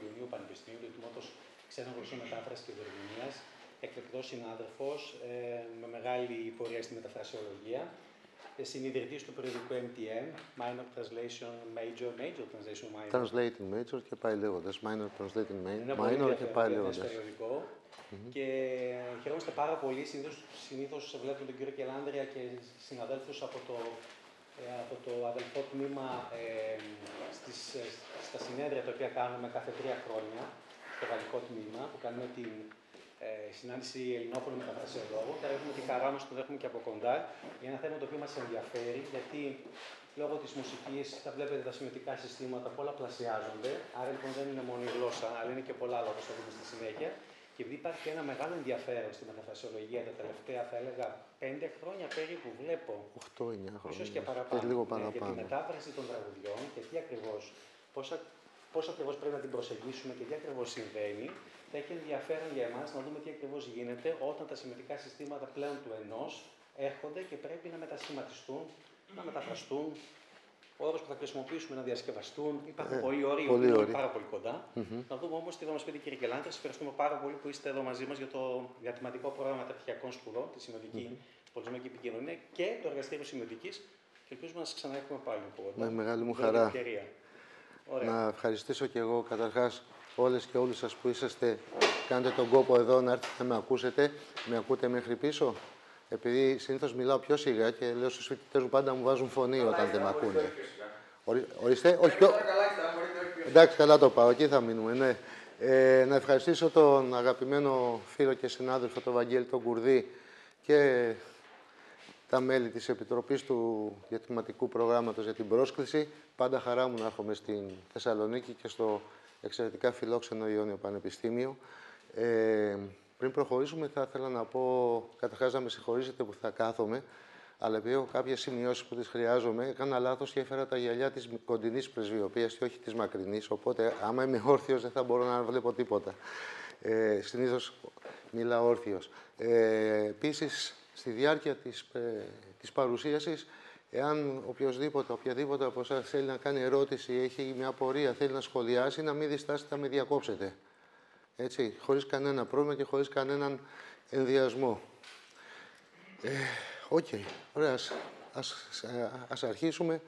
Ιουνίου Πανεπιστημίου του Τμήματος Ξένων Γλωσσών Μετάφρασης και Διερμηνίας, εκλεκτός συνάδελφος, με μεγάλη πορεία στη μεταφρασιολογία, συνειδητής του περιοδικού MTM, Minor Translation Major, Major Translation Minor. Translating Major και πάει λέγοντας, Minor Translating Minor και πάει λέγοντας. Περιοδικό. Και χαιρόμαστε πάρα πολύ. Συνήθως βλέπουμε τον κύριο Κελάνδρια και συναδέλφους από το αδελφό τμήμα στα συνέδρια τα οποία κάνουμε κάθε 3 χρόνια, στο γαλλικό τμήμα, που κάνουμε την συνάντηση Ελληνόπουλων μεταφρασιολόγων. Τώρα έχουμε τη χαρά μας, το δέχομαι και από κοντά, για ένα θέμα το οποίο μας ενδιαφέρει, γιατί λόγω της μουσικής θα βλέπετε τα σημειωτικά συστήματα πολλαπλασιάζονται. Άρα λοιπόν δεν είναι μόνο η γλώσσα, αλλά είναι και πολλά άλλα, όπως θα δούμε στη συνέχεια. Και επειδή υπάρχει ένα μεγάλο ενδιαφέρον στη μεταφρασιολογία τα τελευταία, θα έλεγα, 5 χρόνια περίπου, βλέπω. 8-9 χρόνια. Ίσως και παραπάνω. Λίγο παραπάνω. Για τη μετάφραση των τραγουδιών και τι ακριβώς, πώς ακριβώς πρέπει να την προσεγγίσουμε και τι ακριβώς συμβαίνει, θα έχει ενδιαφέρον για εμάς να δούμε τι ακριβώς γίνεται όταν τα σημειωτικά συστήματα πλέον του ενός έρχονται και πρέπει να μετασχηματιστούν, να μεταφραστούν. Όρους που θα χρησιμοποιήσουμε να διασκευαστούν. Υπάρχουν πολλοί όροι που είναι πάρα πολύ κοντά. Να δούμε όμως τι θα μας πει η κυρία Κελάνδρια. Σας ευχαριστούμε πάρα πολύ που είστε εδώ μαζί μας για το διατηματικό πρόγραμμα μεταπτυχιακών σπουδών, τη σημειωτική πολιτισμική επικοινωνία και το εργαστήριο σημειωτικής. Και ελπίζουμε να σας ξαναέχουμε πάλι από εδώ. Με μεγάλη μου χαρά. Να ευχαριστήσω και εγώ καταρχάς όλες και όλους σας που είσαστε. Κάνετε τον κόπο εδώ να έρθετε να με ακούσετε. Με ακούτε μέχρι πίσω. Επειδή συνήθως μιλάω πιο σιγά και λέω στους φοιτητές μου πάντα μου βάζουν φωνή όταν δεν με ακούνε. Ορίστε, όχι πιο... Εντάξει, καλά το πάω, εκεί θα μείνουμε, ναι. Να ευχαριστήσω τον αγαπημένο φίλο και συνάδελφο, τον Βαγγέλη τον Κουρδί και τα μέλη της Επιτροπής του Διατηματικού Προγράμματος για την πρόσκληση. Πάντα χαρά μου να έρχομαι στην Θεσσαλονίκη και στο εξαιρετικά φιλόξενο Ιόνιο Πανεπιστήμιο. Πριν προχωρήσουμε, θα ήθελα να πω, καταρχάς να με συγχωρήσετε που θα κάθομαι, αλλά επειδή έχω κάποιες σημειώσεις που τις χρειάζομαι, έκανα λάθος και έφερα τα γυαλιά της κοντινής πρεσβειοποίησης και όχι της μακρινής, οπότε άμα είμαι όρθιος δεν θα μπορώ να βλέπω τίποτα. Συνήθως μιλάω όρθιος. Επίσης, στη διάρκεια της παρουσίασης, εάν οποιαδήποτε από εσάς θέλει να κάνει ερώτηση, έχει μια απορία, θέλει να σχολιάσει, να μην διστάσετε να με διακόψετε. Έτσι, χωρίς κανένα πρόβλημα και χωρίς κανέναν ενδιασμό. Ωραία. Ας αρχίσουμε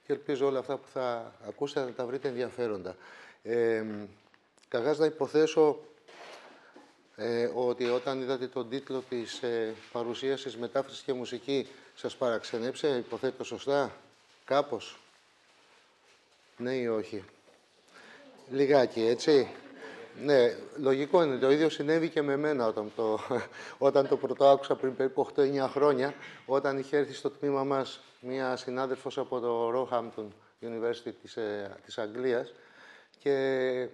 και ελπίζω όλα αυτά που θα ακούσετε να τα βρείτε ενδιαφέροντα. Καταρχάς να υποθέσω ότι όταν είδατε τον τίτλο της παρουσίασης «Μετάφραση και μουσική» σας παραξενέψε, υποθέτω σωστά, κάπως. Ναι ή όχι. Λιγάκι, έτσι. Ναι, λογικό είναι. Το ίδιο συνέβη και με μένα όταν το πρώτο άκουσα πριν περίπου 8-9 χρόνια, όταν είχε έρθει στο τμήμα μας μία συνάδελφος από το Roehampton University της Αγγλίας και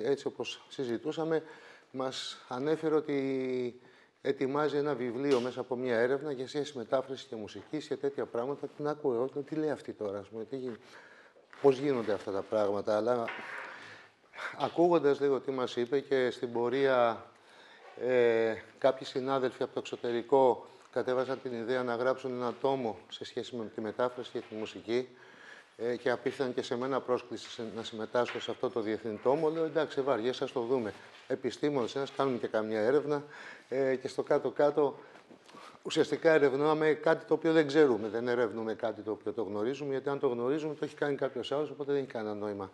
έτσι όπως συζητούσαμε, μας ανέφερε ότι ετοιμάζει ένα βιβλίο μέσα από μία έρευνα για σχέση μετάφραση και μουσικής και τέτοια πράγματα. Την άκουγα εγώ, τι λέει αυτή τώρα, ας πούμε, πώς γίνονται αυτά τα πράγματα, αλλά... Ακούγοντας λίγο τι μας είπε και στην πορεία κάποιοι συνάδελφοι από το εξωτερικό κατέβασαν την ιδέα να γράψουν ένα τόμο σε σχέση με τη μετάφραση και τη μουσική και απίφθηκαν και σε μένα πρόσκληση να συμμετάσχω σε αυτό το διεθνή τόμο. Λέω εντάξει, βαριές, ας το δούμε. Επιστήμονες, κάνουμε και καμιά έρευνα και στο κάτω-κάτω ουσιαστικά ερευνάμε κάτι το οποίο δεν ξέρουμε. Δεν ερευνούμε κάτι το οποίο το γνωρίζουμε, γιατί αν το γνωρίζουμε το έχει κάνει κάποιος άλλος, οπότε δεν έχει κανένα νόημα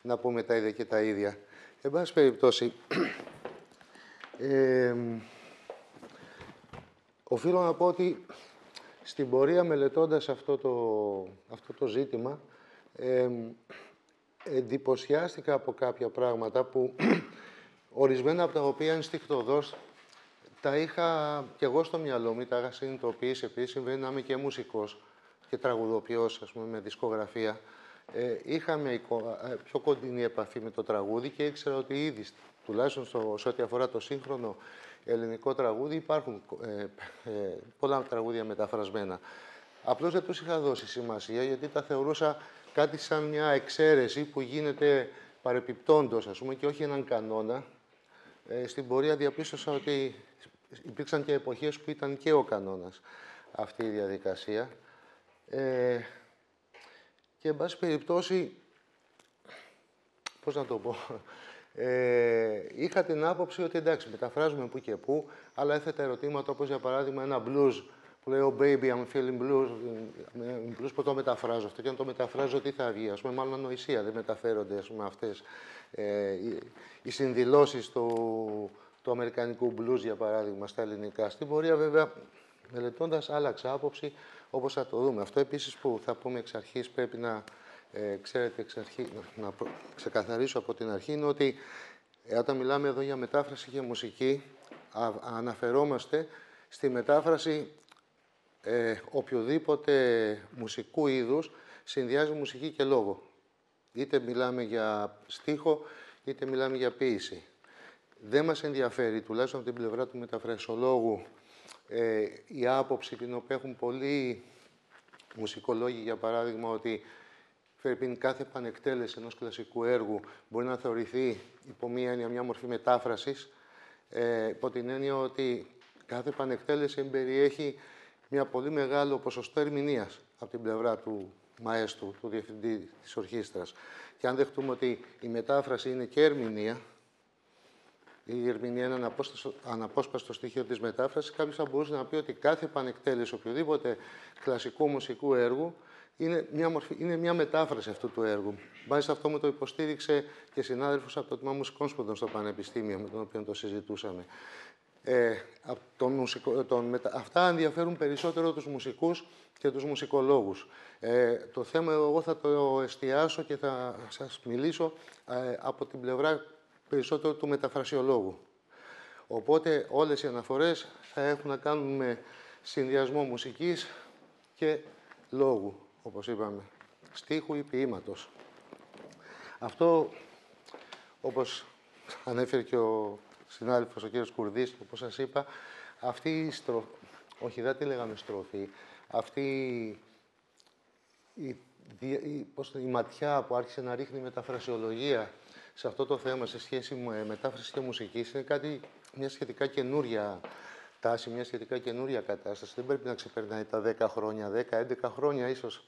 να πούμε τα ίδια και τα ίδια. Εν πάση περιπτώσει, οφείλω να πω ότι στην πορεία μελετώντας αυτό το ζήτημα, εντυπωσιάστηκα από κάποια πράγματα που ορισμένα από τα οποία ενστικτωδώς τα είχα και εγώ στο μυαλό μου, τα είχα συνειδητοποιήσει, επειδή συμβαίνει να είμαι και μουσικός και τραγουδοποιός, ας πούμε, με δισκογραφία. Είχα μια πιο κοντινή επαφή με το τραγούδι και ήξερα ότι ήδη, τουλάχιστον σε ό,τι αφορά το σύγχρονο ελληνικό τραγούδι, υπάρχουν πολλά τραγούδια μεταφρασμένα. Απλώς δεν τους είχα δώσει σημασία, γιατί τα θεωρούσα κάτι σαν μια εξαίρεση που γίνεται παρεπιπτόντως, ας πούμε, και όχι έναν κανόνα. Στην πορεία διαπίστωσα ότι υπήρξαν και εποχές που ήταν και ο κανόνας αυτή η διαδικασία. Και, εν πάση περιπτώσει, πώς να το πω, είχα την άποψη ότι εντάξει, μεταφράζουμε που και που, αλλά έθετα ερωτήματα όπως για παράδειγμα ένα blues που λέει «Oh baby, I'm feeling blues», blues που το μεταφράζω αυτό και αν το μεταφράζω τι θα βγει, ας πούμε, μάλλον ανοησία, δεν μεταφέρονται ας πούμε, αυτές οι συνδηλώσεις του αμερικανικού blues για παράδειγμα στα ελληνικά. Στην πορεία βέβαια μελετώντας άλλαξα άποψη όπως θα το δούμε. Αυτό επίσης που θα πούμε εξ αρχής πρέπει να ξέρετε να ξεκαθαρίσω από την αρχή είναι ότι όταν μιλάμε εδώ για μετάφραση και μουσική αναφερόμαστε στη μετάφραση οποιοδήποτε μουσικού είδους συνδυάζει μουσική και λόγο. Είτε μιλάμε για στίχο, είτε μιλάμε για ποίηση. Δεν μας ενδιαφέρει, τουλάχιστον από την πλευρά του μεταφρασιολόγου, η άποψη την οποία έχουν πολλοί μουσικολόγοι, για παράδειγμα, ότι κάθε επανεκτέλεση ενός κλασικού έργου μπορεί να θεωρηθεί υπό μία έννοια μια μορφή μετάφρασης, υπό την έννοια ότι κάθε επανεκτέλεση περιέχει μια πολύ μεγάλο ποσοστό ερμηνείας από την πλευρά του μαέστρου, του διευθυντή της ορχήστρας. Και αν δεχτούμε ότι η μετάφραση είναι και ερμηνεία, η ερμηνεία είναι ένα αναπόσπαστο στοιχείο της μετάφρασης, κάποιος θα μπορούσε να πει ότι κάθε επανεκτέλεση οποιοδήποτε κλασικού μουσικού έργου είναι μια μετάφραση αυτού του έργου. Μάλιστα αυτό μου το υποστήριξε και συνάδελφος από το Τμήμα Μουσικών Σπουδών στο Πανεπιστήμιο, με τον οποίο το συζητούσαμε. Αυτά ενδιαφέρουν περισσότερο τους μουσικούς και τους μουσικολόγους. Το θέμα εγώ θα το εστιάσω και θα σας μιλήσω από την πλευρά περισσότερο του μεταφρασιολόγου. Οπότε όλες οι αναφορές θα έχουν να κάνουν με συνδυασμό μουσικής και λόγου, όπως είπαμε, στίχου ή ποίηματος. Αυτό, όπως ανέφερε και ο συνάδελφος, ο κύριος Κουρδής, όπως σας είπα, αυτή η στροφή, όχι δεν τη λέγαμε στροφή, αυτή η ματιά που άρχισε να ρίχνει η μεταφρασιολογία σε αυτό το θέμα, σε σχέση με μετάφραση και μουσική, είναι μια σχετικά καινούρια τάση, μια σχετικά καινούρια κατάσταση. Δεν πρέπει να ξεπερνάει τα 10 χρόνια, 10-11 χρόνια ίσως,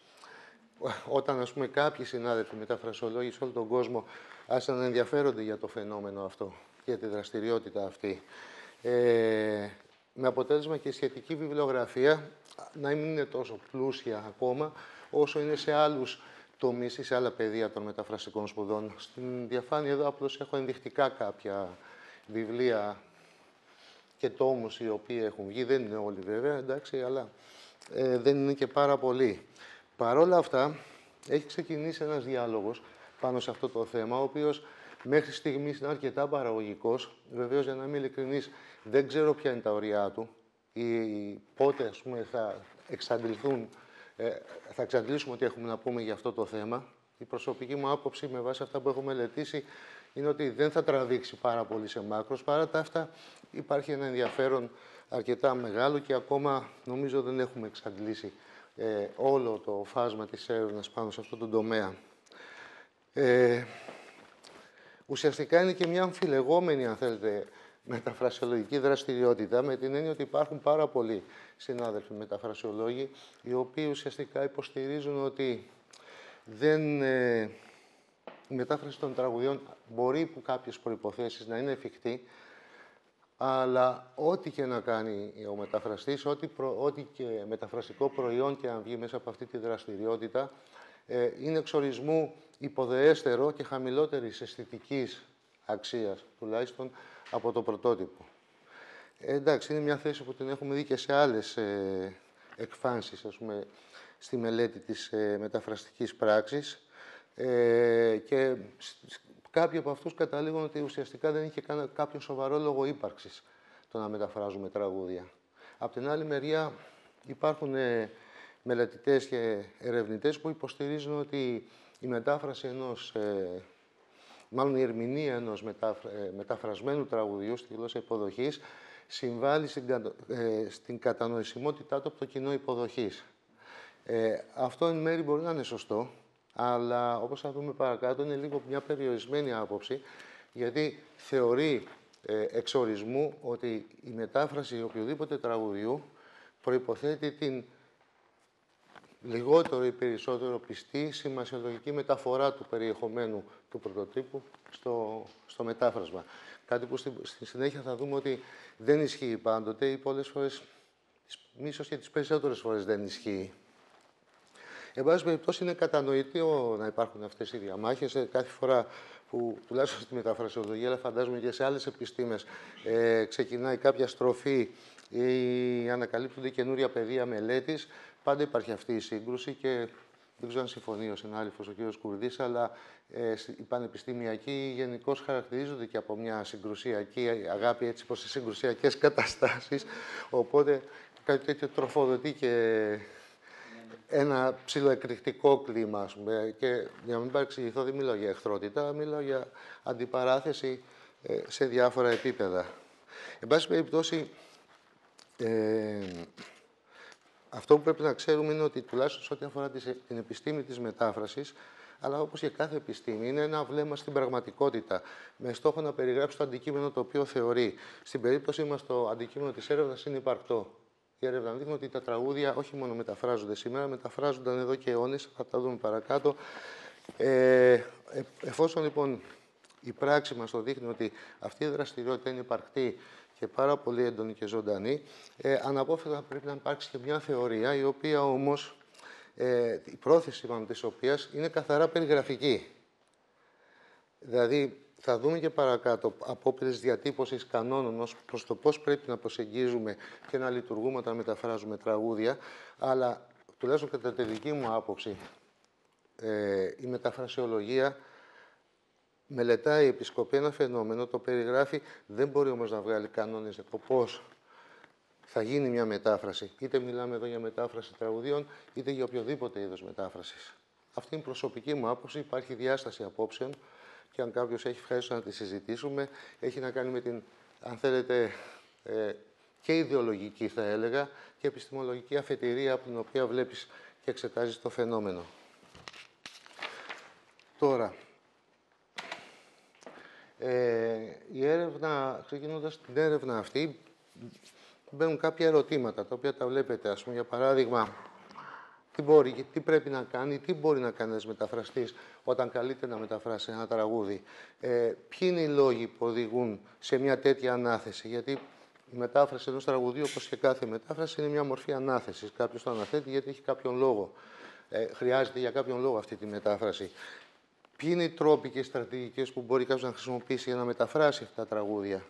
όταν ας πούμε κάποιοι συνάδελφοι μεταφρασιολόγοι σε όλο τον κόσμο άρχισαν να ενδιαφέρονται για το φαινόμενο αυτό, για τη δραστηριότητα αυτή. Με αποτέλεσμα και η σχετική βιβλιογραφία να μην είναι τόσο πλούσια ακόμα, όσο είναι σε άλλους τομείς ή σε άλλα πεδία των μεταφραστικών σπουδών. Στην διαφάνεια εδώ απλώς έχω ενδεικτικά κάποια βιβλία και τόμους οι οποίοι έχουν βγει. Δεν είναι όλοι βέβαια, εντάξει, αλλά δεν είναι και πάρα πολλοί. Παρ' όλα αυτά, έχει ξεκινήσει ένας διάλογος πάνω σε αυτό το θέμα, ο οποίος μέχρι στιγμής είναι αρκετά παραγωγικός. Βεβαίως, για να είμαι ειλικρινής, δεν ξέρω ποια είναι τα ωριά του ή πότε, ας πούμε, θα εξαντλήσουμε ό,τι έχουμε να πούμε για αυτό το θέμα. Η προσωπική μου άποψη, με βάση αυτά που έχω μελετήσει, είναι ότι δεν θα τραβήξει πάρα πολύ σε μάκρος. Παρά τα αυτά, υπάρχει ένα ενδιαφέρον αρκετά μεγάλο και ακόμα, νομίζω, δεν έχουμε εξαντλήσει όλο το φάσμα της έρευνας πάνω σε αυτό το τομέα. Ουσιαστικά είναι και μια αμφιλεγόμενη, αν θέλετε, μεταφρασιολογική δραστηριότητα, με την έννοια ότι υπάρχουν πάρα πολλοί συνάδελφοι μεταφρασιολόγοι, οι οποίοι ουσιαστικά υποστηρίζουν ότι η μετάφραση των τραγουδιών μπορεί υπό κάποιες προϋποθέσεις να είναι εφικτή, αλλά ό,τι και να κάνει ο μεταφραστής, ό,τι και μεταφραστικό προϊόν και αν βγει μέσα από αυτή τη δραστηριότητα, είναι εξορισμού υποδεέστερο και χαμηλότερης αισθητικής αξίας, τουλάχιστον από το πρωτότυπο. Εντάξει, είναι μια θέση που την έχουμε δει και σε άλλες εκφάνσεις, ας πούμε, στη μελέτη της μεταφραστικής πράξης και κάποιοι από αυτούς καταλήγουν ότι ουσιαστικά δεν είχε κάποιο σοβαρό λόγο ύπαρξης το να μεταφράζουμε τραγούδια. Απ' την άλλη μεριά υπάρχουν μελετητές και ερευνητές που υποστηρίζουν ότι η μετάφραση μάλλον η ερμηνεία ενός μεταφρασμένου τραγουδιού στη γλώσσα υποδοχής συμβάλλει στην κατανοησιμότητά του από το κοινό υποδοχής. Αυτό εν μέρει μπορεί να είναι σωστό, αλλά όπως θα δούμε παρακάτω είναι λίγο μια περιορισμένη άποψη, γιατί θεωρεί εξορισμού ότι η μετάφραση οποιοδήποτε τραγουδιού προϋποθέτει την λιγότερο ή περισσότερο πιστή σημασιολογική μεταφορά του περιεχομένου του πρωτοτύπου στο μετάφρασμα. Κάτι που στη συνέχεια θα δούμε ότι δεν ισχύει πάντοτε ή πολλές φορές, ίσως και τις περισσότερες φορές δεν ισχύει. Εν πάση περιπτώσει, είναι κατανοητό να υπάρχουν αυτές οι διαμάχες. Κάθε φορά που, τουλάχιστον στη μεταφρασιολογία, αλλά φαντάζομαι και σε άλλες επιστήμες, ξεκινάει κάποια στροφή ή ανακαλύπτονται καινούρια πεδία μελέτης, πάντα υπάρχει αυτή η σύγκρουση και δεν ξέρω αν συμφωνεί ο συνάδελφος ο κ. Κουρδής, αλλά οι πανεπιστημιακοί γενικώς χαρακτηρίζονται και από μια συγκρουσιακή αγάπη έτσι προς τις συγκρουσιακές καταστάσεις. Οπότε κάτι τέτοιο τροφοδοτεί και ένα ψιλοεκρηκτικό κλίμα, ας πούμε. Και για να μην παρεξηγηθώ, δεν μιλάω για εχθρότητα, μιλάω για αντιπαράθεση σε διάφορα επίπεδα. Εν πάση περιπτώσει, αυτό που πρέπει να ξέρουμε είναι ότι τουλάχιστον σε ό,τι αφορά την επιστήμη της μετάφρασης, αλλά όπως και κάθε επιστήμη, είναι ένα βλέμμα στην πραγματικότητα, με στόχο να περιγράψει το αντικείμενο το οποίο θεωρεί. Στην περίπτωσή μας, το αντικείμενο της έρευνας είναι υπαρκτό. Η έρευνα δείχνει ότι τα τραγούδια όχι μόνο μεταφράζονται σήμερα, μεταφράζονταν εδώ και αιώνες, θα τα δούμε παρακάτω. Εφόσον λοιπόν η πράξη μας το δείχνει ότι αυτή η δραστηριότητα είναι υπαρκτή και πάρα πολύ έντονη και ζωντανή, αναπόφευκτα πρέπει να υπάρξει και μια θεωρία, η οποία όμως, η πρόθεση της οποίας είναι καθαρά περιγραφική. Δηλαδή, θα δούμε και παρακάτω απόπειρες διατύπωσης κανόνων ως προς το πώς πρέπει να προσεγγίζουμε και να λειτουργούμε όταν μεταφράζουμε τραγούδια, αλλά τουλάχιστον κατά τη δική μου άποψη, η μεταφρασιολογία μελετάει, επισκοπεί ένα φαινόμενο, το περιγράφει, δεν μπορεί όμως να βγάλει κανόνες για το πώς θα γίνει μια μετάφραση. Είτε μιλάμε εδώ για μετάφραση τραγουδιών, είτε για οποιοδήποτε είδος μετάφρασης. Αυτή είναι η προσωπική μου άποψη, υπάρχει διάσταση απόψεων και αν κάποιος έχει ευχαριστώ να τη συζητήσουμε, έχει να κάνει με την, αν θέλετε, και ιδεολογική θα έλεγα, και επιστημολογική αφετηρία από την οποία βλέπεις και εξετάζεις το φαινόμενο. Τώρα, η έρευνα, ξεκινώντας την έρευνα αυτή, μπαίνουν κάποια ερωτήματα, τα οποία τα βλέπετε, ας πούμε, για παράδειγμα, τι πρέπει να κάνει, τι μπορεί να κάνει ένας μεταφραστής όταν καλείται να μεταφράσει ένα τραγούδι. Ποιοι είναι οι λόγοι που οδηγούν σε μια τέτοια ανάθεση, γιατί η μετάφραση ενός τραγουδίου, όπως και κάθε μετάφραση, είναι μια μορφή ανάθεσης. Κάποιος το αναθέτει γιατί έχει κάποιον λόγο. Χρειάζεται για κάποιον λόγο αυτή τη μετάφραση. Ποιοι είναι οι τρόποι και οι στρατηγικές που μπορεί κάποιος να χρησιμοποιήσει για να μεταφράσει αυτά τα τραγούδια,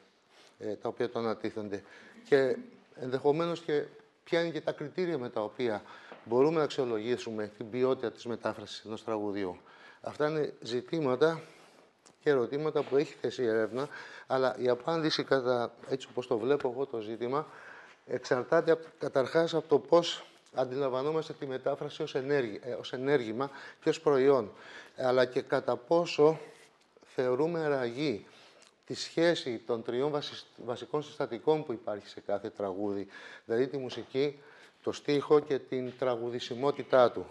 τα οποία το ανατίθενται. Και ενδεχομένως και ποια είναι και τα κριτήρια με τα οποία μπορούμε να αξιολογήσουμε την ποιότητα της μετάφρασης ενός τραγουδιού. Αυτά είναι ζητήματα και ερωτήματα που έχει θέσει η έρευνα, αλλά η απάντηση, έτσι όπως το βλέπω εγώ το ζήτημα, εξαρτάται καταρχάς από το πώς αντιλαμβανόμαστε τη μετάφραση ως ενέργημα και ως προϊόν, αλλά και κατά πόσο θεωρούμε αραγή τη σχέση των τριών βασικών συστατικών που υπάρχει σε κάθε τραγούδι, δηλαδή τη μουσική, το στίχο και την τραγουδησιμότητά του.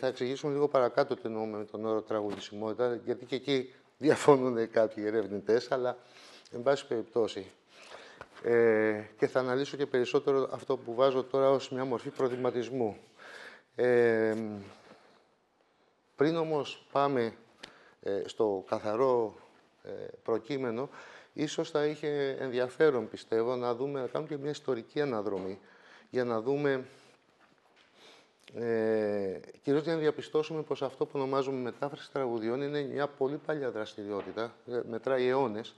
Θα εξηγήσουμε λίγο παρακάτω τι εννοούμε με τον όρο τραγουδησιμότητα, γιατί και εκεί διαφωνούν κάποιοι ερευνητές, αλλά εν πάση περιπτώσει. Και θα αναλύσω και περισσότερο αυτό που βάζω τώρα ως μια μορφή προβληματισμού. Πριν όμως πάμε στο καθαρό προκείμενο, ίσως θα είχε ενδιαφέρον, πιστεύω, να κάνουμε και μια ιστορική αναδρομή, για να δούμε, κυρίως για να διαπιστώσουμε πως αυτό που ονομάζουμε μετάφραση τραγουδιών είναι μια πολύ παλιά δραστηριότητα, μετράει αιώνες,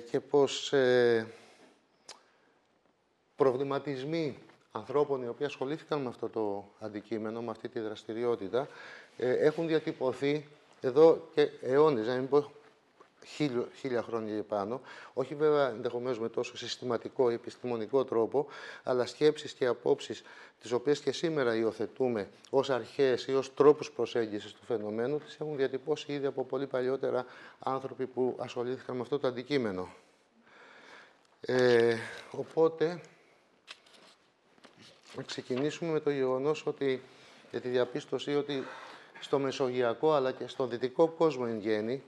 και πως προβληματισμοί ανθρώπων οι οποίοι ασχολήθηκαν με αυτό το αντικείμενο, με αυτή τη δραστηριότητα, έχουν διατυπωθεί εδώ και αιώνες, να μην πω 1000 χρόνια και πάνω, όχι βέβαια ενδεχομένως με τόσο συστηματικό ή επιστημονικό τρόπο, αλλά σκέψεις και απόψεις τις οποίες και σήμερα υιοθετούμε ως αρχές ή ως τρόπους προσέγγισης του φαινομένου, τις έχουν διατυπώσει ήδη από πολύ παλιότερα άνθρωποι που ασχολήθηκαν με αυτό το αντικείμενο. Οπότε, να ξεκινήσουμε με το γεγονός ότι, για τη διαπίστωση ότι στο μεσογειακό αλλά και στο δυτικό κόσμο εν γέννη,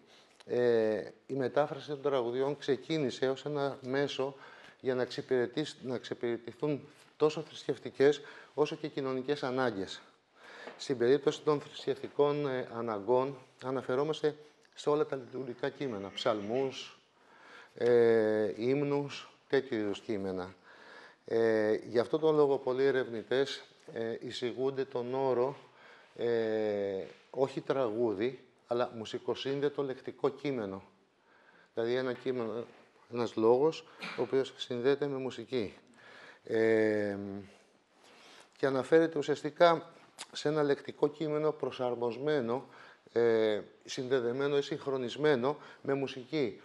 η μετάφραση των τραγουδιών ξεκίνησε ως ένα μέσο για να εξυπηρετηθούν τόσο θρησκευτικές όσο και κοινωνικές ανάγκες. Στην περίπτωση των θρησκευτικών αναγκών αναφερόμαστε σε όλα τα λειτουργικά κείμενα, ψαλμούς, ύμνους, τέτοιου είδους κείμενα. Γι' αυτό τον λόγο πολλοί ερευνητές εισηγούνται τον όρο όχι τραγούδι, αλλά μουσικοσύνδετο λεκτικό κείμενο. Δηλαδή ένα κείμενο, ένας λόγος, ο οποίος συνδέεται με μουσική. Και αναφέρεται ουσιαστικά σε ένα λεκτικό κείμενο προσαρμοσμένο, συνδεδεμένο ή συγχρονισμένο με μουσική.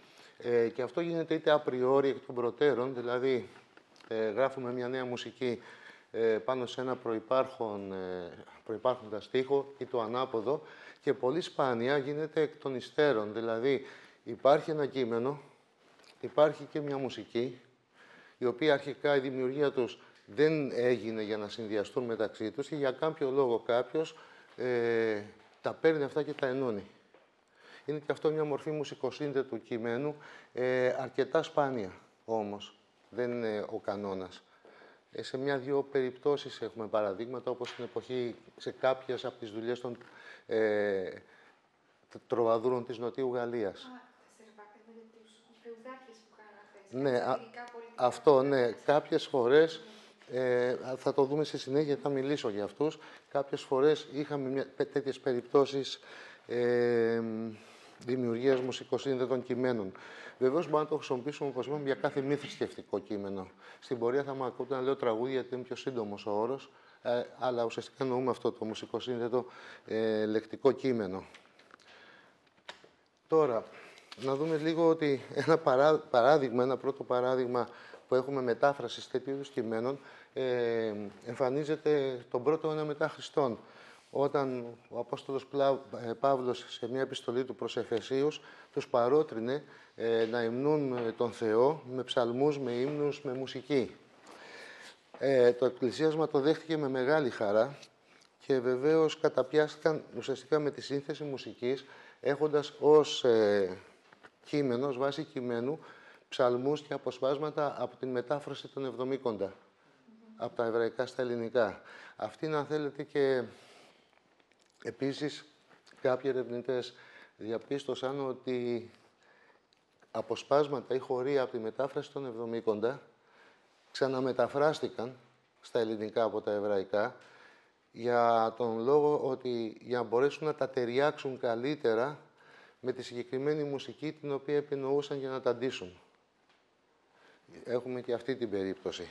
Και αυτό γίνεται είτε απριόρι εκ των προτέρων, δηλαδή γράφουμε μια νέα μουσική πάνω σε ένα προϋπάρχοντα στίχο ή το ανάποδο, και πολύ σπάνια γίνεται εκ των υστέρων. Δηλαδή υπάρχει ένα κείμενο, υπάρχει και μια μουσική, η οποία αρχικά η δημιουργία τους δεν έγινε για να συνδυαστούν μεταξύ τους και για κάποιο λόγο κάποιος τα παίρνει αυτά και τα ενώνει. Είναι και αυτό μια μορφή μουσικοσύνδετου κειμένου, αρκετά σπάνια όμως. Δεν είναι ο κανόνας. Σε μια-δυο περιπτώσεις έχουμε παραδείγματα, όπως στην εποχή, σε κάποιες από τις δουλειές των τροβαδούρων της Νοτιού Γαλλίας. Ναι, αυτό, ναι. Κάποιες φορές, θα το δούμε στη συνέχεια, θα μιλήσω για αυτούς. Κάποιες φορές είχαμε τέτοιες περιπτώσεις δημιουργίας μουσικοσύνδετων κειμένων. Βεβαίως, μπορούμε να το χρησιμοποιήσουμε, όπως είπαμε, για κάθε μη θρησκευτικό κείμενο. Στην πορεία θα με ακούτε να λέω τραγούδια, γιατί είναι πιο σύντομος ο όρος, αλλά ουσιαστικά εννοούμε αυτό το μουσικοσύνδετο λεκτικό κείμενο. Τώρα, να δούμε λίγο ότι ένα παράδειγμα, ένα πρώτο παράδειγμα που έχουμε μετάφραση τέτοιου είδους κειμένων, εμφανίζεται τον πρώτο αιώνα μετά Χριστόν, όταν ο Απόστολος Παύλος σε μια επιστολή του προς Εφεσίους τους παρότρινε να υμνούν τον Θεό με ψαλμούς, με ύμνους, με μουσική. Το εκκλησίασμα το δέχτηκε με μεγάλη χαρά και βεβαίως καταπιάστηκαν ουσιαστικά με τη σύνθεση μουσικής, έχοντας ως κείμενο, ως βάση κειμένου, ψαλμούς και αποσπάσματα από την μετάφραση των Εβδομήκοντα, από τα εβραϊκά στα ελληνικά. Αυτή είναι, αν θέλετε, και επίσης κάποιοι ερευνητές διαπίστωσαν ότι αποσπάσματα ή χωρία από τη μετάφραση των Εβδομήκοντα ξαναμεταφράστηκαν στα ελληνικά από τα εβραϊκά, για τον λόγο ότι για να μπορέσουν να τα ταιριάξουν καλύτερα με τη συγκεκριμένη μουσική την οποία επινοούσαν για να τα ντύσουν. Έχουμε και αυτή την περίπτωση.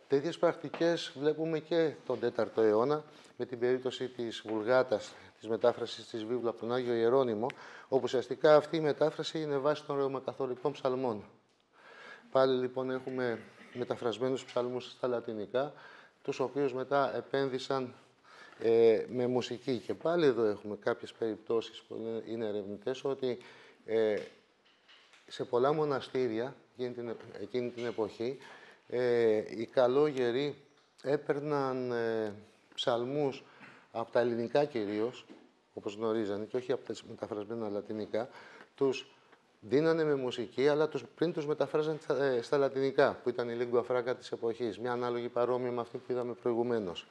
Τέτοιες πρακτικές βλέπουμε και τον 4ο αιώνα, με την περίπτωση της Βουλγάτας, της μετάφρασης της βίβλου από τον Άγιο Ιερώνυμο, όπου ουσιαστικά αυτή η μετάφραση είναι βάση των ρωμακαθολικών ψαλμών. Πάλι λοιπόν έχουμε μεταφρασμένους ψαλμούς στα λατινικά, τους οποίους μετά επένδυσαν με μουσική. Και πάλι εδώ έχουμε κάποιες περιπτώσεις που είναι ερευνητές, ότι σε πολλά μοναστήρια εκείνη την εποχή οι καλόγεροι έπαιρναν ψαλμούς από τα ελληνικά κυρίως, όπως γνωρίζανε, και όχι από τα μεταφρασμένα λατινικά, τους δίνανε με μουσική, αλλά πριν τους μεταφράζαν στα λατινικά, που ήταν η lingua franca της εποχής, μια ανάλογη παρόμοια με αυτή που είδαμε προηγουμένως.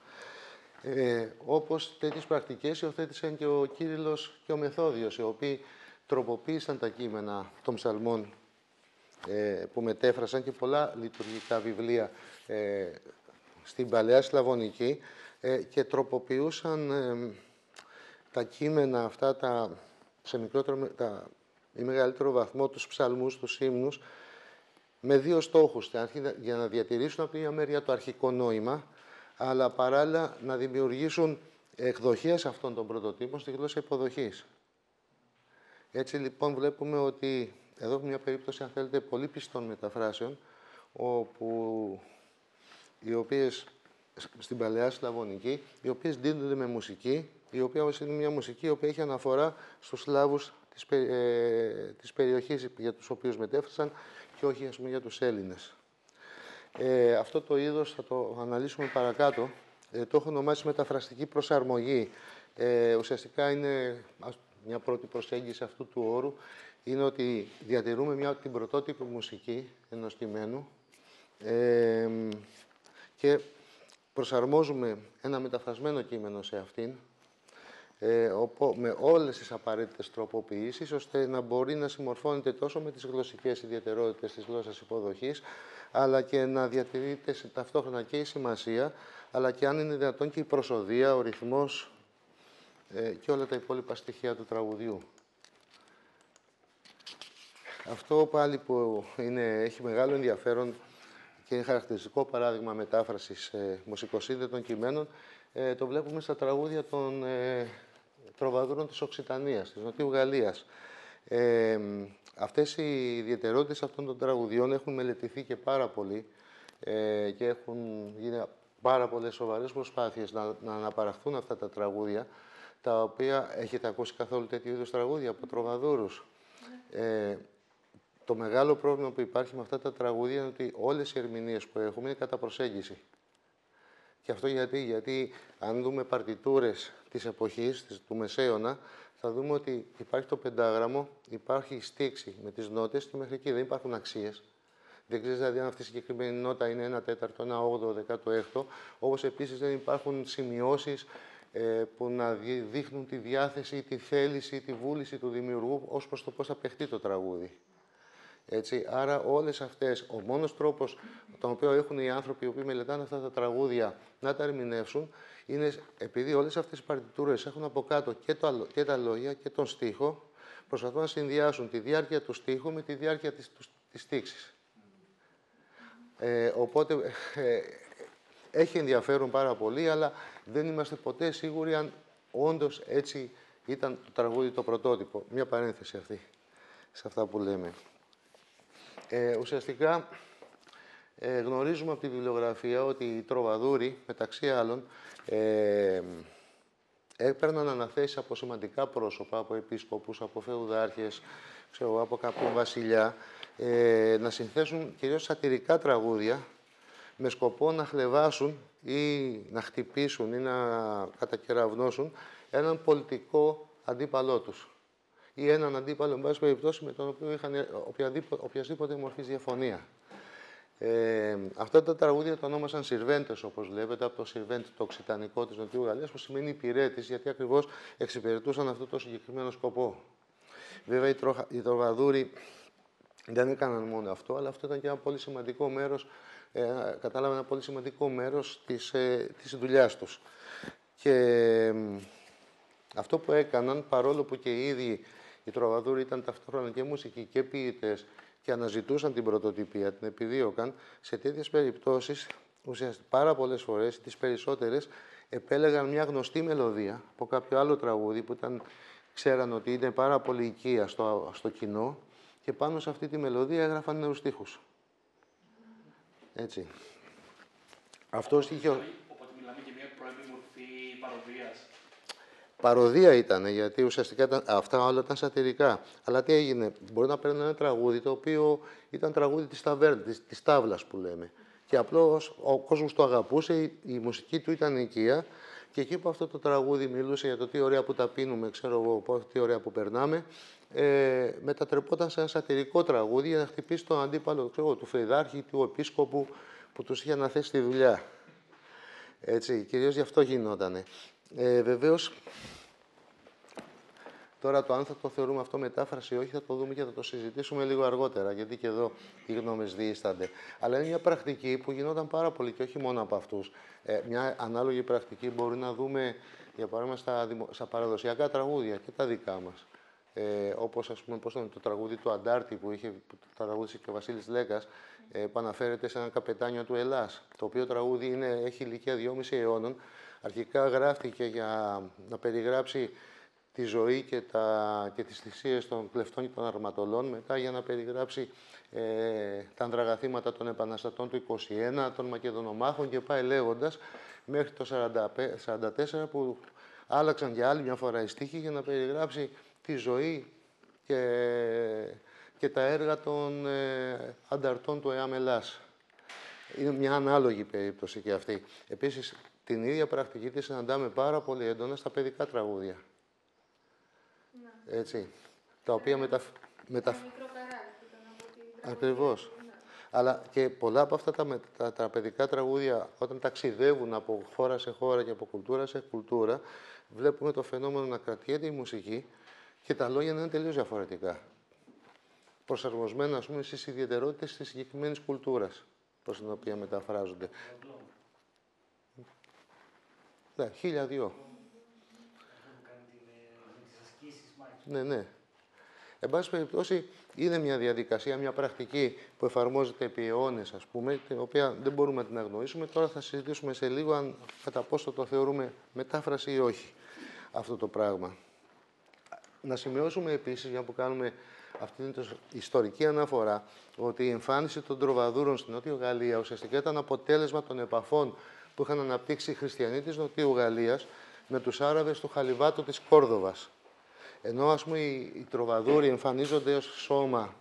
Όπως τέτοιες πρακτικές υιοθέτησαν και ο Κύριλλος και ο Μεθόδιος, οι οποίοι τροποποίησαν τα κείμενα των ψαλμών που μετέφρασαν, και πολλά λειτουργικά βιβλία στην Παλαιά Σλαβωνική, και τροποποιούσαν τα κείμενα αυτά σε μικρότερο ή μεγαλύτερο βαθμό, τους ψαλμούς, τους ύμνους, με δύο στόχους. Για να διατηρήσουν από τη μια μεριά το αρχικό νόημα, αλλά παράλληλα να δημιουργήσουν εκδοχές αυτών των πρωτοτύπων στη γλώσσα υποδοχής. Έτσι λοιπόν βλέπουμε ότι εδώ έχουμε μια περίπτωση, αν θέλετε, πολύ πιστών μεταφράσεων, όπου οι οποίες στην Παλαιά Σλαβωνική, οι οποίες δίνονται με μουσική, η οποία είναι μια μουσική η οποία έχει αναφορά στους Σλάβους της περιοχής για τους οποίους μετέφρασαν, και όχι, ας πούμε, για τους Έλληνες. Αυτό το είδος θα το αναλύσουμε παρακάτω. Το έχω ονομάσει μεταφραστική προσαρμογή. Ουσιαστικά είναι μια πρώτη προσέγγιση αυτού του όρου, είναι ότι διατηρούμε την πρωτότυπη μουσική ενός κειμένου, Και προσαρμόζουμε ένα μεταφρασμένο κείμενο σε αυτήν, με όλες τις απαραίτητες τροποποιήσεις, ώστε να μπορεί να συμμορφώνεται τόσο με τις γλωσσικές ιδιαιτερότητες της γλώσσας υποδοχής, αλλά και να διατηρείται ταυτόχρονα και η σημασία, αλλά και αν είναι δυνατόν και η προσοδεία, ο ρυθμός και όλα τα υπόλοιπα στοιχεία του τραγουδιού. Αυτό πάλι που έχει μεγάλο ενδιαφέρον και είναι χαρακτηριστικό παράδειγμα μετάφρασης μουσικοσύνδετων κειμένων, το βλέπουμε στα τραγούδια των τροβαδούρων της Οξιτανίας, της Νοτιού Γαλλίας. Αυτές οι ιδιαιτερότητες αυτών των τραγουδιών έχουν μελετηθεί και πάρα πολύ και έχουν γίνει πάρα πολλές σοβαρές προσπάθειες να αναπαραχθούν αυτά τα τραγούδια, τα οποία έχετε ακούσει καθόλου τέτοιου είδους τραγούδια από τροβαδούρους. Το μεγάλο πρόβλημα που υπάρχει με αυτά τα τραγούδια είναι ότι όλες οι ερμηνείες που έχουμε είναι κατά προσέγγιση. Και αυτό γιατί αν δούμε παρτιτούρες της εποχής, του Μεσαίωνα, θα δούμε ότι υπάρχει το πεντάγραμμο, υπάρχει η στίξη με τις νότες και μέχρι εκεί δεν υπάρχουν αξίες. Δεν ξέρεις δηλαδή αν αυτή η συγκεκριμένη νότα είναι 1/4, 1/8, 16, όπως επίσης δεν υπάρχουν σημειώσεις που να δείχνουν τη διάθεση, τη θέληση, τη βούληση του δημιουργού ως προς το πώς θα παιχτεί το τραγούδι. Έτσι, άρα όλες αυτές, ο μόνος τρόπος τον οποίο έχουν οι άνθρωποι οι οποίοι μελετάνε αυτά τα τραγούδια να τα ερμηνεύσουν, είναι επειδή όλες αυτές οι παρτιτούρες έχουν από κάτω και τα λόγια και τον στίχο, προσπαθούν να συνδυάσουν τη διάρκεια του στίχου με τη διάρκεια της στίξης. Οπότε έχει ενδιαφέρον πάρα πολύ, αλλά δεν είμαστε ποτέ σίγουροι αν όντως έτσι ήταν το τραγούδι το πρωτότυπο. Μια παρένθεση αυτή, σε αυτά που λέμε. Ουσιαστικά γνωρίζουμε από τη βιβλιογραφία ότι οι τροβαδούροι, μεταξύ άλλων, έπαιρναν αναθέσεις από σημαντικά πρόσωπα, από επίσκοπους, από φεουδάρχες, από κάποιον βασιλιά, να συνθέσουν κυρίως σατιρικά τραγούδια με σκοπό να χλευάσουν ή να χτυπήσουν ή να κατακεραυνώσουν έναν πολιτικό αντίπαλό τους ή έναν αντίπαλο, εν πάση περιπτώσει, με τον οποίο είχαν οποιασδήποτε μορφής διαφωνία. Αυτά τα τραγούδια τα ονόμασαν σιρβέντες, όπως βλέπετε, από το σιρβέντ, το οξιτανικό της Νοτιού Γαλλίας, που σημαίνει υπηρέτης, γιατί ακριβώς εξυπηρετούσαν αυτό το συγκεκριμένο σκοπό. Βέβαια, οι τροβαδούροι δεν έκαναν μόνο αυτό, αλλά αυτό ήταν και ένα πολύ σημαντικό μέρος, κατάλαβα ένα πολύ σημαντικό μέρος της δουλειάς τους. Και αυτό που έκαναν, παρόλο που και οι ίδιοι οι τροβαδούροι ήταν ταυτόχρονα και μουσικοί και ποιητές και αναζητούσαν την πρωτοτυπία, την επιδίωκαν, σε τέτοιες περιπτώσεις, ουσιαστικά πάρα πολλές φορές, τις περισσότερες, επέλεγαν μια γνωστή μελωδία από κάποιο άλλο τραγούδι που ξέραν ότι είναι πάρα πολύ οικία στο κοινό και πάνω σε αυτή τη μελωδία έγραφαν νέους στίχους. Έτσι. Αυτός είχε... Οπότε μιλάμε για μια πρώιμη μορφή παροδίας. Παροδία ήταν, γιατί ουσιαστικά αυτά όλα ήταν σατιρικά. Αλλά τι έγινε, μπορεί να παίρνει ένα τραγούδι το οποίο ήταν τραγούδι της ταβέρνης, της τάβλας που λέμε. Και απλώς ο κόσμος το αγαπούσε, η μουσική του ήταν οικία. Και εκεί που αυτό το τραγούδι μιλούσε για το τι ωραία που τα πίνουμε, ξέρω εγώ, τι ωραία που περνάμε, μετατρεπόταν σε ένα σατιρικό τραγούδι για να χτυπήσει τον αντίπαλο, ξέρω, του φρυδάρχη, του επίσκοπου που τους είχε αναθέσει τη δουλειά. Έτσι, κυρίως γι' αυτό γινότανε. Βεβαίως, τώρα το αν θα το θεωρούμε αυτό μετάφραση ή όχι θα το δούμε και θα το συζητήσουμε λίγο αργότερα, γιατί και εδώ οι γνώμες διείστανται. Αλλά είναι μια πρακτική που γινόταν πάρα πολύ και όχι μόνο από αυτούς. Μια ανάλογη πρακτική μπορεί να δούμε, για παράδειγμα, στα παραδοσιακά τραγούδια και τα δικά μας. Όπως, ας πούμε, το τραγούδι του Αντάρτη που το τραγούδισε και ο Βασίλης Λέκας, που αναφέρεται σε έναν καπετάνιο του Ελλάς, το οποίο τραγούδι έχει ηλικία 2,5 αιώνων. Αρχικά γράφτηκε για να περιγράψει τη ζωή και τις θυσίες των κλεφτών και των αρματολών, μετά για να περιγράψει τα ανδραγαθήματα των επαναστατών του 21, των Μακεδονομάχων και πάει λέγοντας μέχρι το 44 που άλλαξαν για άλλη μια φορά οι στίχοι για να περιγράψει τη ζωή και τα έργα των ανταρτών του ΕΑΜ Ελλάς. Είναι μια ανάλογη περίπτωση και αυτή. Επίσης, την ίδια πρακτική τη συναντάμε πάρα πολύ έντονα στα παιδικά τραγούδια. Έτσι, τα οποία Ακριβώς. Αλλά και πολλά από αυτά τα παιδικά τραγούδια, όταν ταξιδεύουν από χώρα σε χώρα και από κουλτούρα σε κουλτούρα, βλέπουμε το φαινόμενο να κρατιέται η μουσική και τα λόγια να είναι τελείως διαφορετικά. Προσαρμοσμένα, ας πούμε, στις ιδιαιτερότητες της συγκεκριμένης κουλτούρας, προς την οποία μεταφράζονται. Ναι, 1002. Ναι, ναι. Εν πάση περιπτώσει, είναι μια διαδικασία, μια πρακτική που εφαρμόζεται επί αιώνες, ας πούμε, την οποία δεν μπορούμε να την αγνοήσουμε. Τώρα θα συζητήσουμε σε λίγο αν κατά πόσο το θεωρούμε μετάφραση ή όχι αυτό το πράγμα. Να σημειώσουμε επίσης, για να κάνουμε αυτή την ιστορική αναφορά, ότι η εμφάνιση των τροβαδούρων στην Νότιο Γαλλία ουσιαστικά ήταν αποτέλεσμα των επαφών που είχαν αναπτύξει οι χριστιανοί της Νοτιού Γαλλίας με τους Άραβες του Χαλιβάτου της Κόρδοβας. Ενώ, ας πούμε, οι τροβαδούροι εμφανίζονται ως σώμα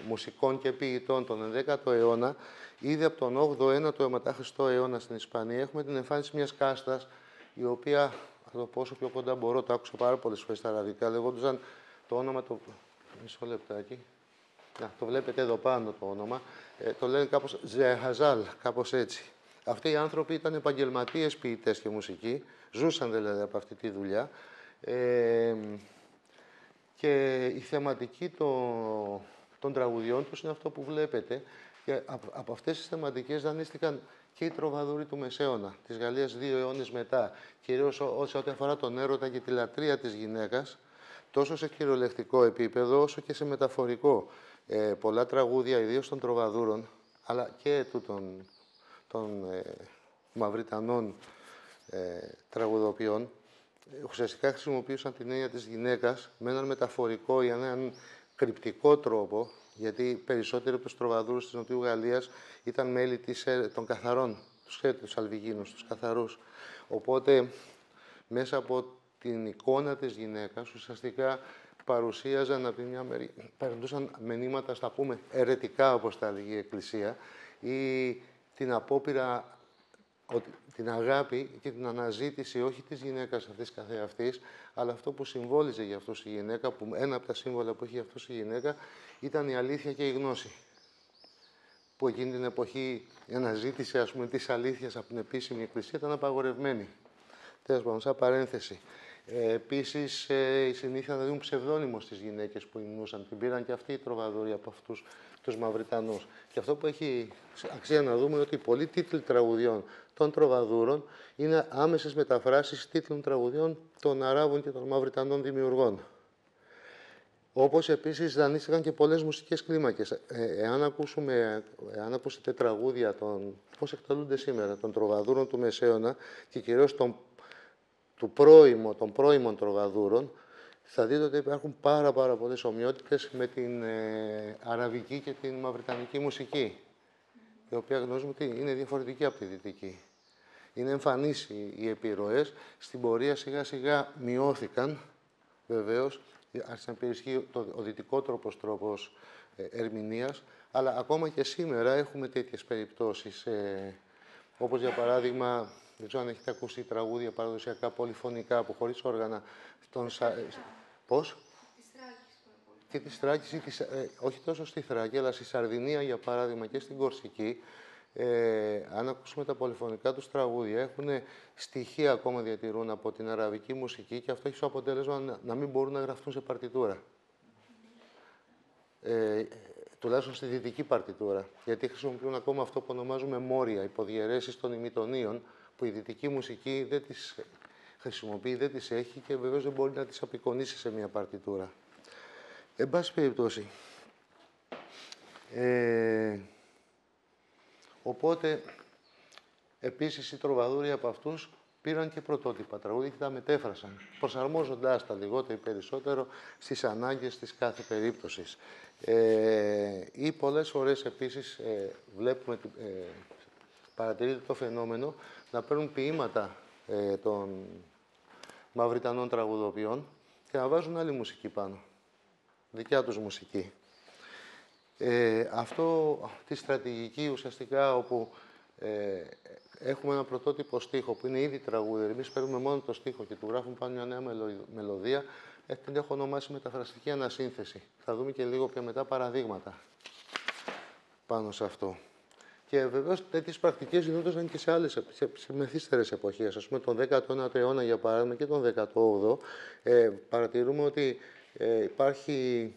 μουσικών και ποιητών τον 11ο αιώνα, ήδη από τον 8ο-9ο μετά Χριστό αιώνα στην Ισπανία έχουμε την εμφάνιση μιας κάστας, η οποία, θα το πω όσο πιο κοντά μπορώ, το άκουσα πάρα πολλές φορές στα αραβικά, λεγόντουσαν το όνομα, μισό λεπτάκι, το βλέπετε εδώ πάνω το όνομα, το λένε κάπως Ζεχαζάλ, κάπως έτσι. Αυτοί οι άνθρωποι ήταν επαγγελματίες ποιητές και μουσικοί, ζούσαν δηλαδή από αυτή τη δουλειά, και η θεματική των τραγουδιών τους είναι αυτό που βλέπετε, και από αυτές τις θεματικές δανείστηκαν και οι τροβαδούροι του Μεσαίωνα, της Γαλλίας 2 αιώνες μετά, κυρίως ό,τι αφορά τον έρωτα και τη λατρεία της γυναίκας, τόσο σε κυριολεκτικό επίπεδο, όσο και σε μεταφορικό. Πολλά τραγούδια, ιδίως των τροβαδούρων, αλλά και των Μαυριτανών τραγουδοποιών, ουσιαστικά χρησιμοποιούσαν την έννοια της γυναίκας με έναν μεταφορικό ή έναν κρυπτικό τρόπο, γιατί περισσότεροι από τους τροβαδούρους της Νοτιού Γαλλίας ήταν μέλη των καθαρών, τους Αλβιγίνους, τους καθαρούς. Οπότε, μέσα από την εικόνα της γυναίκας, ουσιαστικά παρουσίαζαν από τη μια μεριά, περνούσαν μηνύματα, στα πούμε, αιρετικά, όπως τα έλεγε η Εκκλησία, ή την απόπειρα, την αγάπη και την αναζήτηση όχι της γυναίκας αυτής καθεαυτής, αλλά αυτό που συμβόλιζε για αυτούς η γυναίκα, που ένα από τα σύμβολα που είχε για αυτούς η γυναίκα ήταν η αλήθεια και η γνώση. Που εκείνη την εποχή η αναζήτηση, ας πούμε, της αλήθειας από την επίσημη εκκλησία ήταν απαγορευμένη. Τέλος πάντων, σαν παρένθεση. Επίσης, η συνήθεια να δίνουν ψευδόνυμο στις γυναίκες που υμνούσαν. Την πήραν και αυτοί οι τροβαδούροι από αυτούς τους Μαυριτανούς. Και αυτό που έχει αξία να δούμε είναι ότι πολλοί τίτλοι τραγουδιών των τροβαδούρων είναι άμεσες μεταφράσεις τίτλων τραγουδιών των Αράβων και των Μαυριτανών δημιουργών. Όπως επίσης δανείστηκαν και πολλές μουσικές κλίμακες. Εάν ακούσετε τραγούδια πώς εκτελούνται σήμερα, των τροβαδούρων του Μεσαίωνα και κυρίως των πρώιμων τροβαδούρων, θα δείτε ότι υπάρχουν πάρα πολλές ομοιότητες με την αραβική και την μαυριτανική μουσική, η οποία γνωρίζουμε ότι είναι διαφορετική από τη δυτική. Είναι εμφανείς οι επιρροές, στην πορεία σιγά σιγά μειώθηκαν, βεβαίως, άρχισε να υπερισχύει ο δυτικότροπος τρόπος ερμηνείας, αλλά ακόμα και σήμερα έχουμε τέτοιες περιπτώσεις, όπως για παράδειγμα, δεν ξέρω αν έχετε ακούσει τραγούδια παραδοσιακά πολυφωνικά που χωρίς όργανα. Πώς? Και τη Θράκης, όχι τόσο στη Θράκη, αλλά στη Σαρδινία, για παράδειγμα, και στην Κορσική. Αν ακούσουμε τα πολυφωνικά τους τραγούδια, έχουν στοιχεία ακόμα διατηρούν από την αραβική μουσική και αυτό έχει ως αποτέλεσμα να μην μπορούν να γραφτούν σε παρτιτούρα. Τουλάχιστον στη δυτική παρτιτούρα. Γιατί χρησιμοποιούν ακόμα αυτό που ονομάζουμε μόρια, υποδιαιρέσεις των ημιτονίων, που η δυτική μουσική δεν τις χρησιμοποιεί, δεν τις έχει και βεβαίως δεν μπορεί να τις απεικονίσει σε μια παρτιτούρα. Εν πάση περιπτώσει. Οπότε, επίσης, οι τροβαδούροι από αυτούς πήραν και πρωτότυπα τραγούδια και τα μετέφρασαν, προσαρμόζοντάς τα λιγότερο ή περισσότερο στις ανάγκες της κάθε περίπτωσης. Ή πολλές φορές, επίσης, βλέπουμε, παρατηρείται το φαινόμενο, να παίρνουν ποίηματα των Μαυριτανών τραγουδοποιών και να βάζουν άλλη μουσική πάνω. Δικιά τους μουσική. Αυτό τη στρατηγική ουσιαστικά όπου έχουμε ένα πρωτότυπο στίχο που είναι ήδη τραγούδι, εμείς παίρνουμε μόνο το στίχο και του γράφουμε πάνω μια νέα μελωδία, την έχω ονομάσει μεταφραστική ανασύνθεση. Θα δούμε και λίγο πιο μετά παραδείγματα. πάνω σε αυτό. Και βεβαίως τέτοιες πρακτικές γινόντουσαν και σε άλλες, σε μεθύστερες εποχές. Ας πούμε, τον 19ο αιώνα, για παράδειγμα, και τον 18ο, παρατηρούμε ότι υπάρχει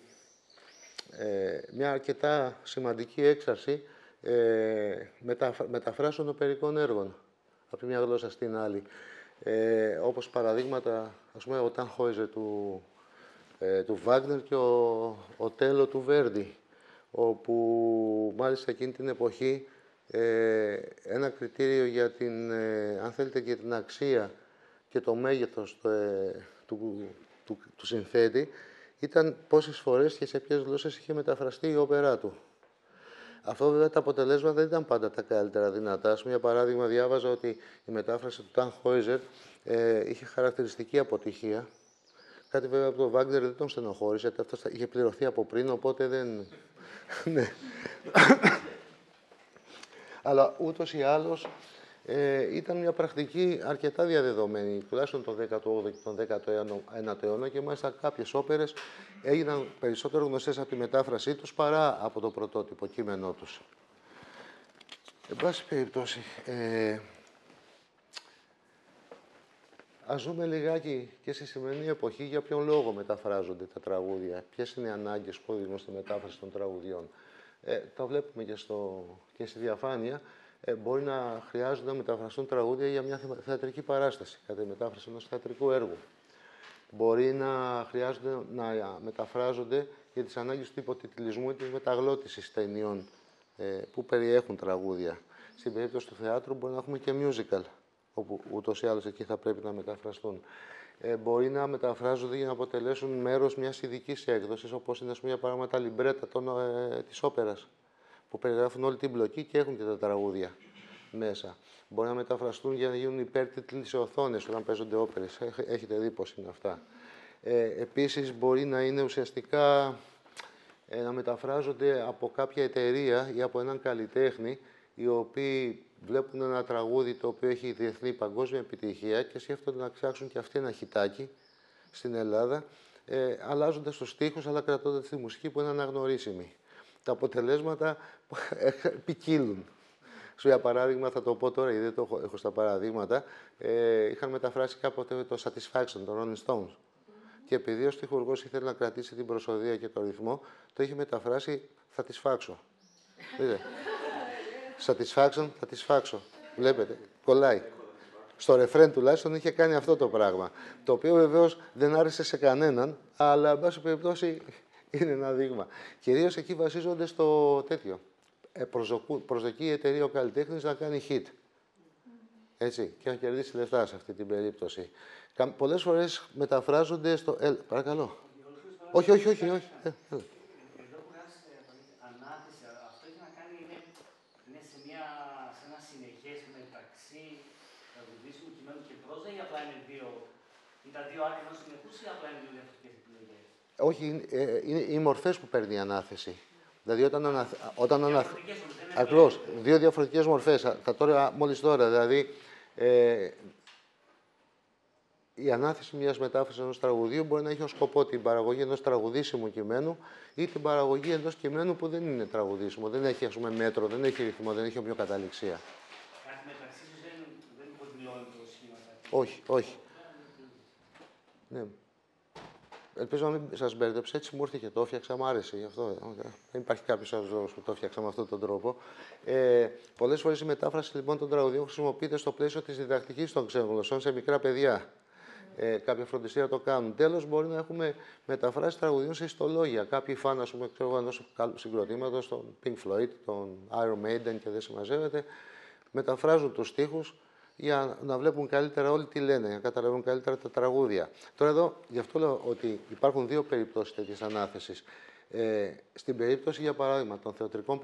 μια αρκετά σημαντική έξαρση μεταφράσεων οπερικών έργων από τη μια γλώσσα στην άλλη. Όπως παραδείγματα, ας πούμε, ο Τανχόιζε του Βάγνερ και ο Τέλο του Βέρντι, όπου μάλιστα εκείνη την εποχή ένα κριτήριο για την, αν θέλετε, για την αξία και το μέγεθος του συνθέτη ήταν πόσες φορές και σε ποιες γλώσσες είχε μεταφραστεί η όπερά του. Αυτό βέβαια τα αποτελέσματα δεν ήταν πάντα τα καλύτερα δυνατά. Ας πούμε, για παράδειγμα, διάβαζα ότι η μετάφραση του Τανχόιζερ είχε χαρακτηριστική αποτυχία. Κάτι βέβαια από τον Βάγνερ δεν τον στενοχώρησε, γιατί αυτό είχε πληρωθεί από πριν, οπότε δεν... ναι. Αλλά ούτως ή άλλως ήταν μια πρακτική αρκετά διαδεδομένη, τουλάχιστον τον 18ο και τον 19ο αιώνα, και μάλιστα κάποιες όπερες έγιναν περισσότερο γνωστές από τη μετάφρασή τους παρά από το πρωτότυπο κείμενό τους. Εν πάση περιπτώσει, ας δούμε λιγάκι και στη σημερινή εποχή για ποιον λόγο μεταφράζονται τα τραγούδια, ποιες είναι οι ανάγκες που οδηγούν στη μετάφραση των τραγουδιών. Το βλέπουμε και στη διαφάνεια. Μπορεί να χρειάζονται να μεταφραστούν τραγούδια για μια θεατρική παράσταση, κατά τη μετάφραση ενός θεατρικού έργου. Μπορεί να χρειάζονται να μεταφράζονται για τις ανάγκες του υποτιτλισμού ή της μεταγλώτησης ταινιών που περιέχουν τραγούδια. Στην περίπτωση του θεάτρου μπορεί να έχουμε και musical, όπου ούτως ή άλλως εκεί θα πρέπει να μεταφραστούν. Μπορεί να μεταφράζονται για να αποτελέσουν μέρος μιας ειδικής έκδοσης, όπως είναι, ας πούμε, για παράδειγμα, τα λιμπρέτα της όπερας, που περιγράφουν όλη την μπλοκή και έχουν και τα τραγούδια μέσα. Μπορεί να μεταφραστούν για να γίνουν υπέρτιτλοι σε οθόνες όταν παίζονται όπερες. Έχετε δει πώς είναι αυτά. Επίσης, μπορεί να είναι ουσιαστικά να μεταφράζονται από κάποια εταιρεία ή από έναν καλλιτέχνη, οι οποίοι βλέπουν ένα τραγούδι το οποίο έχει διεθνή παγκόσμια επιτυχία και σκέφτονται να ψάξουν και αυτοί ένα χιτάκι στην Ελλάδα, αλλάζοντας τους στίχους, αλλά κρατώντας τη μουσική που είναι αναγνωρίσιμη. Τα αποτελέσματα ποικίλουν. Για παράδειγμα, θα το πω τώρα, γιατί δεν το έχω στα παραδείγματα, είχαν μεταφράσει κάποτε το Satisfaction των Rolling Stones. Και επειδή ο στιχουργός ήθελε να κρατήσει την προσοδεία και το ρυθμό, το είχε μεταφράσει Satisfaction. Δείτε. Satisfaction, Satisfaction. Βλέπετε, κολλάει. Στο ρεφρέν τουλάχιστον είχε κάνει αυτό το πράγμα. Το οποίο βεβαίως δεν άρεσε σε κανέναν, αλλά εν πάση περιπτώσει είναι ένα δείγμα. Κυρίως εκεί βασίζονται στο τέτοιο. Προσδοκεί η εταιρεία ο καλλιτέχνης να κάνει hit. Έτσι, και να κερδίσει λεφτά σε αυτή την περίπτωση. Πολλές φορές μεταφράζονται στο... παρακαλώ. Όχι. Εδώ που βγάζει ανάθεση, αυτό έχει να κάνει είναι σε ένα συνεχές μεταξύ τραγουδίσιμου κειμένου και πρόζα, ή απλά είναι τα δύο άκρα ενός συνεχούς, ή απλά είναι δύο διαφορετικές επιλογές? Όχι, είναι οι μορφές που παίρνει η ανάθεση. Δηλαδή όταν ακριβώς, δύο διαφορετικές μορφές. Μόλις τώρα, δηλαδή, η ανάθεση μιας μετάφρασης ενός τραγουδίου μπορεί να έχει ως σκοπό την παραγωγή ενός τραγουδίσιμου κειμένου ή την παραγωγή ενός κειμένου που δεν είναι τραγουδίσιμο. Δεν έχει, ας πούμε, μέτρο, δεν έχει ρυθμό, δεν έχει ομοιοκαταληξία. Κάτι μεταξύ τους δεν υποδηλώνει το σχήμα. Όχι. Ναι. Ελπίζω να μην σας μπέρδεψε, έτσι μου ήρθε και το έφτιαξα, μου άρεσε γι' αυτό. Δεν υπάρχει κάποιος άλλος λόγος που το έφτιαξα με αυτόν τον τρόπο. Πολλές φορές η μετάφραση λοιπόν των τραγουδιών χρησιμοποιείται στο πλαίσιο της διδακτικής των ξένων γλωσσών σε μικρά παιδιά. Κάποια φροντιστήρια το κάνουν. Τέλος, μπορεί να έχουμε μεταφράσει τραγουδιών σε ιστολόγια. Κάποιοι φαν, ας πούμε, ενός συγκροτήματος, τον Pink Floyd, τον Iron Maiden και δεν συμμαζεύεται, μεταφράζουν τους στίχους για να βλέπουν καλύτερα όλοι τι λένε, για να καταλαβαίνουν καλύτερα τα τραγούδια. Τώρα εδώ, γι' αυτό λέω ότι υπάρχουν δύο περιπτώσεις τέτοιες ανάθεσης. Στην περίπτωση, για παράδειγμα, των θεατρικών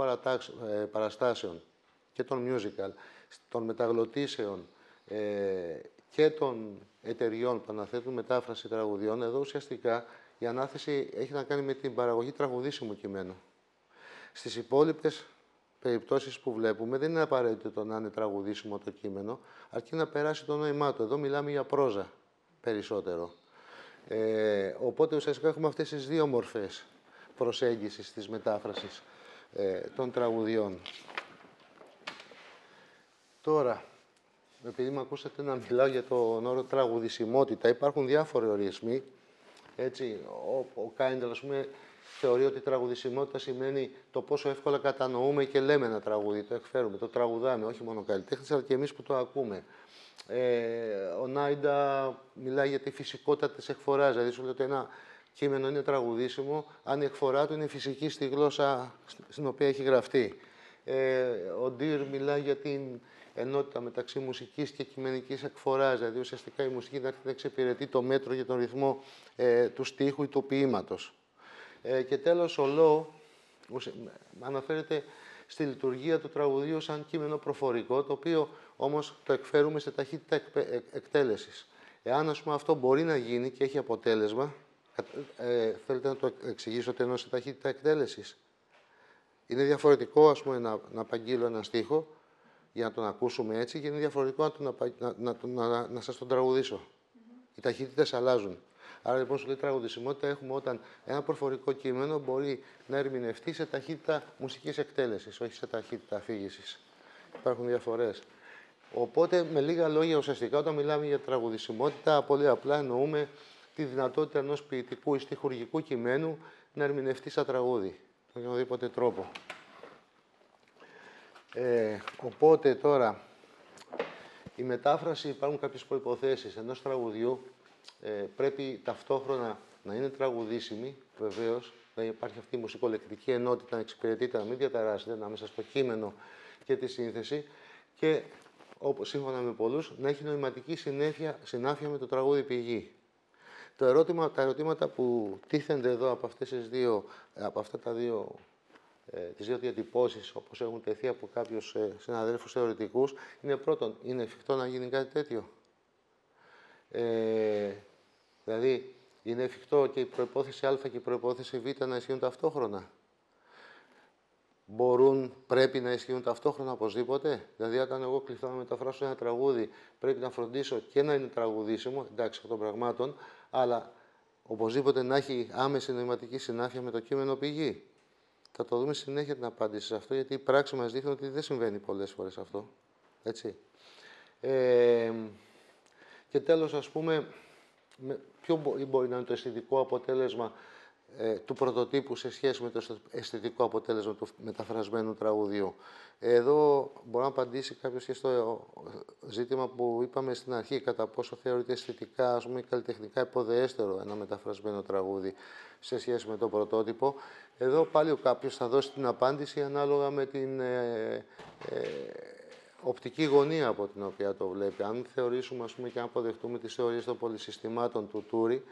παραστάσεων και των musical, των μεταγλωτήσεων και των εταιριών που αναθέτουν μετάφραση τραγουδιών, εδώ ουσιαστικά η ανάθεση έχει να κάνει με την παραγωγή τραγουδίσιμου κειμένου. Στις υπόλοιπες περιπτώσεις που βλέπουμε δεν είναι απαραίτητο να είναι τραγουδίσιμο το κείμενο, αρκεί να περάσει το νόημά του. Εδώ μιλάμε για πρόζα περισσότερο. Οπότε ουσιαστικά έχουμε αυτές τις δύο μορφές προσέγγισης της μετάφρασης. των τραγουδιών. Τώρα, επειδή με ακούσατε να μιλάω για τον όρο τραγουδησιμότητα, υπάρχουν διάφοροι ορισμοί. Έτσι, ο Κάιντελ, ας πούμε, θεωρεί ότι η τραγουδησιμότητα σημαίνει το πόσο εύκολα κατανοούμε και λέμε ένα τραγούδι, το εκφέρουμε, το τραγουδάμε, όχι μόνο καλλιτέχνες, αλλά και εμείς που το ακούμε. Ο Νάιντα μιλάει για τη φυσικότητα της εκφοράς, δηλαδή σου λέει ότι ένα κείμενο είναι τραγουδήσιμο αν η εκφορά του είναι φυσική στη γλώσσα στην οποία έχει γραφτεί. Ο Ντύρ μιλάει για την ενότητα μεταξύ μουσικής και κειμενικής εκφοράς, δηλαδή ουσιαστικά η μουσική να εξυπηρετεί το μέτρο και τον ρυθμό του στίχου ή του ποίηματος. Και τέλος, ο Λό αναφέρεται στη λειτουργία του τραγουδίου σαν κείμενο προφορικό, το οποίο όμως το εκφέρουμε σε ταχύτητα εκτέλεσης. Εάν, ας πούμε, αυτό μπορεί να γίνει και έχει αποτέλεσμα, θέλετε να το εξηγήσω τι εννοώ σε ταχύτητα εκτέλεσης? Είναι διαφορετικό, ας πούμε, να απαγγείλω έναν στίχο για να τον ακούσουμε έτσι και είναι διαφορετικό να σας τον τραγουδήσω. Οι ταχύτητες αλλάζουν. Άρα, λοιπόν, σου λέει τραγουδησιμότητα έχουμε όταν ένα προφορικό κείμενο μπορεί να ερμηνευτεί σε ταχύτητα μουσικής εκτέλεσης, όχι σε ταχύτητα αφήγησης. Υπάρχουν διαφορές. Οπότε, με λίγα λόγια, ουσιαστικά, όταν μιλάμε για τραγουδησιμότητα, πολύ απλά εννοούμε τη δυνατότητα ενός ποιητικού ή στιχουργικού κειμένου να ερμηνευτεί σαν τραγούδι, με οποιοδήποτε τρόπο. Οπότε, τώρα, η μετάφραση, υπάρχουν κάποιες προϋποθέσεις ενός τραγουδιού. Πρέπει ταυτόχρονα να είναι τραγουδήσιμη, βεβαίως, να υπάρχει αυτή η μουσικολεκτρική ενότητα, να εξυπηρετείται, να μην διαταράσσεται ανάμεσα στο κείμενο και τη σύνθεση και, όπως σύμφωνα με πολλούς, να έχει νοηματική συνάφεια με το τραγούδι πηγή. Τα ερωτήματα που τίθενται εδώ από τις δύο διατυπώσεις, όπως έχουν τεθεί από κάποιους συναδέλφους θεωρητικούς, είναι πρώτον, είναι εφικτό να γίνει κάτι τέτοιο? Δηλαδή, είναι εφικτό και η προϋπόθεση Α και η προϋπόθεση Β να ισχύουν ταυτόχρονα? Πρέπει να ισχύουν ταυτόχρονα οπωσδήποτε? Δηλαδή, όταν εγώ κληθώ να μεταφράσω ένα τραγούδι, πρέπει να φροντίσω και να είναι τραγουδήσιμο, εντάξει, των πραγμάτων, αλλά οπωσδήποτε να έχει άμεση νοηματική συνάφεια με το κείμενο πηγή? Θα το δούμε συνέχεια την απάντηση σε αυτό, γιατί η πράξη μας δείχνει ότι δεν συμβαίνει πολλές φορές αυτό. Έτσι. Και τέλος, ας πούμε, ποιο μπορεί να είναι το αισθητικό αποτέλεσμα του πρωτοτύπου σε σχέση με το αισθητικό αποτέλεσμα του μεταφρασμένου τραγουδιού? Εδώ μπορεί να απαντήσει κάποιος και στο ζήτημα που είπαμε στην αρχή, κατά πόσο θεωρείται αισθητικά, ας πούμε, καλλιτεχνικά υποδεέστερο ένα μεταφρασμένο τραγούδι σε σχέση με το πρωτότυπο. Εδώ πάλι κάποιος θα δώσει την απάντηση ανάλογα με την οπτική γωνία από την οποία το βλέπει. Αν θεωρήσουμε, ας πούμε, και αν αποδεχτούμε τις θεωρίες των πολυσυστημάτων του Τούρι,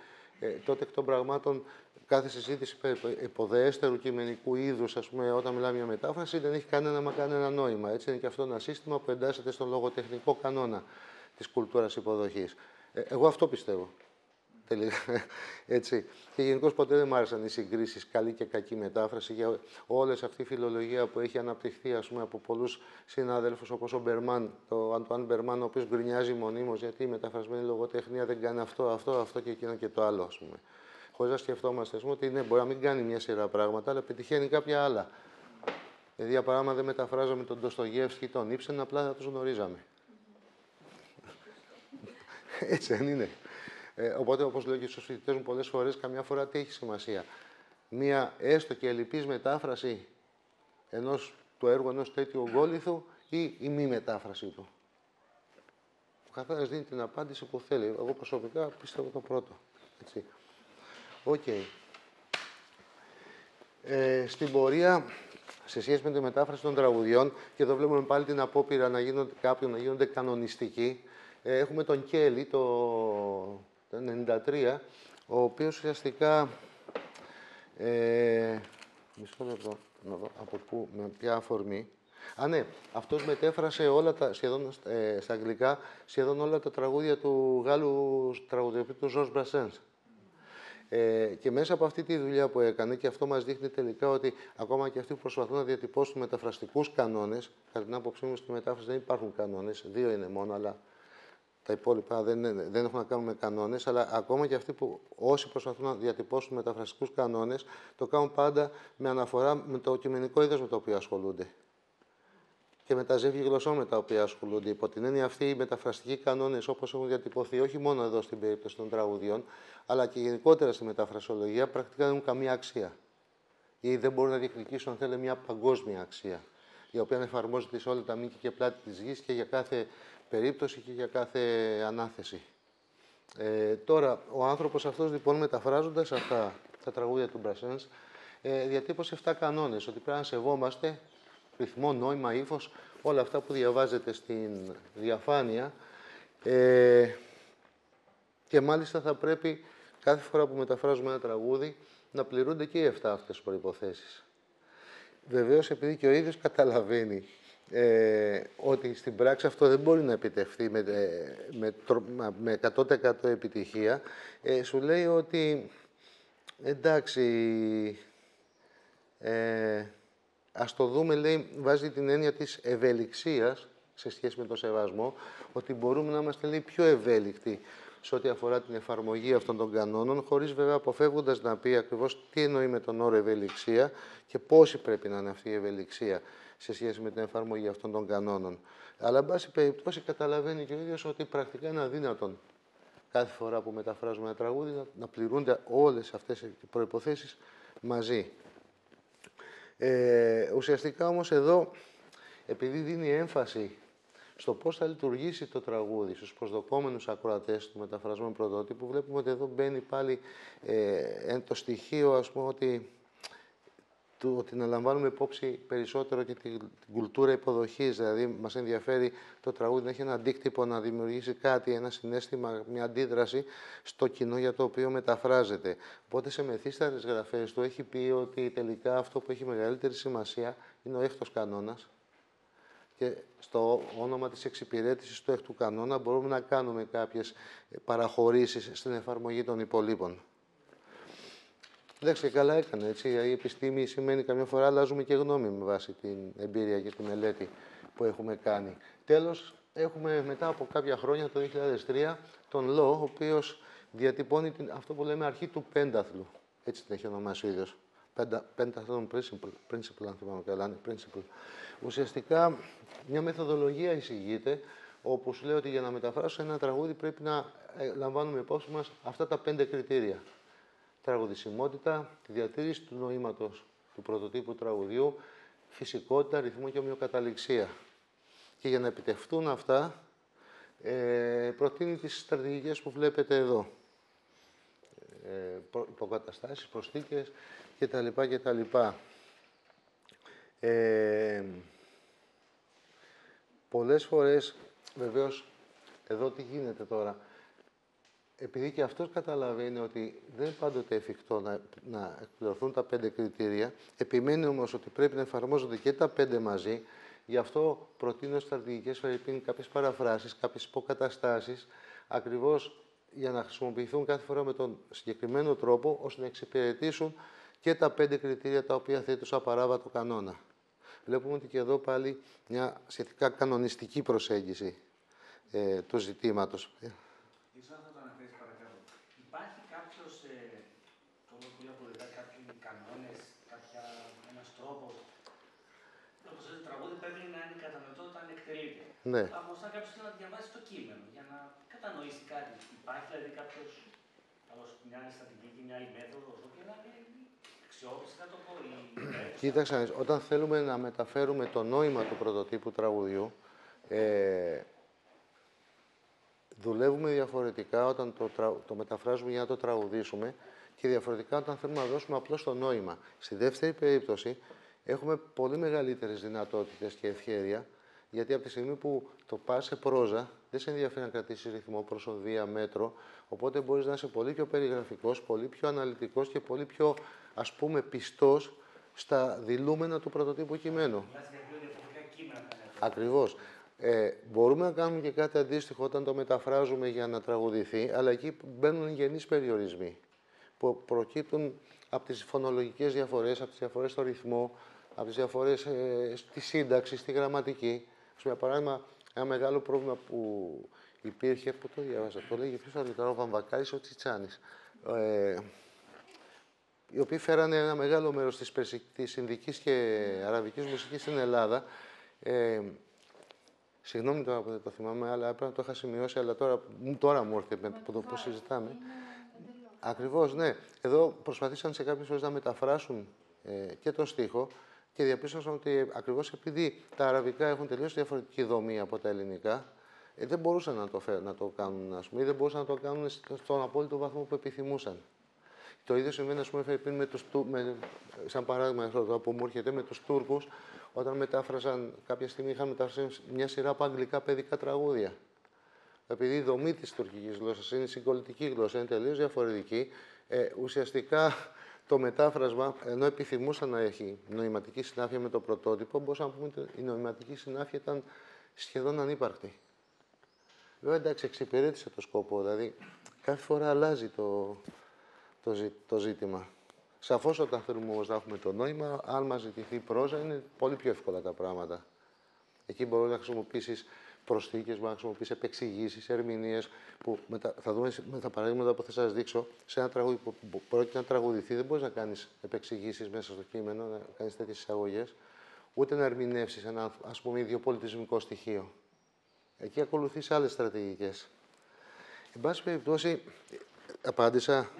τότε εκ των πραγμάτων κάθε συζήτηση υποδεέστερου κειμενικού είδους, ας πούμε, όταν μιλάμε για μετάφραση, δεν έχει κανένα νόημα. Έτσι είναι και αυτό ένα σύστημα που εντάσσεται στον λογοτεχνικό κανόνα της κουλτούρας υποδοχής. Εγώ αυτό πιστεύω. Έτσι. Και γενικώς ποτέ δεν μ' άρεσαν οι συγκρίσεις καλή και κακή μετάφραση για όλες αυτή η φιλολογία που έχει αναπτυχθεί, ας πούμε, από πολλούς συναδέλφους όπως ο Μπερμάν, ο Αντουάν Μπερμάν, ο οποίος γκρινιάζει μονίμως γιατί η μεταφρασμένη λογοτεχνία δεν κάνει αυτό και εκείνο και το άλλο, ας πούμε. Χωρίς να σκεφτόμαστε, ας πούμε, ότι ναι, μπορεί να μην κάνει μια σειρά πράγματα, αλλά πετυχαίνει κάποια άλλα. Δηλαδή, για παράδειγμα, δεν μεταφράζαμε τον Ντοστογεύσκι ή τον Ήψεν, απλά θα τους γνωρίζαμε. Έτσι δεν είναι? Οπότε, όπως λέω και στους φοιτητές μου πολλές φορές, καμιά φορά τι έχει σημασία? Μία έστω και ελλειπής μετάφραση του έργου ενός τέτοιου ογκόληθου ή η μη μετάφραση του? Ο καθένας δίνει την απάντηση που θέλει. Εγώ προσωπικά πιστεύω το πρώτο. Έτσι. Okay. Στην πορεία, σε σχέση με τη μετάφραση των τραγουδιών, και εδώ βλέπουμε πάλι την απόπειρα να γίνονται κανονιστικοί, έχουμε τον Κέλλη, το 1993, ο οποίος ουσιαστικά, μισό λεπτό, να δω από πού, με ποια αφορμή. Ναι, αυτός μετέφρασε σχεδόν στα αγγλικά, σχεδόν όλα τα τραγούδια του Γάλλου τραγουδιοποιητού Georges Brassens. Και μέσα από αυτή τη δουλειά που έκανε, και αυτό μας δείχνει τελικά ότι ακόμα και αυτοί που προσπαθούν να διατυπώσουν μεταφραστικούς κανόνες, κατά την άποψή μου στη μετάφραση δεν υπάρχουν κανόνες, δύο είναι μόνο, αλλά τα υπόλοιπα δεν έχουν να κάνουν με κανόνες, αλλά ακόμα και αυτοί που όσοι προσπαθούν να διατυπώσουν μεταφραστικούς κανόνες, το κάνουν πάντα με αναφορά με το κειμενικό είδος με το οποίο ασχολούνται. Και με τα ζεύγη γλωσσών με τα οποία ασχολούνται. Υπό την έννοια αυτή, οι μεταφραστικοί κανόνες, όπως έχουν διατυπωθεί, όχι μόνο εδώ στην περίπτωση των τραγουδιών, αλλά και γενικότερα στη μεταφρασιολογία, πρακτικά δεν έχουν καμία αξία. Ή δεν μπορούν να διεκδικήσουν, αν θέλετε, μια παγκόσμια αξία, η οποία εφαρμόζεται σε όλα τα μήκη και πλάτη της γης και για κάθε περίπτωση και για κάθε ανάθεση. Τώρα, ο άνθρωπος αυτός, λοιπόν, μεταφράζοντας αυτά τα τραγούδια του Brassens, διατύπωσε 7 κανόνες, ότι πρέπει να σεβόμαστε ρυθμό, νόημα, ύφος, όλα αυτά που διαβάζετε στην διαφάνεια. Και μάλιστα θα πρέπει κάθε φορά που μεταφράζουμε ένα τραγούδι να πληρούνται και οι 7 αυτές προϋποθέσεις. Βεβαίως, επειδή και ο ίδιος καταλαβαίνει ότι στην πράξη αυτό δεν μπορεί να επιτευχθεί με 100% επιτυχία, σου λέει ότι εντάξει, ας το δούμε, λέει, βάζει την έννοια της ευελιξίας σε σχέση με το σεβασμό, ότι μπορούμε να είμαστε, λέει, πιο ευέλικτοι σε ό,τι αφορά την εφαρμογή αυτών των κανόνων, χωρίς βέβαια αποφεύγοντας να πει ακριβώς τι εννοεί με τον όρο ευελιξία και πόση πρέπει να είναι αυτή η ευελιξία σε σχέση με την εφαρμογή αυτών των κανόνων. Αλλά, εν πάση περιπτώσει, καταλαβαίνει και ο ίδιος ότι πρακτικά είναι αδύνατον κάθε φορά που μεταφράζουμε ένα τραγούδι να πληρούνται όλες αυτές οι προϋποθέσεις μαζί. Ουσιαστικά όμως εδώ, επειδή δίνει έμφαση στο πώς θα λειτουργήσει το τραγούδι στους προσδοκόμενους ακροατές του μεταφρασμένου πρωτότυπου, βλέπουμε ότι εδώ μπαίνει πάλι το στοιχείο, ας πούμε, ότι να λαμβάνουμε υπόψη περισσότερο και την κουλτούρα υποδοχής. Δηλαδή, μας ενδιαφέρει το τραγούδι να έχει ένα αντίκτυπο, να δημιουργήσει κάτι, ένα συναίσθημα, μια αντίδραση στο κοινό για το οποίο μεταφράζεται. Οπότε, σε μεθύστατες γραφές του έχει πει ότι τελικά αυτό που έχει μεγαλύτερη σημασία είναι ο έκτος κανόνας. Και στο όνομα της εξυπηρέτησης του έκτου κανόνα μπορούμε να κάνουμε κάποιες παραχωρήσεις στην εφαρμογή των υπολείπων. Εντάξει, καλά έκανε, έτσι. Η επιστήμη σημαίνει καμιά φορά αλλάζουμε και γνώμη με βάση την εμπειρία και τη μελέτη που έχουμε κάνει. Τέλος, έχουμε μετά από κάποια χρόνια, το 2003, τον Λο, ο οποίος διατυπώνει αυτό που λέμε αρχή του πένταθλου. Έτσι την έχει ονομάσει ο ίδιος. Pentathlon principle, αν θυμάμαι καλά, principle. Ουσιαστικά, μια μεθοδολογία εισηγείται, όπου σου λέει ότι για να μεταφράσω ένα τραγούδι πρέπει να λαμβάνουμε υπόψη μας αυτά τα 5 κριτήρια. Τραγουδησιμότητα, τη διατήρηση του νοήματος του πρωτοτύπου τραγουδιού, φυσικότητα, ρυθμό και ομοιοκαταληξία. Και για να επιτευχθούν αυτά, προτείνει τις στρατηγικές που βλέπετε εδώ. Υποκαταστάσεις, προσθήκες κτλ. Πολλές φορές, βεβαίως, εδώ τι γίνεται τώρα. Επειδή και αυτός καταλαβαίνει ότι δεν είναι πάντοτε εφικτό να εκπληρωθούν τα 5 κριτήρια, επιμένει όμως ότι πρέπει να εφαρμόζονται και τα 5 μαζί, γι' αυτό προτείνω στρατηγικές φερειπίν κάποιες παραφράσεις, κάποιες υποκαταστάσεις, ακριβώς για να χρησιμοποιηθούν κάθε φορά με τον συγκεκριμένο τρόπο, ώστε να εξυπηρετήσουν και τα 5 κριτήρια τα οποία θέτω σαν παράβατο κανόνα. Βλέπουμε ότι και εδώ πάλι μια σχετικά κανονιστική προσέγγιση του ζητήματος. Ίσως να το αναφέρεις παρακάτω. Υπάρχει κάποιος, κάποιοι κανόνες, ένας τρόπος, όπως το τραγούδι πρέπει να είναι κατανοητό όταν εκτελείται. Ναι. Όμως, αν κάποιος θέλει να διαβάσει το κείμενο για να κατανοήσει κάτι, υπάρχει δηλαδή μια άλλη στρατηγική, μια άλλη μέθοδος, ώστε να είναι αξιόπιστη, να το πω, Κοίταξε, όταν θέλουμε να μεταφέρουμε το νόημα του πρωτοτύπου τραγουδιού, δουλεύουμε διαφορετικά όταν το μεταφράζουμε για να το τραγουδήσουμε και διαφορετικά όταν θέλουμε να δώσουμε απλώς το νόημα. Στη δεύτερη περίπτωση έχουμε πολύ μεγαλύτερες δυνατότητες και ευχέρεια, γιατί από τη στιγμή που το πας σε πρόζα, δεν σε ενδιαφέρει να κρατήσεις ρυθμό, προσοδεία, μέτρο, οπότε μπορείς να είσαι πολύ πιο περιγραφικός, πολύ πιο αναλυτικός και πολύ πιο, ας πούμε, πιστός στα δηλούμενα του πρωτοτύπου κειμένου. Ακριβώς. Μπορούμε να κάνουμε και κάτι αντίστοιχο όταν το μεταφράζουμε για να τραγουδηθεί, αλλά εκεί μπαίνουν γενείς περιορισμοί που προκύπτουν από τις φωνολογικές διαφορές, από τις διαφορές στο ρυθμό, από τις διαφορές στη σύνταξη, στη γραμματική. Για παράδειγμα, ένα μεγάλο πρόβλημα που υπήρχε, που το διάβασα, το λέγει ποιος άλλο τώρα, ο Βαμβακάρης, ο Τσιτσάνης, οι οποίοι φέρανε ένα μεγάλο μέρος της Ινδικής και Αραβικής μουσικής στην Ελλάδα. Συγγνώμη τώρα που δεν το θυμάμαι, αλλά πρέπει να το είχα σημειώσει, αλλά τώρα μου έρχεται με το πώς συζητάμε. Ακριβώς, ναι. Εδώ προσπαθήσαν σε κάποιες φορές να μεταφράσουν και τον στίχο και διαπίστωσαν ότι ακριβώς επειδή τα αραβικά έχουν τελείως διαφορετική δομή από τα ελληνικά, δεν μπορούσαν να το κάνουν, ας πούμε, ή δεν μπορούσαν να το κάνουν στον απόλυτο βαθμό που επιθυμούσαν. Το ίδιο συμβαίνει, ας πούμε, σαν παράδειγμα αυτό που μου έρχεται με τους Τούρκους, όταν μετάφρασαν, κάποια στιγμή είχαν μεταφράσει μια σειρά από αγγλικά παιδικά τραγούδια. Επειδή η δομή της τουρκικής γλώσσας είναι η συγκολητική γλώσσα, είναι τελείως διαφορετική, ουσιαστικά το μετάφρασμα, ενώ επιθυμούσαν να έχει νοηματική συνάφεια με το πρωτότυπο, μπορούσαμε να πούμε ότι η νοηματική συνάφεια ήταν σχεδόν ανύπαρκτη. Βέβαια, εντάξει, εξυπηρέτησε το σκοπό, δηλαδή κάθε φορά αλλάζει το ζήτημα. Σαφώς, όταν θέλουμε όμως να έχουμε το νόημα, αν μας ζητηθεί πρόζα, είναι πολύ πιο εύκολα τα πράγματα. Εκεί μπορεί να χρησιμοποιήσεις προσθήκες, μπορεί να χρησιμοποιήσεις επεξηγήσεις, ερμηνείες, που θα δούμε με τα παραδείγματα που θα σας δείξω. Σε ένα τραγούδι που πρόκειται να τραγουδηθεί, δεν μπορείς να κάνεις επεξηγήσεις μέσα στο κείμενο, να κάνεις τέτοιες εισαγωγές, ούτε να ερμηνεύσεις ένα, ας πούμε, ιδιοπολιτισμικό στοιχείο. Εκεί ακολουθείς άλλες στρατηγικές. Εν πάση περιπτώσει, απάντησα.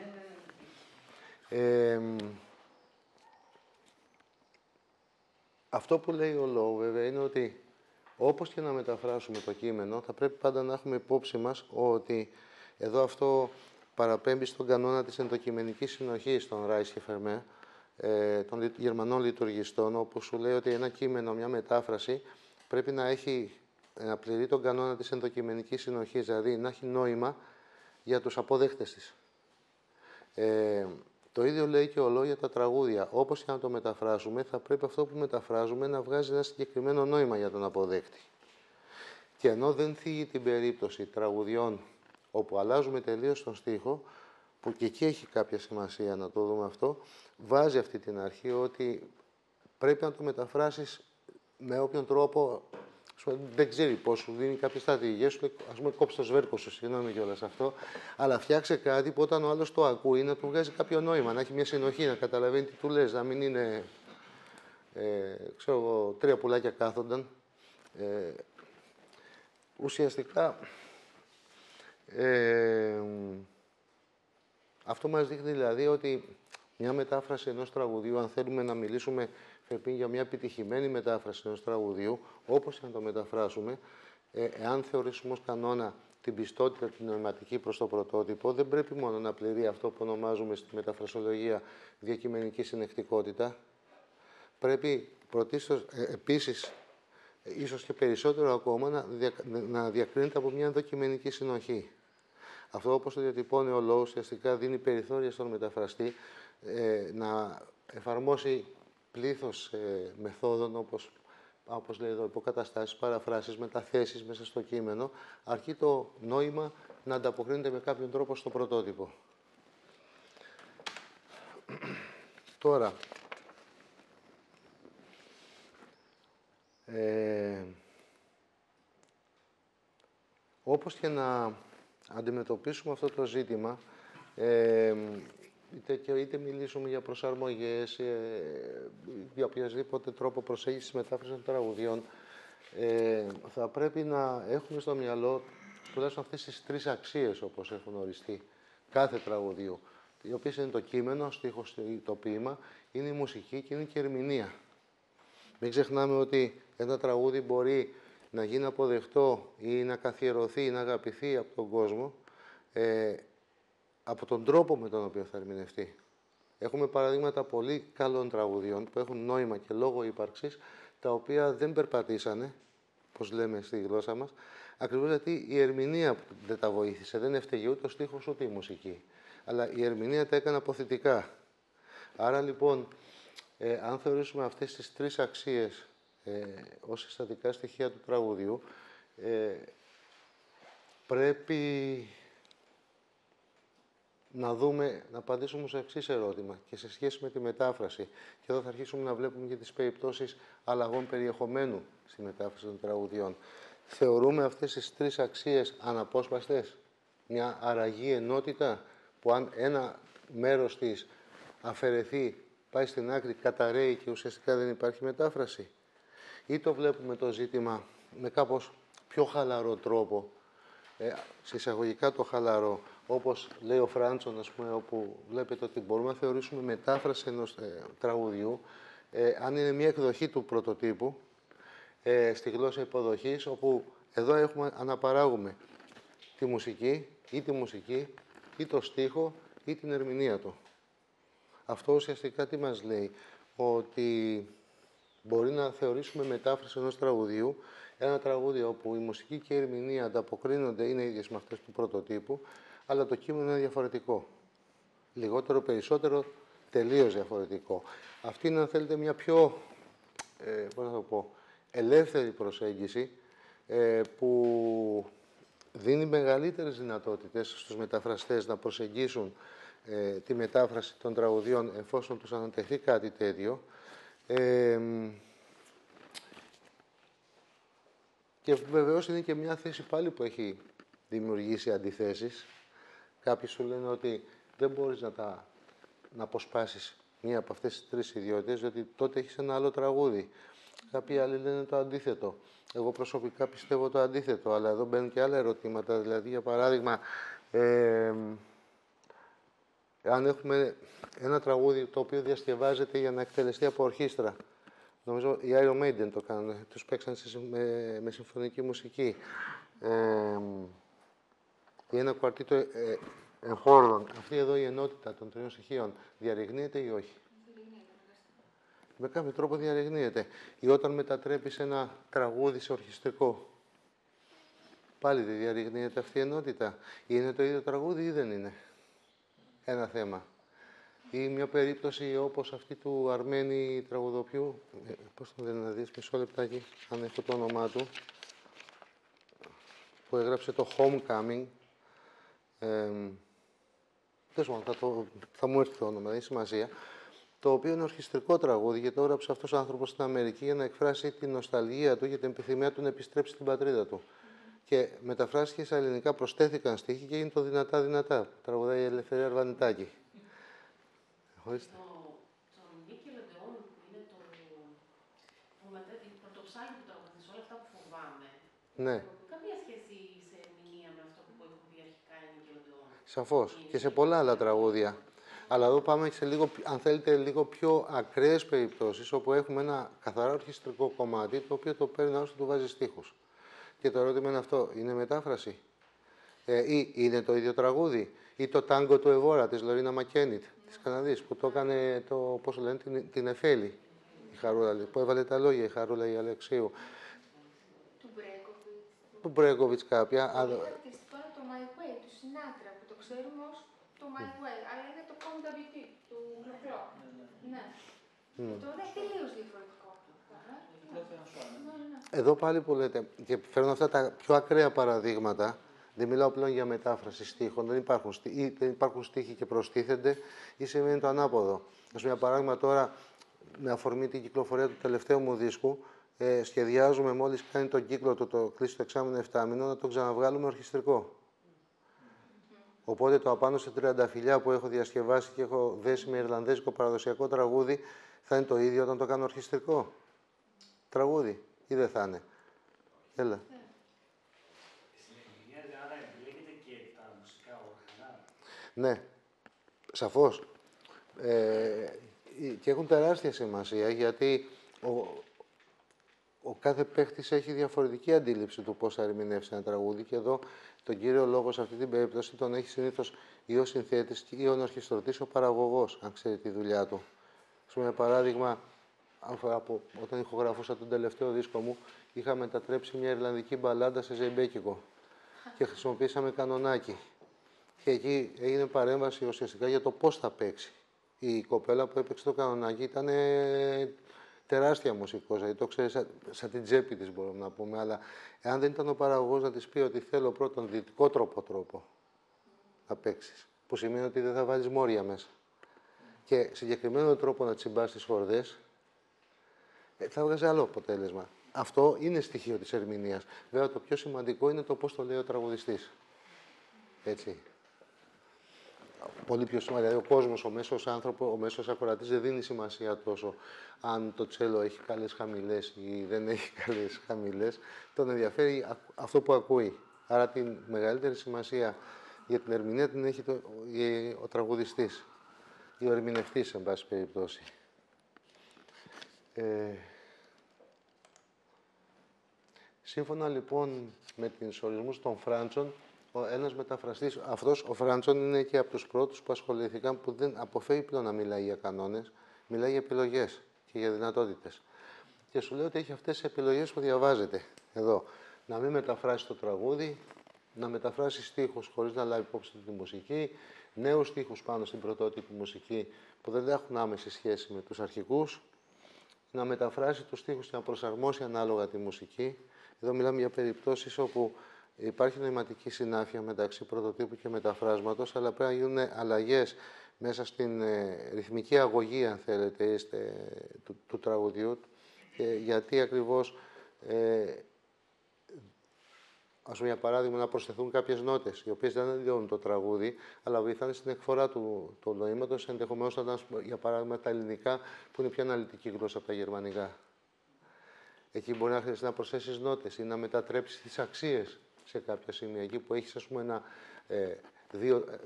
Αυτό που λέει ο Λόου, βέβαια, είναι ότι όπως και να μεταφράσουμε το κείμενο, θα πρέπει πάντα να έχουμε υπόψη μας ότι εδώ αυτό παραπέμπει στον κανόνα της ενδοκειμενικής συνοχής των Ράις και Φερμέ, των Γερμανών λειτουργιστών, όπου σου λέει ότι ένα κείμενο, μια μετάφραση, πρέπει να πληρεί τον κανόνα της ενδοκειμενικής συνοχής, δηλαδή να έχει νόημα για τους αποδέχτες της. Το ίδιο λέει και ο Λόου για τα τραγούδια. Όπως και να το μεταφράσουμε, θα πρέπει αυτό που μεταφράζουμε να βγάζει ένα συγκεκριμένο νόημα για τον αποδέκτη. Και ενώ δεν θίγει την περίπτωση τραγουδιών όπου αλλάζουμε τελείως τον στίχο, που και εκεί έχει κάποια σημασία να το δούμε αυτό, βάζει αυτή την αρχή ότι πρέπει να το μεταφράσεις με όποιον τρόπο, δεν ξέρει πώς, σου δίνει κάποιες στρατηγικές, σου λέει, ας πούμε, κόψε το σβέρκο σου, συγγνώμη κιόλας αυτό, αλλά φτιάξε κάτι που όταν ο άλλος το ακούει να του βγάζει κάποιο νόημα, να έχει μια συνοχή, να καταλαβαίνει τι του λες, να μην είναι, ξέρω εγώ, 3 πουλάκια κάθονταν. Ουσιαστικά, αυτό μας δείχνει δηλαδή ότι μια μετάφραση ενός τραγουδίου, αν θέλουμε να μιλήσουμε για μια επιτυχημένη μετάφραση ενός τραγουδιού, όπως και να το μεταφράσουμε, εάν θεωρήσουμε ως κανόνα την πιστότητα την νοηματική προς το πρωτότυπο, δεν πρέπει μόνο να πληρεί αυτό που ονομάζουμε στη μεταφρασιολογία διακειμενική συνεκτικότητα. Πρέπει πρωτίστως, επίσης, ίσως και περισσότερο ακόμα, να διακρίνεται από μια ενδοκειμενική συνοχή. Αυτό, όπως το διατυπώνει ο Λόου, ουσιαστικά δίνει περιθώρια στον μεταφραστή να εφαρμόσει πλήθος μεθόδων, όπως λέει εδώ, υποκαταστάσεις, παραφράσεις, μεταθέσεις μέσα στο κείμενο, αρκεί το νόημα να ανταποκρίνεται με κάποιον τρόπο στο πρωτότυπο. Τώρα, όπως και να αντιμετωπίσουμε αυτό το ζήτημα, είτε μιλήσουμε για προσαρμογές, για οποιασδήποτε τρόπο προσέγγισης μετάφρασης των τραγουδιών, θα πρέπει να έχουμε στο μυαλό τουλάχιστον αυτές τις 3 αξίες, όπως έχουν οριστεί, κάθε τραγουδίου, οι οποίες είναι το κείμενο, ο στίχος, το ποίημα, είναι η μουσική και είναι και η ερμηνεία. Μην ξεχνάμε ότι ένα τραγούδι μπορεί να γίνει αποδεκτό ή να καθιερωθεί ή να αγαπηθεί από τον κόσμο, από τον τρόπο με τον οποίο θα ερμηνευτεί. Έχουμε παραδείγματα πολύ καλών τραγουδιών που έχουν νόημα και λόγο ύπαρξης, τα οποία δεν περπατήσανε, όπως λέμε στη γλώσσα μας, ακριβώς γιατί η ερμηνεία δεν τα βοήθησε. Δεν έφταιγε ούτε ο στίχος ούτε η μουσική. Αλλά η ερμηνεία τα έκανε αποθητικά. Άρα λοιπόν, αν θεωρήσουμε αυτές τις 3 αξίες ως συστατικά στοιχεία του τραγουδιού, πρέπει να απαντήσουμε στο εξής ερώτημα και σε σχέση με τη μετάφραση. Και εδώ θα αρχίσουμε να βλέπουμε και τις περιπτώσεις αλλαγών περιεχομένου στη μετάφραση των τραγουδιών. θεωρούμε αυτές τις τρεις αξίες αναπόσπαστες. Μια αραγή ενότητα που αν ένα μέρος της αφαιρεθεί, πάει στην άκρη, καταραίει και ουσιαστικά δεν υπάρχει μετάφραση. Ή το βλέπουμε το ζήτημα με κάπως πιο χαλαρό τρόπο, σε εισαγωγικά το χαλαρό, όπως λέει ο Φράντσον, ας πούμε, όπου βλέπετε ότι μπορούμε να θεωρήσουμε μετάφραση ενός τραγουδιού, αν είναι μια εκδοχή του πρωτοτύπου, στη γλώσσα υποδοχής, όπου εδώ αναπαράγουμε τη μουσική ή το στίχο ή την ερμηνεία του. Αυτό ουσιαστικά τι μας λέει? Ότι μπορεί να θεωρήσουμε μετάφραση ενός τραγουδιού, ένα τραγούδι όπου η μουσική και η ερμηνεία ανταποκρίνονται, είναι ίδιες με αυτές του πρωτοτύπου, αλλά το κείμενο είναι διαφορετικό. Λιγότερο, περισσότερο, τελείως διαφορετικό. Αυτή είναι, αν θέλετε, μια πιο, πώς να το πω, ελεύθερη προσέγγιση, που δίνει μεγαλύτερες δυνατότητες στους μεταφραστές να προσεγγίσουν τη μετάφραση των τραγουδιών εφόσον τους ανατεθεί κάτι τέτοιο. Και βεβαίως είναι και μια θέση πάλι που έχει δημιουργήσει αντιθέσεις. Κάποιοι σου λένε ότι δεν μπορείς να αποσπάσεις μία από αυτές τις τρεις ιδιότητες, διότι τότε έχεις ένα άλλο τραγούδι. Κάποιοι άλλοι λένε το αντίθετο. Εγώ προσωπικά πιστεύω το αντίθετο, αλλά εδώ μπαίνουν και άλλα ερωτήματα. Δηλαδή, για παράδειγμα, αν έχουμε ένα τραγούδι το οποίο διασκευάζεται για να εκτελεστεί από ορχήστρα. Νομίζω οι Iron Maiden το κάνουν, τους παίξαν με συμφωνική μουσική. Ή ένα κουαρτίτο εγχώρων. Αυτή εδώ η ενότητα των τριών στοιχείων διαρριγνύεται ή όχι? Με κάποιο τρόπο διαρριγνύεται. Ή όταν μετατρέπεις ένα τραγούδι σε ορχιστρικό, πάλι δεν διαρριγνύεται αυτή η ενότητα? Είναι το ίδιο τραγούδι ή δεν είναι? Ένα θέμα. Ή μια περίπτωση όπως αυτή του Αρμένη τραγουδοποιού, πώς το λένε να δεις, μισό λεπτάκι, αν έχω το όνομά του, που έγραψε το Homecoming. Θα μου έρθει το όνομα, δεν έχει σημασία. Το οποίο είναι ορχιστρικό τραγούδι, γιατί το έγραψε αυτός ο άνθρωπος στην Αμερική για να εκφράσει την νοσταλγία του για την επιθυμία του να επιστρέψει στην πατρίδα του. Και μεταφράστηκε στα ελληνικά, προσθέθηκαν στίχοι και είναι το δυνατά δυνατά. Τραγουδάει η Ελευθερία Αρβανιτάκη. Τον Νίκελοντεόν, που είναι η πρωτοψάλη που τραγουδίζει, όλα αυτά που φοβάμαι. Ναι. Καμία σχέση σε ερμηνεία με αυτό που έχουν πει αρχικά οι Νίκελοντεόν. Σαφώς. Και σε πολλά άλλα τραγούδια. Αλλά εδώ πάμε σε λίγο, αν θέλετε, λίγο πιο ακραίες περιπτώσεις, όπου έχουμε ένα καθαρά ορχιστρικό κομμάτι, το οποίο το παίρνει όσο του βάζει στίχους. Και το ερώτημα είναι αυτό, είναι μετάφραση? Ή είναι το ίδιο τραγούδι? Ή το τάγκο του Εβόρα της Λορίνα Μακένιτ, της Καναδής, που το έκανε, πώς το λένε, την Εφέλη, η Χαρούλα, που έβαλε τα λόγια η Χαρούλα η Αλεξίου. Του Μπρέκοβιτς κάποια. Το χαρακτηριστικό είναι το My Way, του Σινάτρα, που το ξέρουμε ως το My Way, αλλά είναι το COMWT, του Γλωκλό. Ναι. Τώρα είναι τελείως διαφορετικό. Εδώ πάλι που λέτε, και φέρνω αυτά τα πιο ακραία παραδείγματα, δεν μιλάω πλέον για μετάφραση στίχων, δεν υπάρχουν στίχοι και προστίθενται, ή σημαίνει το ανάποδο. Ας πούμε, για παράδειγμα, τώρα, με αφορμή την κυκλοφορία του τελευταίου μου δίσκου, σχεδιάζουμε μόλις κάνει τον κύκλο του, το κλείσει το εξάμηνο 7 μήνων, να το ξαναβγάλουμε ορχιστρικό. Οπότε το απάνω σε 30 φιλιά που έχω διασκευάσει και έχω δέσει με ιρλανδέζικο παραδοσιακό τραγούδι, θα είναι το ίδιο όταν το κάνω ορχιστρικό τραγούδι, ή δεν θα είναι? Έλα. Ναι, σαφώς. Και έχουν τεράστια σημασία, γιατί ο κάθε παίχτης έχει διαφορετική αντίληψη του πώς θα ερμηνεύσει ένα τραγούδι, και εδώ τον κύριο λόγο σε αυτή την περίπτωση τον έχει συνήθως ή ο συνθέτης ή ο ορχιστρωτής, ο παραγωγός, αν ξέρει τη δουλειά του. Ας πούμε, παράδειγμα, όταν ηχογραφούσα τον τελευταίο δίσκο μου, είχα μετατρέψει μια ιρλανδική μπαλάντα σε ζεϊμπέκικο και χρησιμοποίησαμε κανονάκι. Και εκεί έγινε παρέμβαση ουσιαστικά για το πώς θα παίξει. Η κοπέλα που έπαιξε το κανονάκι ήταν τεράστια μουσικός, δηλαδή το ξέρει σαν την τσέπη της, μπορούμε να πούμε. Αλλά εάν δεν ήταν ο παραγωγός να της πει ότι θέλω πρώτον δυτικό τρόπο να παίξεις, που σημαίνει ότι δεν θα βάλεις μόρια μέσα, και συγκεκριμένο τρόπο να τσιμπάς τις χορδές, θα βγάζει άλλο αποτέλεσμα. αυτό είναι στοιχείο της ερμηνείας. Βέβαια, το πιο σημαντικό είναι το πώς το λέει ο τραγουδιστής. Έτσι. Πολύ πιο σημαντικό. Δηλαδή, ο κόσμος, ο μέσος άνθρωπος, ο μέσος ακροατής δεν δίνει σημασία τόσο αν το τσέλο έχει καλές χαμηλές ή δεν έχει καλές χαμηλές. Τον ενδιαφέρει αυτό που ακούει. Άρα, την μεγαλύτερη σημασία για την ερμηνεία την έχει ο τραγουδιστής ή ο ερμηνευτής, εν πάση περιπτώσει. Σύμφωνα λοιπόν με τους ορισμούς των Φράντσον, ένας μεταφραστής, αυτός ο Φράντσον είναι και από τους πρώτους που ασχολήθηκαν, που δεν αποφεύγει πλέον να μιλάει για κανόνες, μιλάει για επιλογές και για δυνατότητες. Και σου λέω ότι έχει αυτές τις επιλογές που διαβάζετε εδώ. Να μην μεταφράσει το τραγούδι, να μεταφράσει στίχους χωρίς να λάβει υπόψη τη μουσική, νέους στίχους πάνω στην πρωτότυπη μουσική που δεν έχουν άμεση σχέση με τους αρχικούς, να μεταφράσει τους στίχους και να προσαρμόσει ανάλογα τη μουσική. Εδώ μιλάμε για περιπτώσεις όπου υπάρχει νοηματική συνάφεια μεταξύ πρωτοτύπου και μεταφράσματος, αλλά πρέπει να γίνουν αλλαγές μέσα στην ρυθμική αγωγή, αν θέλετε, του τραγουδιού, γιατί ακριβώς, ας πούμε, για παράδειγμα, να προσθεθούν κάποιες νότες, οι οποίες δεν αλλοιώνουν το τραγούδι, αλλά βοηθάνε στην εκφορά του νοήματος, ενδεχομένως να ήταν, για παράδειγμα, τα ελληνικά, που είναι πιο αναλυτική γλώσσα από τα γερμανικά. Εκεί μπορεί να χρειαστεί να προσθέσεις νότες ή να μετατρέψεις τις αξίες σε κάποια σημεία. Εκεί που έχεις, ας πούμε,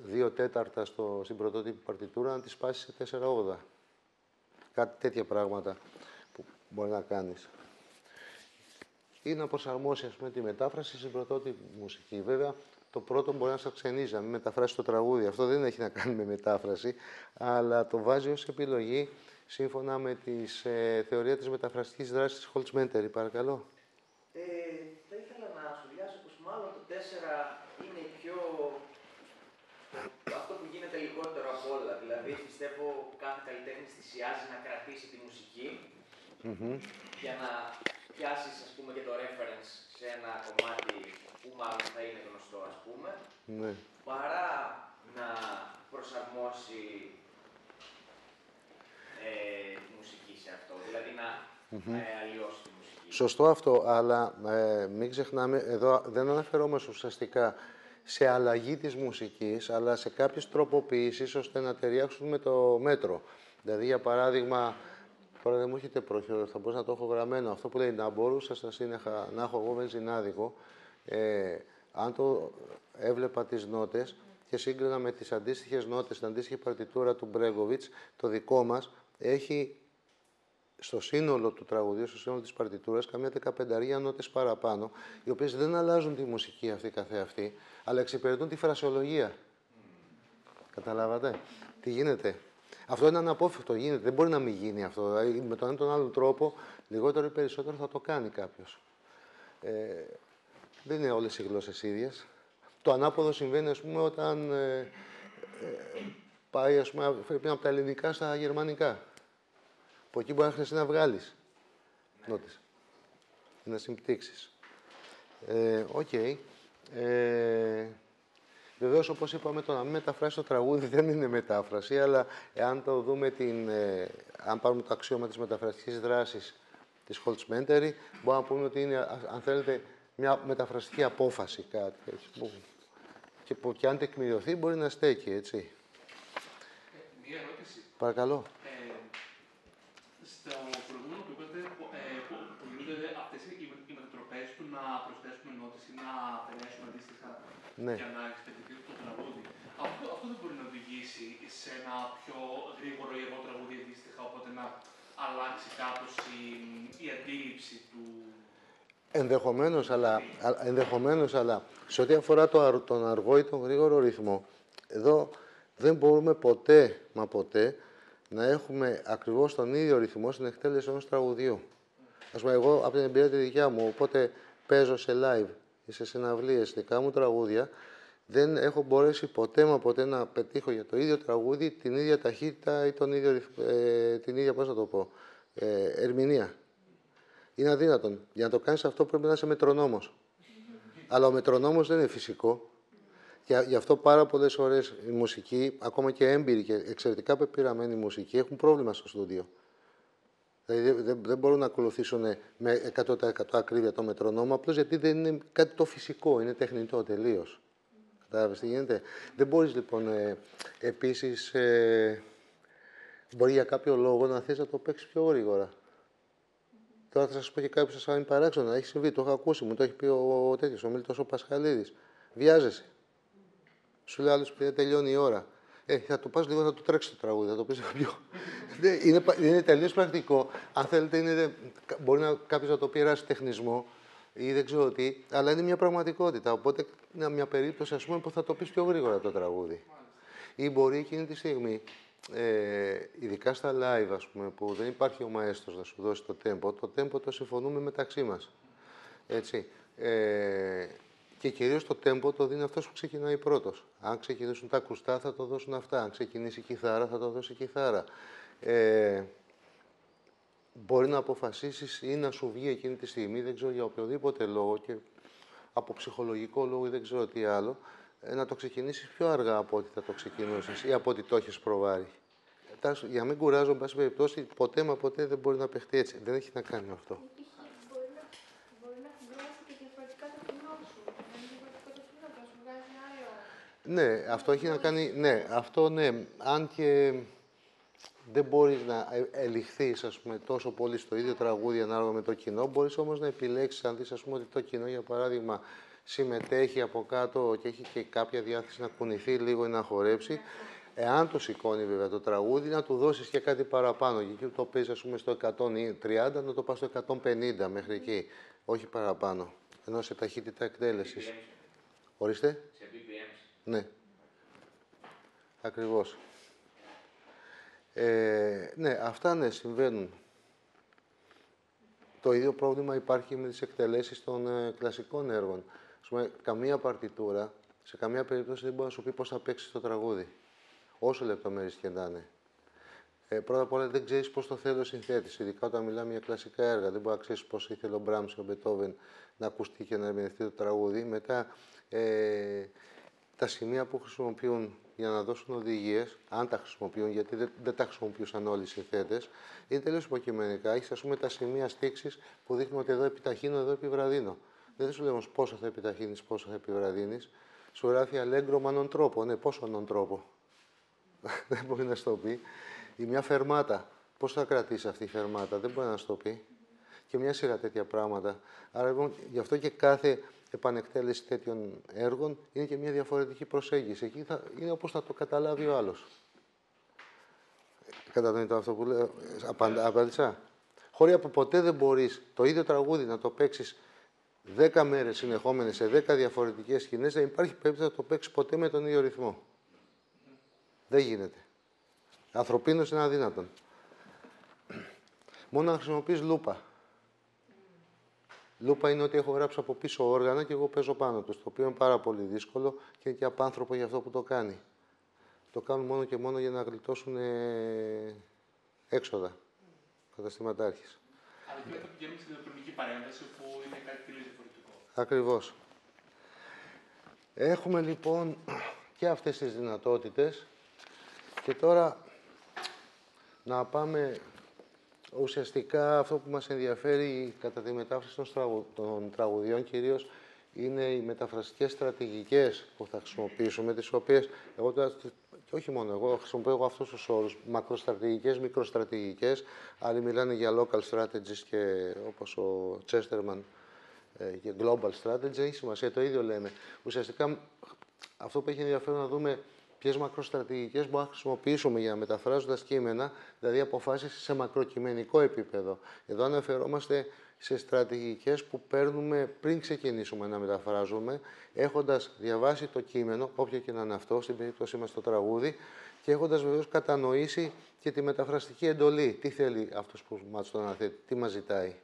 2 τέταρτα στην πρωτότυπη παρτιτούρα, να τις πάσεις σε 4/8. Κάτι τέτοια πράγματα που μπορεί να κάνεις. Ή να προσαρμόσει, ας πούμε, τη μετάφραση στην πρωτότυπη μουσική. Βέβαια, το πρώτο μπορεί να σας ξενίζει, να μην μεταφράσει το τραγούδι. Αυτό δεν έχει να κάνει με μετάφραση, αλλά το βάζει ως επιλογή σύμφωνα με τη θεωρία της μεταφραστικής δράσης της Holtzmann. Παρακαλώ. Θα ήθελα να σχολιάσω πως μάλλον το 4 είναι αυτό που γίνεται λιγότερο από όλα. Δηλαδή, πιστεύω κάθε καλλιτέχνης θυσιάζει να κρατήσει τη μουσική για να πιάσεις, ας πούμε, και το reference σε ένα κομμάτι που μάλλον θα είναι γνωστό, ας πούμε, παρά να προσαρμόσει τη μουσική σε αυτό, δηλαδή να αλλοιώσει τη μουσική. Σωστό αυτό, αλλά μην ξεχνάμε, εδώ δεν αναφερόμαστε ουσιαστικά σε αλλαγή της μουσικής, αλλά σε κάποιες τροποποιήσεις ώστε να ταιριάξουν με το μέτρο. Δηλαδή, για παράδειγμα, τώρα δεν μου έρχεται πρόχειρο, θα μπορούσα να το έχω γραμμένο. Αυτό που λέει να μπορούσα να έχω εγώ βενζινάδικο, αν το έβλεπα τις νότες και σύγκρινα με τις αντίστοιχες νότες, την αντίστοιχη παρτιτούρα του Μπρέγκοβιτς, το δικό μας έχει στο σύνολο του τραγουδίου, στο σύνολο της παρτιτούρας, καμιά 15 νότες παραπάνω, οι οποίες δεν αλλάζουν τη μουσική αυτή καθεαυτή, αλλά εξυπηρετούν τη φρασιολογία. Καταλάβατε τι γίνεται? Αυτό είναι αναπόφευκτο, γίνεται. Δεν μπορεί να μην γίνει αυτό. Δηλαδή, με τον ένα τον άλλο τρόπο, λιγότερο ή περισσότερο θα το κάνει κάποιος. Δεν είναι όλες οι γλώσσες ίδιες. Το ανάποδο συμβαίνει, ας πούμε, όταν πάει, ας πούμε, από τα ελληνικά στα γερμανικά. Από εκεί μπορεί να χρειαστεί να βγάλεις νότες, να συμπτύξεις. Οκ. Βεβαίως, όπως είπαμε, το να μην μεταφράσει το τραγούδι δεν είναι μετάφραση, αλλά εάν το δούμε αν πάρουμε το αξίωμα της μεταφραστικής δράσης της Holtzmann, μπορούμε να πούμε ότι είναι, αν θέλετε, μια μεταφραστική απόφαση, κάτι έτσι, και αν τεκμηριωθεί μπορεί να στέκει, έτσι. Μία ερώτηση. Παρακαλώ. Στο προηγούμενο που είπατε, που γίνονται αυτές οι μετατροπές του να προσθέσουμε νότες ή να αφαιρέσουμε αντίστοιχα για να εξυπηρετεί το τραγούδι. Αυτό δεν μπορεί να οδηγήσει σε ένα πιο γρήγορο ή αργό τραγούδι αντίστοιχα, οπότε να αλλάξει κάπως η αντίληψη του. Ενδεχομένως, αλλά σε ό,τι αφορά τον αργό ή τον γρήγορο ρυθμό, εδώ δεν μπορούμε ποτέ, μα ποτέ, να έχουμε ακριβώς τον ίδιο ρυθμό στην εκτέλεση ενός τραγουδιού. Ας πούμε, εγώ από την εμπειρία τη δικιά μου, οπότε παίζω σε live ή σε συναυλίες δικά μου τραγούδια, δεν έχω μπορέσει ποτέ μα ποτέ να πετύχω για το ίδιο τραγούδι την ίδια ταχύτητα ή την ίδια, πώς να το πω, ερμηνεία. Είναι αδύνατον. Για να το κάνεις αυτό πρέπει να είσαι μετρονόμος. Αλλά ο μετρονόμος δεν είναι φυσικό. Και γι' αυτό πάρα πολλές φορές η μουσική, ακόμα και έμπειροι και εξαιρετικά πεπειραμένοι μουσικοί, έχουν πρόβλημα στο στούντιο. Δηλαδή δεν μπορούν να ακολουθήσουν με 100% ακρίβεια το μετρονόμο, απλώς γιατί δεν είναι κάτι το φυσικό, είναι τεχνητό τελείως. Κατάλαβες τι γίνεται. Δεν μπορείς λοιπόν επίσης, μπορεί για κάποιο λόγο να θες να το παίξεις πιο γρήγορα. Τώρα θα σας πω και κάτι που σας κάνει παράξενο. Έχει συμβεί, το έχω ακούσει, μου το έχει πει ο τέτοιος, ο Μίλτος ο Πασχαλίδης. Βιάζεσαι. Σου λέει άλλος που τελειώνει η ώρα. Θα το πας λίγο, θα το τρέξει το τραγούδι, θα το πεις πιο. Είναι τελείως πρακτικό. Αν θέλετε, μπορεί κάποιος να το πει ερασιτεχνισμό ή δεν ξέρω τι, αλλά είναι μια πραγματικότητα. Οπότε είναι μια περίπτωση, ας πούμε, που θα το πεις πιο γρήγορα το τραγούδι. Ή μπορεί εκείνη τη στιγμή, ειδικά στα live, ας πούμε, που δεν υπάρχει ο μαέστρος να σου δώσει το tempo το συμφωνούμε μεταξύ μας. Έτσι. Και κυρίως το tempo το δίνει αυτός που ξεκινάει πρώτος. Αν ξεκινήσουν τα ακουστά θα το δώσουν αυτά. Αν ξεκινήσει η κιθάρα θα το δώσει η κιθάρα. Μπορεί να αποφασίσεις ή να σου βγει εκείνη τη στιγμή, δεν ξέρω για οποιοδήποτε λόγο και από ψυχολογικό λόγο ή δεν ξέρω τι άλλο, να το ξεκινήσεις πιο αργά από ό,τι θα το ξεκινήσεις ή από ό,τι το έχεις προβάρει. Για να μην κουράζω, εν πάση περιπτώσει, ποτέ μα ποτέ δεν μπορεί να παιχτεί έτσι. Δεν έχει να κάνει με αυτό. Μπορεί να βγάζει και διαφορετικά το κοινό σου. Να είναι διαφορετικό το κοινό, να σου βγάζει ένα άλλο. Ναι, αυτό έχει να κάνει. Ναι, αυτό ναι. Αν και δεν μπορείς να ελιχθείς, ας πούμε, τόσο πολύ στο ίδιο τραγούδι ανάλογα με το κοινό, μπορείς όμως να επιλέξεις, αν δεις, ας πούμε, ότι το κοινό, για παράδειγμα, συμμετέχει από κάτω και έχει και κάποια διάθεση να κουνηθεί λίγο ή να χορέψει. Εάν το σηκώνει βέβαια το τραγούδι, να του δώσεις και κάτι παραπάνω. Και εκεί το παίζει, ας πούμε, στο 130, να το πας στο 150 μέχρι εκεί. Όχι παραπάνω. Ενώ σε ταχύτητα εκτέλεσης. Ορίστε. Σε BPMs. Ναι. Ακριβώς. Ναι, αυτά ναι, συμβαίνουν. Το ίδιο πρόβλημα υπάρχει με τις εκτελέσεις των κλασικών έργων. Ας πούμε, καμία παρτιτούρα, σε καμία περίπτωση δεν μπορεί να σου πει πώς θα παίξεις το τραγούδι. Όσο λεπτομέρειες και να είναι. Πρώτα απ' όλα δεν ξέρεις πώς το θέλει ο συνθέτης, ειδικά όταν μιλάμε για κλασικά έργα. Δεν μπορεί να ξέρεις πώς ήθελε ο Μπράμς και ο Μπετόβεν να ακουστεί και να ερμηνευτεί το τραγούδι. Μετά, τα σημεία που χρησιμοποιούν για να δώσουν οδηγίες, αν τα χρησιμοποιούν, γιατί δεν τα χρησιμοποιούσαν όλοι οι συνθέτες, είναι τελείως υποκειμενικά. Έχεις, ας πούμε, τα σημεία στίξης που δείχνουν ότι εδώ επιταχύνω, εδώ επιβραδύνω. Δεν σου λέω όμως πόσο θα επιταχύνεις, πόσο θα επιβραδύνεις. Σου γράφει αλέγκρο με έναν τρόπο. Ναι, πόσο έναν τρόπο. Δεν μπορεί να σου το πει. Ή μια φερμάτα. Πώς θα κρατήσει αυτή η φερμάτα, δεν μπορεί να σου το πει. Και μια σειρά τέτοια πράγματα. Άρα λοιπόν, γι' αυτό και κάθε επανεκτέλεση τέτοιων έργων είναι και μια διαφορετική προσέγγιση. Εκεί είναι όπως θα το καταλάβει ο άλλος. Καταλαβαίνετε αυτό που λέω. Απάντησα. Χωρίς που ποτέ δεν μπορείς το ίδιο τραγούδι να το παίξεις 10 μέρες συνεχόμενες σε 10 διαφορετικές σκηνές, δεν υπάρχει περίπτωση να το παίξεις ποτέ με τον ίδιο ρυθμό. Δεν γίνεται. Ανθρωπίνως είναι αδύνατον. Μόνο να χρησιμοποιείς λούπα. Λούπα είναι ότι έχω γράψει από πίσω όργανα και εγώ παίζω πάνω τους, το οποίο είναι πάρα πολύ δύσκολο και είναι και απάνθρωπο για αυτό που το κάνει. Το κάνουν μόνο και μόνο για να γλιτώσουν έξοδα. Καταστηματάρχης. Αλλά και μετά πηγαίνουμε στην ηλεκτρονική παρέμβαση που είναι κάτι τελείως διαφορετικό. Ακριβώς. Έχουμε λοιπόν και αυτές τις δυνατότητες και τώρα να πάμε ουσιαστικά αυτό που μας ενδιαφέρει κατά τη μετάφραση των τραγουδιών κυρίως είναι οι μεταφραστικές στρατηγικές που θα χρησιμοποιήσουμε, τις οποίες εγώ και όχι μόνο εγώ, χρησιμοποιώ αυτούς τους όρους, μακροστρατηγικές, μικροστρατηγικές, άλλοι μιλάνε για local strategies και όπως ο Chesterman και global strategy, έχει σημασία, το ίδιο λέμε. Ουσιαστικά αυτό που έχει ενδιαφέρον να δούμε ποιες μακροστρατηγικές μπορούμε να χρησιμοποιήσουμε για να μεταφράζοντας κείμενα, δηλαδή αποφάσεις σε μακροκειμενικό επίπεδο. Εδώ αναφερόμαστε σε στρατηγικές που παίρνουμε πριν ξεκινήσουμε να μεταφράζουμε, έχοντας διαβάσει το κείμενο, όποιο και να είναι αυτό, στην περίπτωσή μας το τραγούδι, και έχοντας βεβαίως κατανοήσει και τη μεταφραστική εντολή. Τι θέλει αυτός που μας το αναθέτει, τι μας ζητάει.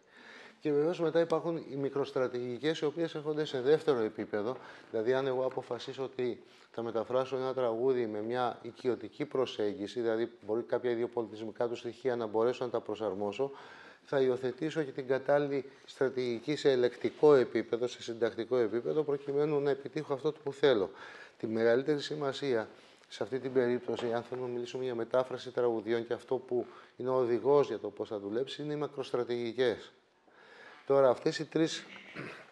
Και βεβαίως μετά υπάρχουν οι μικροστρατηγικές, οι οποίες έρχονται σε δεύτερο επίπεδο. Δηλαδή, αν εγώ αποφασίσω ότι θα μεταφράσω ένα τραγούδι με μια οικειοτική προσέγγιση, δηλαδή μπορεί κάποια ιδιοπολιτισμικά του στοιχεία να μπορέσω να τα προσαρμόσω, θα υιοθετήσω και την κατάλληλη στρατηγική σε ελεκτικό επίπεδο, σε συντακτικό επίπεδο, προκειμένου να επιτύχω αυτό που θέλω. Τη μεγαλύτερη σημασία σε αυτή την περίπτωση, αν θέλουμε να μιλήσουμε για μετάφραση τραγουδιών και αυτό που είναι ο οδηγός για το πώς θα δουλέψει, είναι οι μακροστρατηγικές. Τώρα, αυτές οι τρεις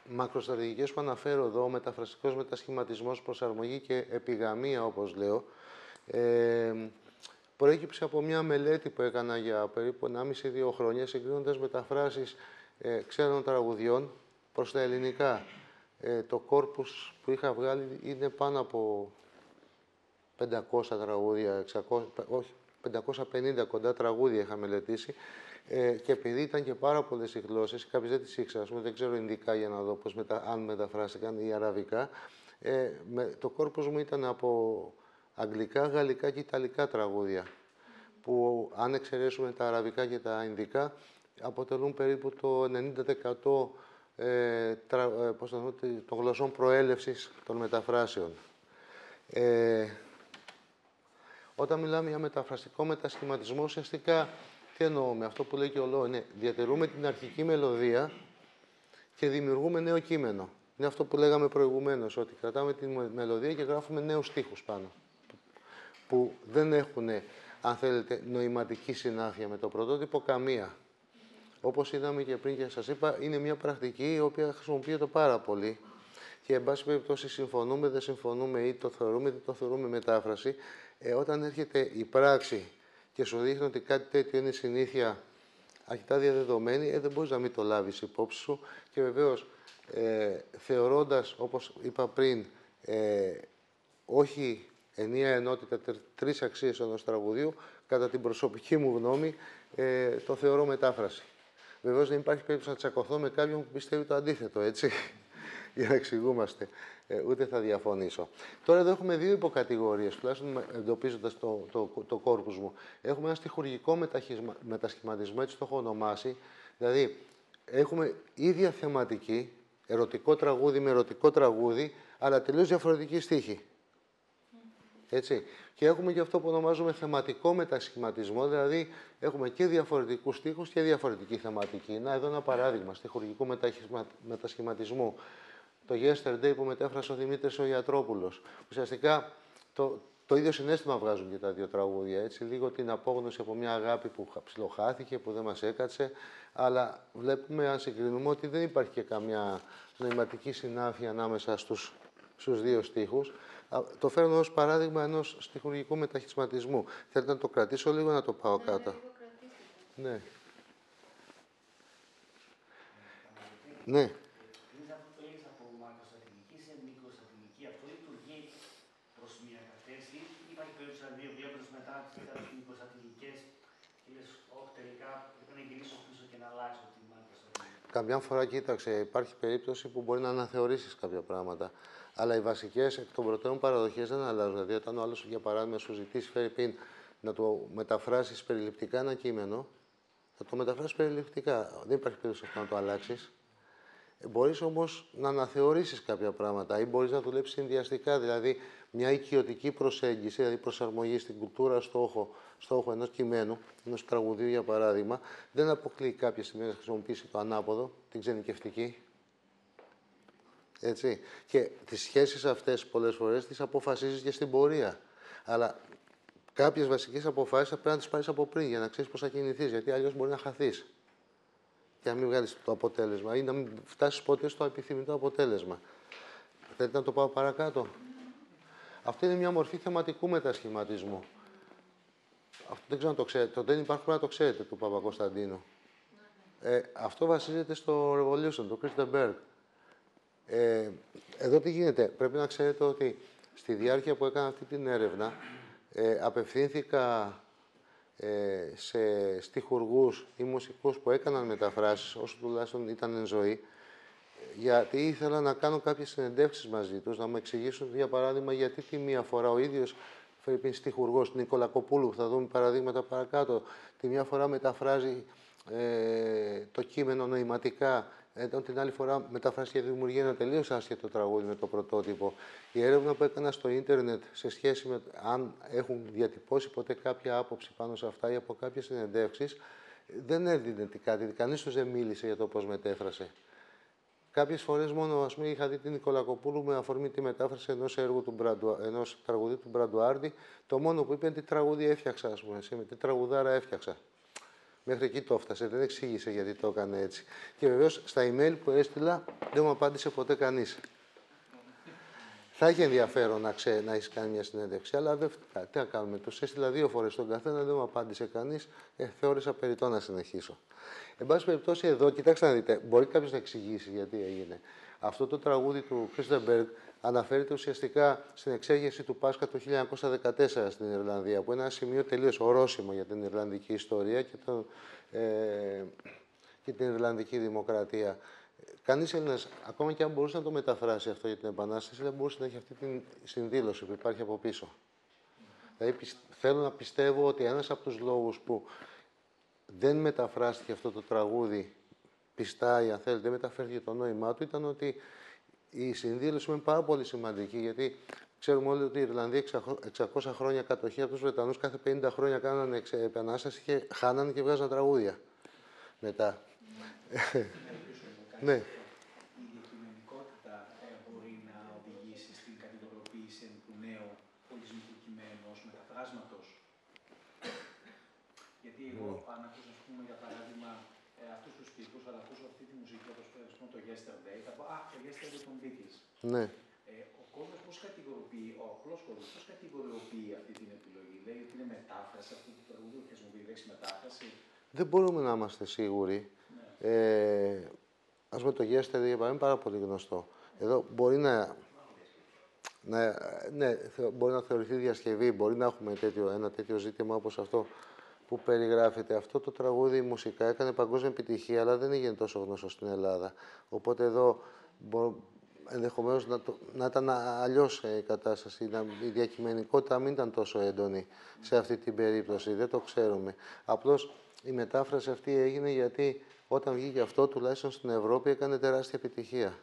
μακροστρατηγικές που αναφέρω εδώ, μεταφραστικός μετασχηματισμός, προσαρμογή και επιγαμία, όπως λέω, προέκυψε από μια μελέτη που έκανα για περίπου 1,5-2 χρόνια, συγκρίνοντας μεταφράσεις ξένων τραγουδιών προς τα ελληνικά. Το κόρπους που είχα βγάλει είναι πάνω από 500 τραγούδια, 550 κοντά τραγούδια είχα μελετήσει, και επειδή ήταν και πάρα πολλές οι γλώσσες, κάποιες δεν τις ήξερα, δεν ξέρω ινδικά για να δω πώς αν μεταφράστηκαν ή αραβικά, το κόρπους μου ήταν από αγγλικά, γαλλικά και ιταλικά τραγούδια, που αν εξαιρέσουμε τα αραβικά και τα ινδικά, αποτελούν περίπου το 90% των γλωσσών προέλευσης των μεταφράσεων. Όταν μιλάμε για μεταφραστικό μετασχηματισμό, ουσιαστικά τι εννοώ με αυτό που λέει και ο Λό, είναι διατηρούμε την αρχική μελωδία και δημιουργούμε νέο κείμενο. Είναι αυτό που λέγαμε προηγουμένως, ότι κρατάμε τη μελωδία και γράφουμε νέους στίχους πάνω, που δεν έχουν, αν θέλετε, νοηματική συνάφεια με το πρωτότυπο καμία. Όπως είδαμε και πριν και σας είπα, είναι μια πρακτική η οποία χρησιμοποιείται πάρα πολύ και, εν πάση περιπτώσει, συμφωνούμε, δεν συμφωνούμε ή το θεωρούμε, δεν το θεωρούμε μετάφραση. Όταν έρχεται η πράξη και σου δείχνει ότι κάτι τέτοιο είναι συνήθεια αρκετά διαδεδομένη, δεν μπορείς να μην το λάβεις υπόψη σου και βεβαίως θεωρώντας, όπως είπα πριν, όχι ενιαία ενότητα, τρεις αξίες ενός τραγουδίου, κατά την προσωπική μου γνώμη, το θεωρώ μετάφραση. Βεβαίως δεν υπάρχει περίπτωση να τσακωθώ με κάποιον που πιστεύει το αντίθετο, έτσι, για να εξηγούμαστε. Ούτε θα διαφωνήσω. Τώρα εδώ έχουμε δύο υποκατηγορίες, τουλάχιστον εντοπίζοντας το κόρπους μου. Έχουμε ένα στιχουργικό μετασχηματισμό, έτσι το έχω ονομάσει. Δηλαδή, έχουμε ίδια θεματική, ερωτικό τραγούδι με ερωτικό τραγούδι, αλλά τελείως διαφορετική στίχη. Έτσι. Και έχουμε και αυτό που ονομάζουμε θεματικό μετασχηματισμό, δηλαδή έχουμε και διαφορετικούς στίχους και διαφορετική θεματική. Να, εδώ ένα παράδειγμα στιχουργικού μετασχηματισμού. Το Yesterday που μετέφρασε ο Δημήτρης ο Ιατρόπουλος. Ουσιαστικά το ίδιο συναίσθημα βγάζουν και τα δύο τραγούδια. Έτσι, λίγο την απόγνωση από μια αγάπη που ψιλοχάθηκε, που δεν μας έκατσε, αλλά βλέπουμε, αν συγκρινούμε, ότι δεν υπάρχει και καμιά νοηματική συνάφεια ανάμεσα στους δύο στίχους. Το φέρνω ως παράδειγμα ενός στιχουργικού μετασχηματισμού. Θέλετε να το κρατήσω λίγο, να το πάω κάτω. Ναι. Ναι. Καμιά φορά, κοίταξε, υπάρχει περίπτωση που μπορεί να αναθεωρήσεις κάποια πράγματα. Αλλά οι βασικές εκ των προτέρων παραδοχές δεν αλλάζουν. Δηλαδή, όταν ο άλλος, για παράδειγμα, σου ζητήσει Φερρυπίν να το μεταφράσεις περιληπτικά ένα κείμενο, θα το μεταφράσεις περιληπτικά. Δεν υπάρχει περίπτωση αυτό να το αλλάξεις. Μπορείς όμως να αναθεωρήσεις κάποια πράγματα ή μπορείς να δουλέψεις συνδυαστικά. Δηλαδή, μια οικειωτική προσέγγιση, δηλαδή προσαρμογή στην κουλτούρα στόχο ενός κειμένου, ενός τραγουδίου για παράδειγμα, δεν αποκλείει κάποια στιγμή να χρησιμοποιήσει το ανάποδο, την ξενικευτική. Έτσι. Και τις σχέσεις αυτές πολλές φορές τις αποφασίζεις και στην πορεία. Αλλά κάποιες βασικές αποφάσεις θα πρέπει να τις πάρεις από πριν για να ξέρεις πώς θα κινηθείς, γιατί αλλιώς μπορεί να χαθείς και να μην βγάλεις το αποτέλεσμα ή να μην φτάσεις ποτέ στο επιθυμητό αποτέλεσμα. Θέλετε να το πάω παρακάτω. Αυτό είναι μια μορφή θεματικού μετασχηματισμού. Αυτό δεν ξέρω αν το ξέρετε. Το δεν υπάρχει να το ξέρετε του Παπακοσταντίνου. Αυτό βασίζεται στο Revolution, το Christa Berg. Εδώ τι γίνεται. Πρέπει να ξέρετε ότι στη διάρκεια που έκανα αυτή την έρευνα απευθύνθηκα σε στιχουργούς ή μουσικούς που έκαναν μεταφράσεις, όσο τουλάχιστον ήταν εν ζωή, γιατί ήθελα να κάνω κάποιες συνεντεύξεις μαζί τους, να μου εξηγήσουν, για παράδειγμα, γιατί τη μία φορά ο ίδιος στιχουργός, Νίκολα Κοπούλου, θα δούμε παραδείγματα παρακάτω, τη μία φορά μεταφράζει το κείμενο νοηματικά, ενώ την άλλη φορά μεταφράζει και δημιουργεί ένα τελείως άσχετο τραγούδι με το πρωτότυπο. Η έρευνα που έκανα στο ίντερνετ σε σχέση με αν έχουν διατυπώσει ποτέ κάποια άποψη πάνω σε αυτά ή από κάποιες συνεντεύξεις, δεν έδινε κάτι. Κανείς τους δεν μίλησε για το πώς μετέφρασε. κάποιες φορές μόνο, ας πούμε, είχα δει την Νικολακοπούλου με αφορμή τη μετάφραση ενός τραγουδί του Μπραντουάρντι. Το μόνο που είπε είναι τι τραγούδι έφτιαξα, ας πούμε, τι τραγουδάρα έφτιαξα. Μέχρι εκεί το έφτασε, δεν εξήγησε γιατί το έκανε έτσι. Και βεβαίως στα email που έστειλα δεν μου απάντησε ποτέ κανείς. Θα έχει ενδιαφέρον να έχεις κάνει μια συνέντευξη, αλλά δεν φτάνει. Τι να κάνουμε, τους έστειλα 2 φορές τον καθένα, δεν μου απάντησε κανείς. Θεώρησα περιττό να συνεχίσω. Εν πάση περιπτώσει, εδώ, κοιτάξτε να δείτε, μπορεί κάποιος να εξηγήσει γιατί έγινε. Αυτό το τραγούδι του Christenberg αναφέρεται ουσιαστικά στην εξέγερση του Πάσχα του 1914 στην Ιρλανδία, που είναι ένα σημείο τελείως ορόσημο για την Ιρλανδική ιστορία και την Ιρλανδική δημοκρατία. Κανείς Έλληνας, ακόμα και αν μπορούσε να το μεταφράσει αυτό για την Επανάσταση, δεν μπορούσε να έχει αυτή την συνδήλωση που υπάρχει από πίσω. Δηλαδή, θέλω να πιστεύω ότι ένας από τους λόγους που δεν μεταφράστηκε αυτό το τραγούδι πιστά ή αν θέλετε, δεν μεταφέρθηκε το νόημά του, ήταν ότι η συνδήλωση είναι πάρα πολύ σημαντική, γιατί ξέρουμε όλοι ότι οι Ιρλανδοί 600 χρόνια κατοχή από τους Βρετανούς κάθε 50 χρόνια κάνανε επανάσταση και χάνανε και βγάζαν τραγούδια μετά. Ναι. Η αντικειμενικότητα μπορεί να οδηγήσει στην κατηγοριοποίηση του νέου πολιτισμικού κειμένου ως μεταφράσματος. Γιατί εγώ, αν ακούσω, ας πούμε, για παράδειγμα, αυτούς τους τύπους, αλλά ακούσω αυτή τη μουσική, όπως το Yesterday, θα πω, το Yesterday των Beatles. Ναι. Ο κόσμος πώς κατηγοριοποιεί, ο απλός κόσμος πώς κατηγοριοποιεί αυτή την επιλογή? Λέει ότι είναι μετάφραση, αυτού του τραγουδού χρησιμοποιεί λέξη μετάφραση. Δεν μπορούμε να είμαστε σίγουροι. Ναι. Ας πούμε το Yesterday, για παράδειγμα, είναι πάρα πολύ γνωστό. Εδώ μπορεί μπορεί να θεωρηθεί διασκευή, μπορεί να έχουμε ένα τέτοιο ζήτημα όπως αυτό που περιγράφεται. Αυτό το τραγούδι μουσικά έκανε παγκόσμια επιτυχία, αλλά δεν έγινε τόσο γνωστό στην Ελλάδα. Οπότε εδώ ενδεχομένως να ήταν αλλιώς η κατάσταση, η διακειμενικότητα μην ήταν τόσο έντονη σε αυτή την περίπτωση, δεν το ξέρουμε. Απλώς η μετάφραση αυτή έγινε γιατί όταν βγήκε αυτό, τουλάχιστον στην Ευρώπη, έκανε τεράστια επιτυχία.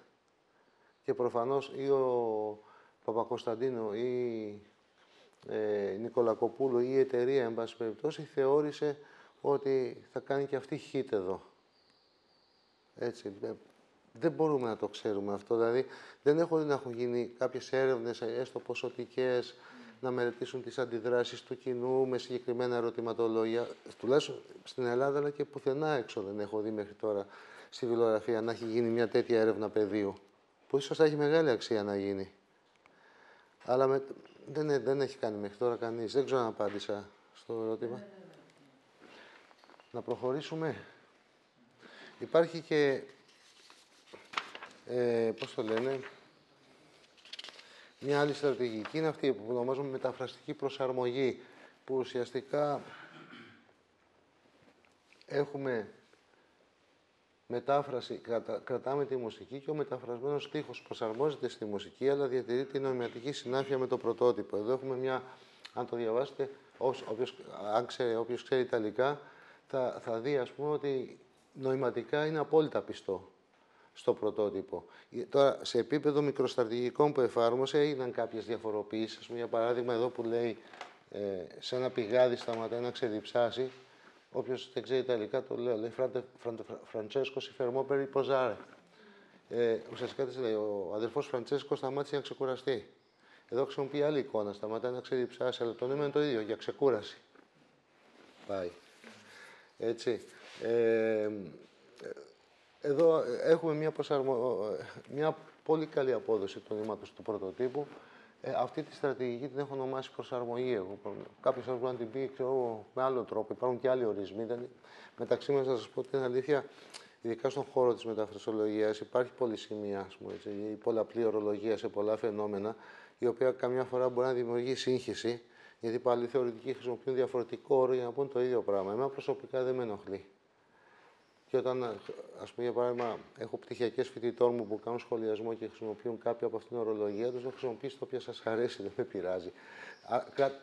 Και προφανώς ή ο Παπακοσταντίνο ή η Νικολακοπούλου ή η εταιρεία, εν πάση περιπτώσει, θεώρησε ότι θα κάνει και αυτή hit εδώ. Έτσι. Δεν μπορούμε να το ξέρουμε αυτό. Δηλαδή, δεν έχω δει να έχουν γίνει κάποιες έρευνες, έστω ποσοτικές, να μελετήσουν τις αντιδράσεις του κοινού με συγκεκριμένα ερωτηματολόγια. Τουλάχιστον στην Ελλάδα, αλλά και πουθενά έξω δεν έχω δει μέχρι τώρα στη βιβλιογραφία να έχει γίνει μια τέτοια έρευνα πεδίου, που ίσως θα έχει μεγάλη αξία να γίνει. Αλλά δεν έχει κάνει μέχρι τώρα κανείς. Δεν ξέρω αν απάντησα στο ερώτημα. Να προχωρήσουμε. Υπάρχει και, πώς το λένε, μια άλλη στρατηγική είναι αυτή που ονομάζουμε μεταφραστική προσαρμογή, που ουσιαστικά έχουμε μετάφραση, κρατάμε τη μουσική και ο μεταφρασμένος στίχος προσαρμόζεται στη μουσική, αλλά διατηρεί την νοηματική συνάφεια με το πρωτότυπο. Εδώ έχουμε μια, αν το διαβάσετε, όποιος ξέρει Ιταλικά, θα δει, ας πούμε, ότι νοηματικά είναι απόλυτα πιστό στο πρωτότυπο. Τώρα, σε επίπεδο μικροστρατηγικών που εφάρμοσε, έγιναν κάποιες διαφοροποιήσεις. Για παράδειγμα, εδώ που λέει σε ένα πηγάδι σταματάει να ξεδιψάσει. Όποιος δεν ξέρει Ιταλικά το λέω. Λέει Φραντσέσκο si fermò per riposare. Ουσιαστικά τι λέει, ο αδερφός Φραντσέσκο σταμάτησε να ξεκουραστεί. Εδώ χρησιμοποιεί άλλη εικόνα, σταματάει να ξεδιψάσει, αλλά το νόημα είναι το ίδιο, για ξεκούραση. Πάει. Έτσι. Εδώ έχουμε μια πολύ καλή απόδοση του νήματος του πρωτοτύπου. Αυτή τη στρατηγική την έχω ονομάσει προσαρμογή. Κάποιος θα μπορεί να την πει με άλλο τρόπο. Υπάρχουν και άλλοι ορισμοί. Μεταξύ μας, να σας πω την αλήθεια, ειδικά στον χώρο της μεταφρασολογίας, υπάρχει πολυσημεία, η πολλαπλή ορολογία σε πολλά φαινόμενα, η οποία καμιά φορά μπορεί να δημιουργεί σύγχυση, γιατί πάλι οι θεωρητικοί χρησιμοποιούν διαφορετικό όρο για να πούν το ίδιο πράγμα. Εμένα προσωπικά δεν με ενοχλεί. Και όταν, ας πούμε, για παράδειγμα, έχω πτυχιακές φοιτητών μου που κάνουν σχολιασμό και χρησιμοποιούν κάποια από αυτήν την ορολογία τους, να χρησιμοποιήσετε όποια σας αρέσει, δεν με πειράζει.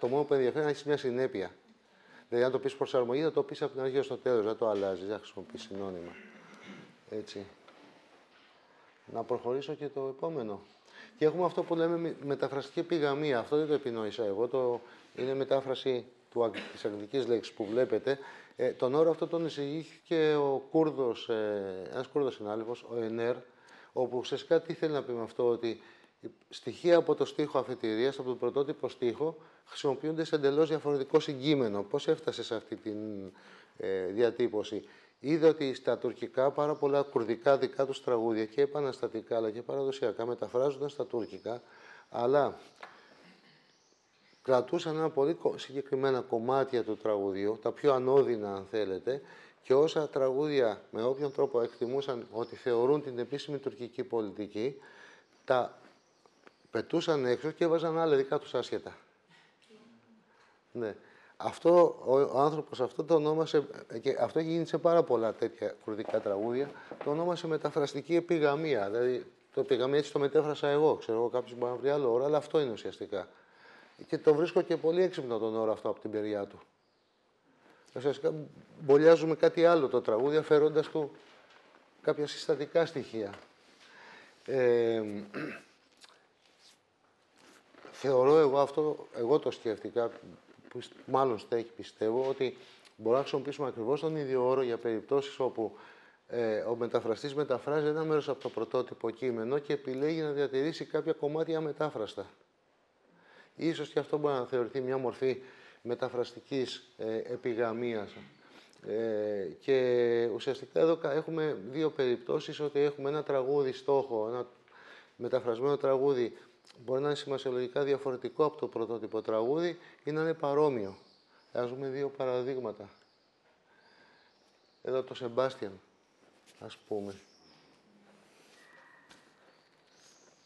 Το μόνο που ενδιαφέρει είναι να έχει μια συνέπεια. Δηλαδή, αν το πεις προσαρμογή, θα το πεις από την αρχή ως το τέλος, δεν το αλλάζει, δεν χρησιμοποιείς συνώνυμα. Έτσι. Να προχωρήσω και το επόμενο. Και έχουμε αυτό που λέμε μεταφραστική επιγαμία. Αυτό δεν το επινόησα εγώ. Είναι μετάφραση της αγγλικής λέξης που βλέπετε. Τον όρο αυτό τον εισηγήθηκε ο Κούρδος, ένας Κούρδος συνάδελφος, ο Ενέρ, Όπου ουσιαστικά τι θέλει να πει με αυτό, ότι στοιχεία από το στίχο αφετηρίας, από τον πρωτότυπο στίχο, χρησιμοποιούνται σε εντελώς διαφορετικό συγκείμενο. Πώς έφτασε σε αυτή τη διατύπωση? Είδε ότι στα τουρκικά πάρα πολλά κουρδικά δικά τους τραγούδια και επαναστατικά αλλά και παραδοσιακά μεταφράζονταν στα τουρκικά, αλλά κρατούσαν ένα πολύ συγκεκριμένα κομμάτια του τραγουδιού, τα πιο ανώδυνα αν θέλετε, και όσα τραγούδια με όποιον τρόπο εκτιμούσαν ότι θεωρούν την επίσημη τουρκική πολιτική, τα πετούσαν έξω και έβαζαν άλλα δικά τους άσχετα. Ναι. Αυτό, ο άνθρωπος αυτό το ονόμασε, και αυτό έχει γίνει σε πάρα πολλά τέτοια κουρδικά τραγούδια, το ονόμασε μεταφραστική επιγαμία. Δηλαδή, το επιγαμία έτσι το μετέφρασα εγώ. Ξέρω εγώ, κάποιος μπορεί να βρει άλλο όρο, αλλά αυτό είναι ουσιαστικά. Και το βρίσκω και πολύ έξυπνο τον όρο αυτό από την περιά του. Ουσιαστικά μπολιάζουμε κάτι άλλο το τραγούδι, αφαιρώντας του κάποια συστατικά στοιχεία. Θεωρώ εγώ το σκέφτηκα, μάλλον στέκει πιστεύω, ότι μπορούμε να χρησιμοποιήσουμε ακριβώς τον ίδιο όρο για περιπτώσεις όπου ο μεταφραστής μεταφράζει ένα μέρος από το πρωτότυπο κείμενο και επιλέγει να διατηρήσει κάποια κομμάτια αμετάφραστα. Ίσως και αυτό μπορεί να θεωρηθεί μια μορφή μεταφραστικής επιγαμίας. Και ουσιαστικά εδώ έχουμε δύο περιπτώσεις, ότι έχουμε ένα τραγούδι στόχο, ένα μεταφρασμένο τραγούδι μπορεί να είναι σημασιολογικά διαφορετικό από το πρωτότυπο τραγούδι ή να είναι παρόμοιο. Ας δούμε δύο παραδείγματα. Εδώ το Σεμπάστιαν, ας πούμε.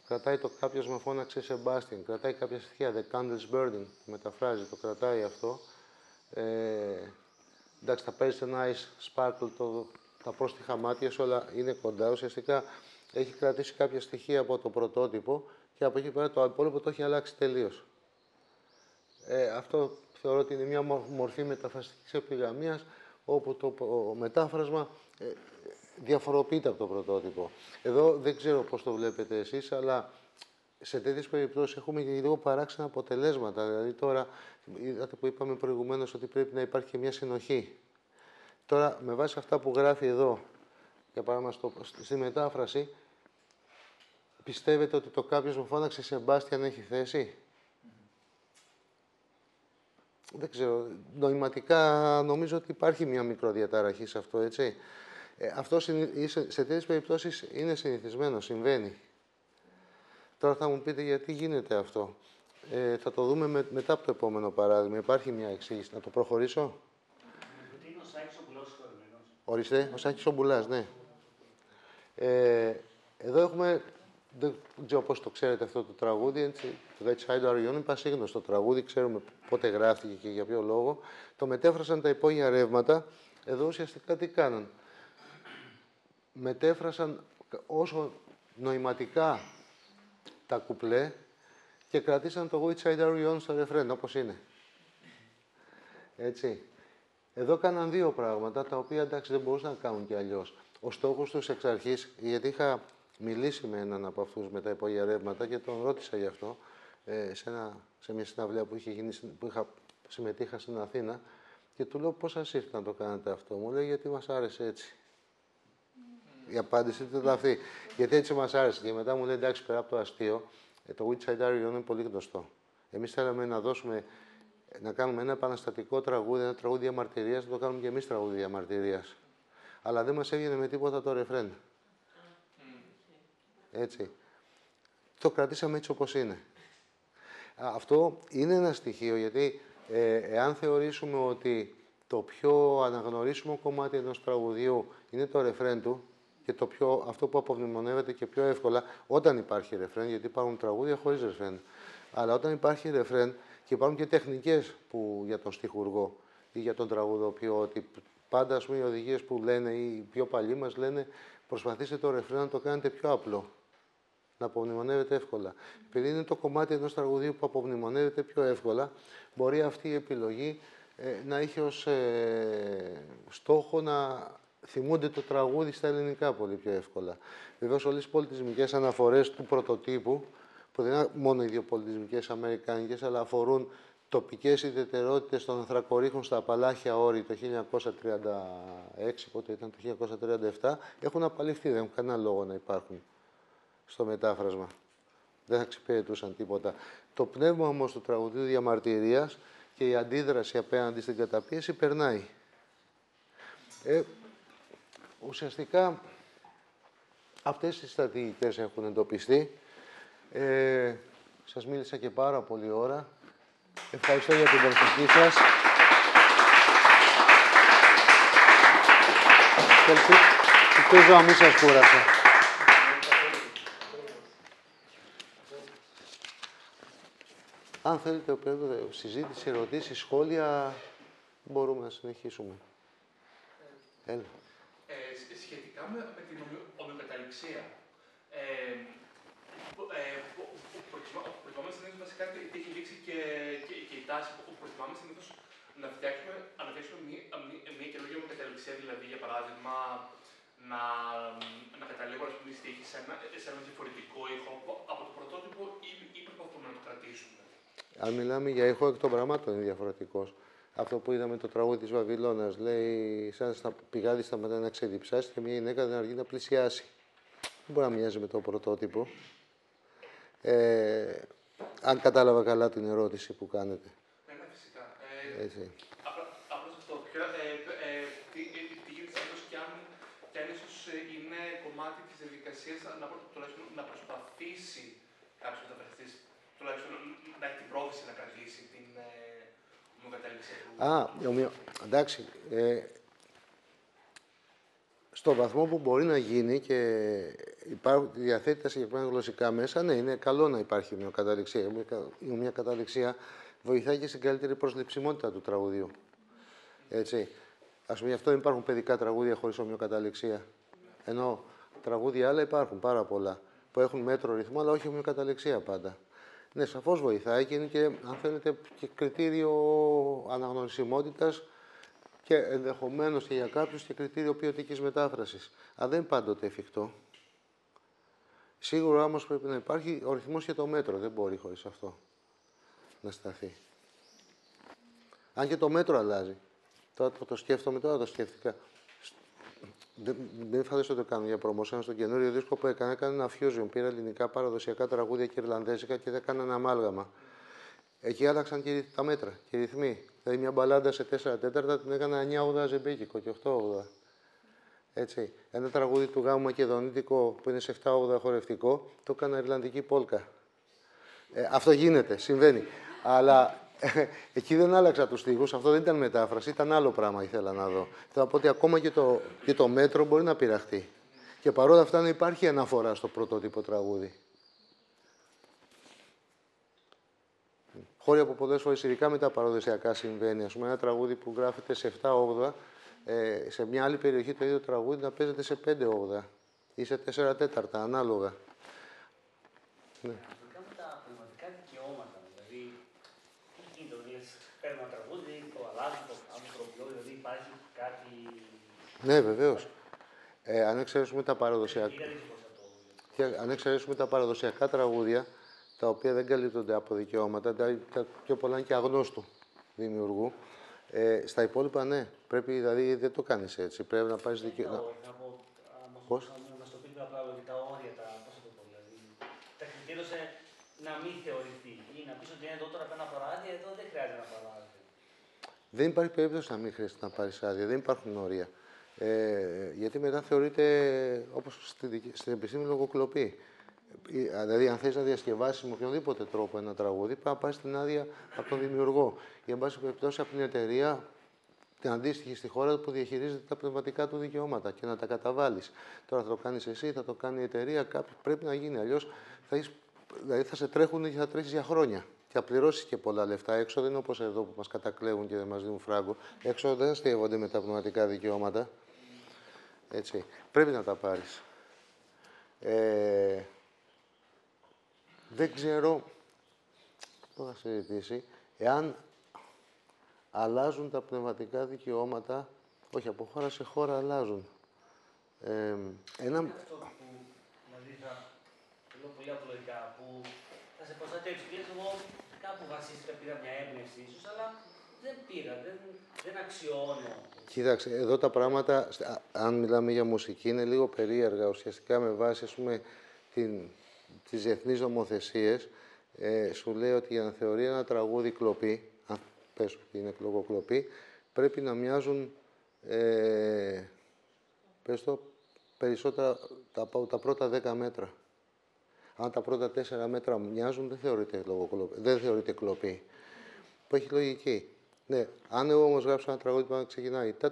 Κρατάει το «Κάποιος με φώναξε Σεμπάστιαν», κρατάει κάποια στοιχεία, «The Candles Burning», μεταφράζει, το κρατάει αυτό. Εντάξει, τα Persian Eyes, Sparkle, τα πρόστιχα μάτια σου, όλα είναι κοντά. Ουσιαστικά έχει κρατήσει κάποια στοιχεία από το πρωτότυπο και από εκεί πέρα το υπόλοιπο το έχει αλλάξει τελείως. Αυτό θεωρώ ότι είναι μια μορφή μεταφραστικής επιγαμίας, όπου το μετάφρασμα διαφοροποιείται από το πρωτότυπο. Εδώ δεν ξέρω πώς το βλέπετε εσείς, αλλά σε τέτοιες περιπτώσεις έχουμε και λίγο παράξενα αποτελέσματα. Δηλαδή τώρα, είδατε που είπαμε προηγουμένως ότι πρέπει να υπάρχει και μια συνοχή. Τώρα, με βάση αυτά που γράφει εδώ, για παράδειγμα στη μετάφραση, πιστεύετε ότι το «Κάποιος μου φώναξε Σεμπάστιαν» έχει θέση? Δεν ξέρω. Νοηματικά νομίζω ότι υπάρχει μια μικροδιαταραχή σε αυτό, έτσι. Αυτό σε τέτοιες περιπτώσεις είναι συνηθισμένο, συμβαίνει. Τώρα θα μου πείτε γιατί γίνεται αυτό. Θα το δούμε μετά από το επόμενο παράδειγμα. Υπάρχει μια εξήγηση. Να το προχωρήσω. Είναι ο Σάκης ο Μπουλάς χωρημένος. Ορίστε, ο Σάκης ο Μπουλάς, ναι. Εδώ έχουμε, δεν ξέρω πώς το ξέρετε αυτό το τραγούδι, έτσι, το «That Side Are You» είναι πασίγνωστο τραγούδι, ξέρουμε πότε γράφτηκε και για ποιο λόγο. Το μετέφρασαν τα υπόγεια ρεύματα. Εδώ ουσιαστικά τι κάναν? Μετέφρασαν όσο νοηματικά τα κουπλέ και κρατήσαν το «Which Side Are You» στο ρεφρέν, όπως είναι. Έτσι. Εδώ κάναν δύο πράγματα, τα οποία εντάξει δεν μπορούσαν να κάνουν και αλλιώς. Ο στόχος τους εξ αρχής, γιατί είχα μιλήσει με έναν από αυτούς με τα υπόγεια ρεύματα και τον ρώτησα γι' αυτό, σε μια συναυλία που συμμετείχα στην Αθήνα, και του λέω πώς σας ήρθε να το κάνετε αυτό? Μου λέει γιατί μας άρεσε έτσι. Η απάντηση ήταν αυτή. Γιατί έτσι μας άρεσε. Και μετά μου λέει εντάξει, πέρα από το αστείο, το «Which Side Are You» είναι πολύ γνωστό. Εμείς θέλαμε να κάνουμε ένα επαναστατικό τραγούδι, ένα τραγούδι διαμαρτυρίας, να το κάνουμε και εμείς τραγούδι διαμαρτυρίας. Αλλά δεν μας έβγαινε με τίποτα το ρεφρέν. Έτσι. Το κρατήσαμε έτσι όπως είναι. Αυτό είναι ένα στοιχείο, γιατί εάν θεωρήσουμε ότι το πιο αναγνωρίσιμο κομμάτι ενός τραγουδιού είναι το ρεφρέν του, και αυτό που απομνημονεύεται και πιο εύκολα όταν υπάρχει ρεφρέν, γιατί υπάρχουν τραγούδια χωρίς ρεφρέν. Αλλά όταν υπάρχει ρεφρέν και υπάρχουν και τεχνικές για τον στιχουργό ή για τον τραγουδοποιό, ότι πάντα ας πούμε, οι οδηγίες που λένε ή οι πιο παλιοί μας λένε προσπαθήστε το ρεφρέν να το κάνετε πιο απλό, να απομνημονεύεται εύκολα. Επειδή είναι το κομμάτι ενός τραγουδίου που απομνημονεύεται πιο εύκολα, μπορεί αυτή η επιλογή να έχει ως στόχο να θυμούνται το τραγούδι στα ελληνικά πολύ πιο εύκολα. Βεβαίως, όλες οι πολιτισμικές αναφορές του πρωτοτύπου, που δεν είναι μόνο οι δύο πολιτισμικές αμερικάνικες, αλλά αφορούν τοπικές ιδιαιτερότητες των ανθρακορίχων στα Απαλάχια Όρη το 1936, πότε ήταν το 1937, έχουν απαλληφθεί, δεν έχουν κανένα λόγο να υπάρχουν στο μετάφρασμα. Δεν θα εξυπηρετούσαν τίποτα. Το πνεύμα όμως του τραγουδίου διαμαρτυρίας και η αντίδραση απέναντι στην καταπίεση περνάει. Ουσιαστικά αυτές οι στρατηγικές έχουν εντοπιστεί. Σας μίλησα και πάρα πολύ ώρα. Ευχαριστώ για την προσοχή σας. Ελπίζω να μην σας κούρασα. Αν θέλετε συζήτηση, ερωτήσεις, σχόλια, μπορούμε να συνεχίσουμε. Έλα. Σχετικά με την ομοιοκαταληξία, προτιμάμε συνήθως βασικά τι έχει δείξει και η τάση που προτιμάμε συνήθως να φτιάξουμε μια καινούργια ομοιοκαταληξία, δηλαδή για παράδειγμα να καταλήγω στη στίχη σε ένα διαφορετικό ήχο από το πρωτότυπο ή προσπαθούμε να το κρατήσουμε. Αν μιλάμε για ήχο εκ των πραγμάτων είναι διαφορετικός. Αυτό που είδαμε το τραγούδι της Βαβυλώνας, λέει σαν στα πηγάδι σταματά να ξεδιψάσει και μια γυναίκα δεν αργεί να πλησιάσει. Δεν μπορεί να μοιάζει με το πρωτότυπο. Αν κατάλαβα καλά την ερώτηση που κάνετε. Ναι, φυσικά. Έτσι. Απλώς αυτό. Τι γίνεται συνήθως και αν ίσως είναι κομμάτι της διαδικασίας τουλάχιστον να προσπαθήσει κάποιος μεταφραστής τουλάχιστον να έχει την πρόθεση να κρατήσει την ομοιοκαταληξία του. Εντάξει. Στο βαθμό που μπορεί να γίνει και διαθέτει τα συγκεκριμένα γλωσσικά μέσα, ναι, είναι καλό να υπάρχει ομοιοκαταληξία. Η ομοιοκαταληξία βοηθάει και στην καλύτερη προσληψιμότητα του τραγουδιού. Έτσι. Ας πούμε, γι' αυτό υπάρχουν παιδικά τραγούδια χωρίς ομοιοκαταληξία. Ενώ τραγούδια άλλα υπάρχουν πάρα πολλά που έχουν μέτρο ρυθμό, αλλά όχι ομοιοκαταληξία πάντα. Ναι, σαφώς βοηθάει και είναι και, αν θέλετε, και κριτήριο αναγνωρισιμότητας και ενδεχομένως και για κάποιους και κριτήριο ποιοτικής μετάφρασης. Αλλά δεν είναι πάντοτε εφικτό. Σίγουρα όμως πρέπει να υπάρχει ο ρυθμός και το μέτρο. Δεν μπορεί χωρίς αυτό να σταθεί. Αν και το μέτρο αλλάζει. Τώρα που το σκέφτομαι, τώρα το σκέφτηκα. Δεν φαντάζομαι ότι το κάνω για προμοσία. Στο καινούριο δίσκο που έκανε ένα fusion. Πήρα ελληνικά παραδοσιακά τραγούδια και ιρλανδέζικα και έκανα ένα αμάλγαμα. Εκεί άλλαξαν και τα μέτρα και οι ρυθμοί. Δηλαδή μια μπαλάντα σε 4/4 την έκανα 9/8 αζεμπέκικο και 8/8. Έτσι. Ένα τραγούδι του γάμου μακεδονίτικο που είναι σε 7/8 χορευτικό, το έκανα ιρλανδική πόλκα. Αυτό γίνεται, συμβαίνει. Αλλά εκεί δεν άλλαξα τους στίχους, αυτό δεν ήταν μετάφραση, ήταν άλλο πράγμα ήθελα να δω. Θέλω να πω ότι ακόμα και το μέτρο μπορεί να πειραχτεί. Και παρόλα αυτά να υπάρχει αναφορά στο πρωτότυπο τραγούδι. Χώρια που πολλές φορές, ειδικά με τα παραδοσιακά, συμβαίνει. Ας πούμε, ένα τραγούδι που γράφεται σε 7/8, σε μια άλλη περιοχή το ίδιο τραγούδι να παίζεται σε 5/8 ή σε 4/4, ανάλογα. Ναι. Ειδικά με τα πνευματικά δικαιώματα, δηλαδή, τι γίνεται, δηλαδή, παίρνω ένα τραγούδι, το αλλάζω, το κάνω τροπιό, δηλαδή υπάρχει κάτι... Ναι, βεβαίως. Αν εξαιρέσουμε τα παραδοσιακά τραγούδια, τα οποία δεν καλύπτονται από δικαιώματα, τα πιο πολλά είναι και αγνώστου δημιουργού. Στα υπόλοιπα, ναι. Πρέπει, δηλαδή, δεν το κάνεις έτσι. Πρέπει να πάρεις δικαιώματα. Πώς? Να μας το πει απλά τα όρια, πώς θα το πω, δηλαδή. Τα κριτήρια να μην θεωρηθεί ή να πεις ότι είναι εδώ τώρα πέρα παράδειγμα, εδώ δεν χρειάζεται να παράδειγμα. Δεν υπάρχει περίπτωση να μην χρειάζεται να πάρεις άδεια. Δεν υπάρχουν όρια. Γιατί μετά θεωρείται, όπως στην επιστήμη, λογοκλοπή. Δηλαδή, αν θες να διασκευάσεις με οποιονδήποτε τρόπο ένα τραγούδι, πρέπει να πάρεις την άδεια από τον δημιουργό. Ή, εν πάση περιπτώσει, από την εταιρεία την αντίστοιχη στη χώρα που διαχειρίζεται τα πνευματικά του δικαιώματα και να τα καταβάλεις. Τώρα θα το κάνεις εσύ, θα το κάνει η εταιρεία, πρέπει να γίνει. Αλλιώς θα σε τρέχουν και θα τρέχεις για χρόνια. Και θα πληρώσεις και πολλά λεφτά. Έξω δεν είναι όπως εδώ που μας κατακλέβουν και δεν μας δίνουν φράγκο. Έξω δεν αστείευονται με τα πνευματικά δικαιώματα. Έτσι. Πρέπει να τα πάρεις. Δεν ξέρω, το θα συζητήσει, εάν αλλάζουν τα πνευματικά δικαιώματα, όχι, από χώρα σε χώρα αλλάζουν. Είναι αυτό που, δηλαδή, θα λέω πολύ απλοϊκά, που θα σε προστατεύσει. Και εγώ κάπου βασίστηκα, πήρα μια έμπνευση ίσως, αλλά δεν πήρα, δεν αξιώνω. Κοίταξε, εδώ τα πράγματα, αν μιλάμε για μουσική, είναι λίγο περίεργα. Ουσιαστικά με βάση, ας πούμε, τις διεθνείς νομοθεσίες, σου λέει ότι για να θεωρεί ένα τραγούδι κλοπή, αν πες ότι είναι λογοκλοπή, πρέπει να μοιάζουν, περισσότερα τα πρώτα 10 μέτρα. Αν τα πρώτα 4 μέτρα μοιάζουν, δεν θεωρείται κλοπή. Που έχει λογική. Ναι, αν εγώ όμως γράψω ένα τραγούδι που ξεκινάει τα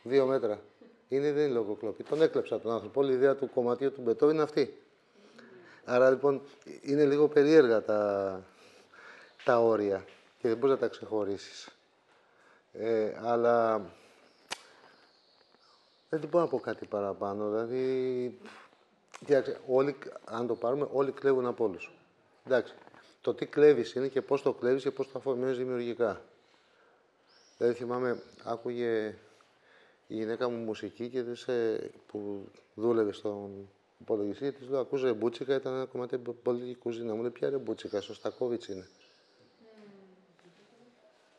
2 μέτρα, δεν είναι λογοκλοπή. Τον έκλεψα τον άνθρωπο. Όλη η ιδέα του κομματιού του Μπετόβεν είναι αυτή. Άρα λοιπόν είναι λίγο περίεργα τα όρια και δεν μπορείς να τα ξεχωρίσεις. Αλλά δεν μπορώ να πω κάτι παραπάνω. Δηλαδή, όλοι, αν το πάρουμε, όλοι κλέβουν από όλους. Εντάξει. Το τι κλέβεις είναι και πώς το κλέβεις και πώς το αφομοιώνεις δημιουργικά. Δηλαδή θυμάμαι, άκουγε η γυναίκα μου μουσική και που δούλευε στον υπολογιστή, της λέω, ακούς ρεμπούτσικα, ήταν ένα κομμάτι από πολιτική κουζίνα. Μου λέει, ποια ρεμπούτσικα, Σωστακόβιτς είναι.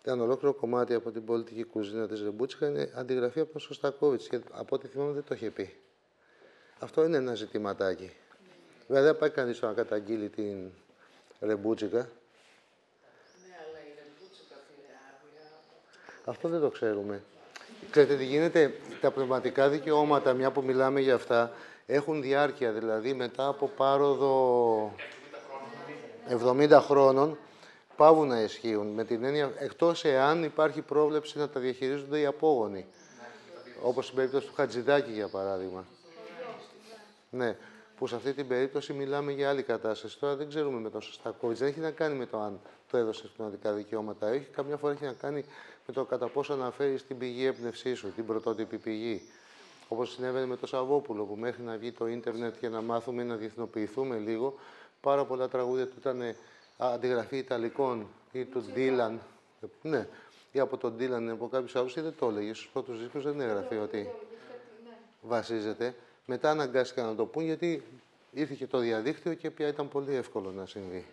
Ήταν ολόκληρο κομμάτι από την πολιτική κουζίνα της ρεμπούτσικα, είναι αντιγραφή από τον Σωστακόβιτς και από ό,τι θυμάμαι δεν το είχε πει. Αυτό είναι ένα ζητηματάκι. Βέβαια δεν πάει κανείς να καταγγείλει την ρεμπούτσικα. Ναι, αλλά η ρεμπούτσικα πήρε άδεια. Αυτό δεν το ξέρουμε. Ξέρετε τι γίνεται, τα πνευματικά δικαιώματα, μια που μιλάμε για αυτά, έχουν διάρκεια, δηλαδή μετά από πάροδο 70 χρόνων, πάβουν να ισχύουν. Με την έννοια, εκτός εάν υπάρχει πρόβλεψη να τα διαχειρίζονται οι απόγονοι. Όπως στην περίπτωση του Χατζηδάκη, για παράδειγμα. Ναι, που σε αυτή την περίπτωση μιλάμε για άλλη κατάσταση. Τώρα δεν ξέρουμε με τον Σωστακόβιτς, δεν έχει να κάνει με το αν το έδωσε πνευματικά δικαιώματα. Έχει, καμιά φορά έχει να κάνει με το κατά πόσο αναφέρει την πηγή έμπνευσή σου, την πρωτότυπη πηγή. Όπως συνέβαινε με τον Σαββόπουλο, που μέχρι να βγει το ίντερνετ και να μάθουμε να διεθνοποιηθούμε λίγο, πάρα πολλά τραγούδια του ήταν αντιγραφή Ιταλικών ή του Ντίλαν. Ναι, ή από τον Ντίλαν από κάποιους άλλους, ή δεν το έλεγε. Στους πρώτους δίσκους δεν έγραφε ότι βασίζεται. Μετά αναγκάστηκαν να το πούν γιατί ήρθε και το διαδίκτυο και πια ήταν πολύ εύκολο να συμβεί.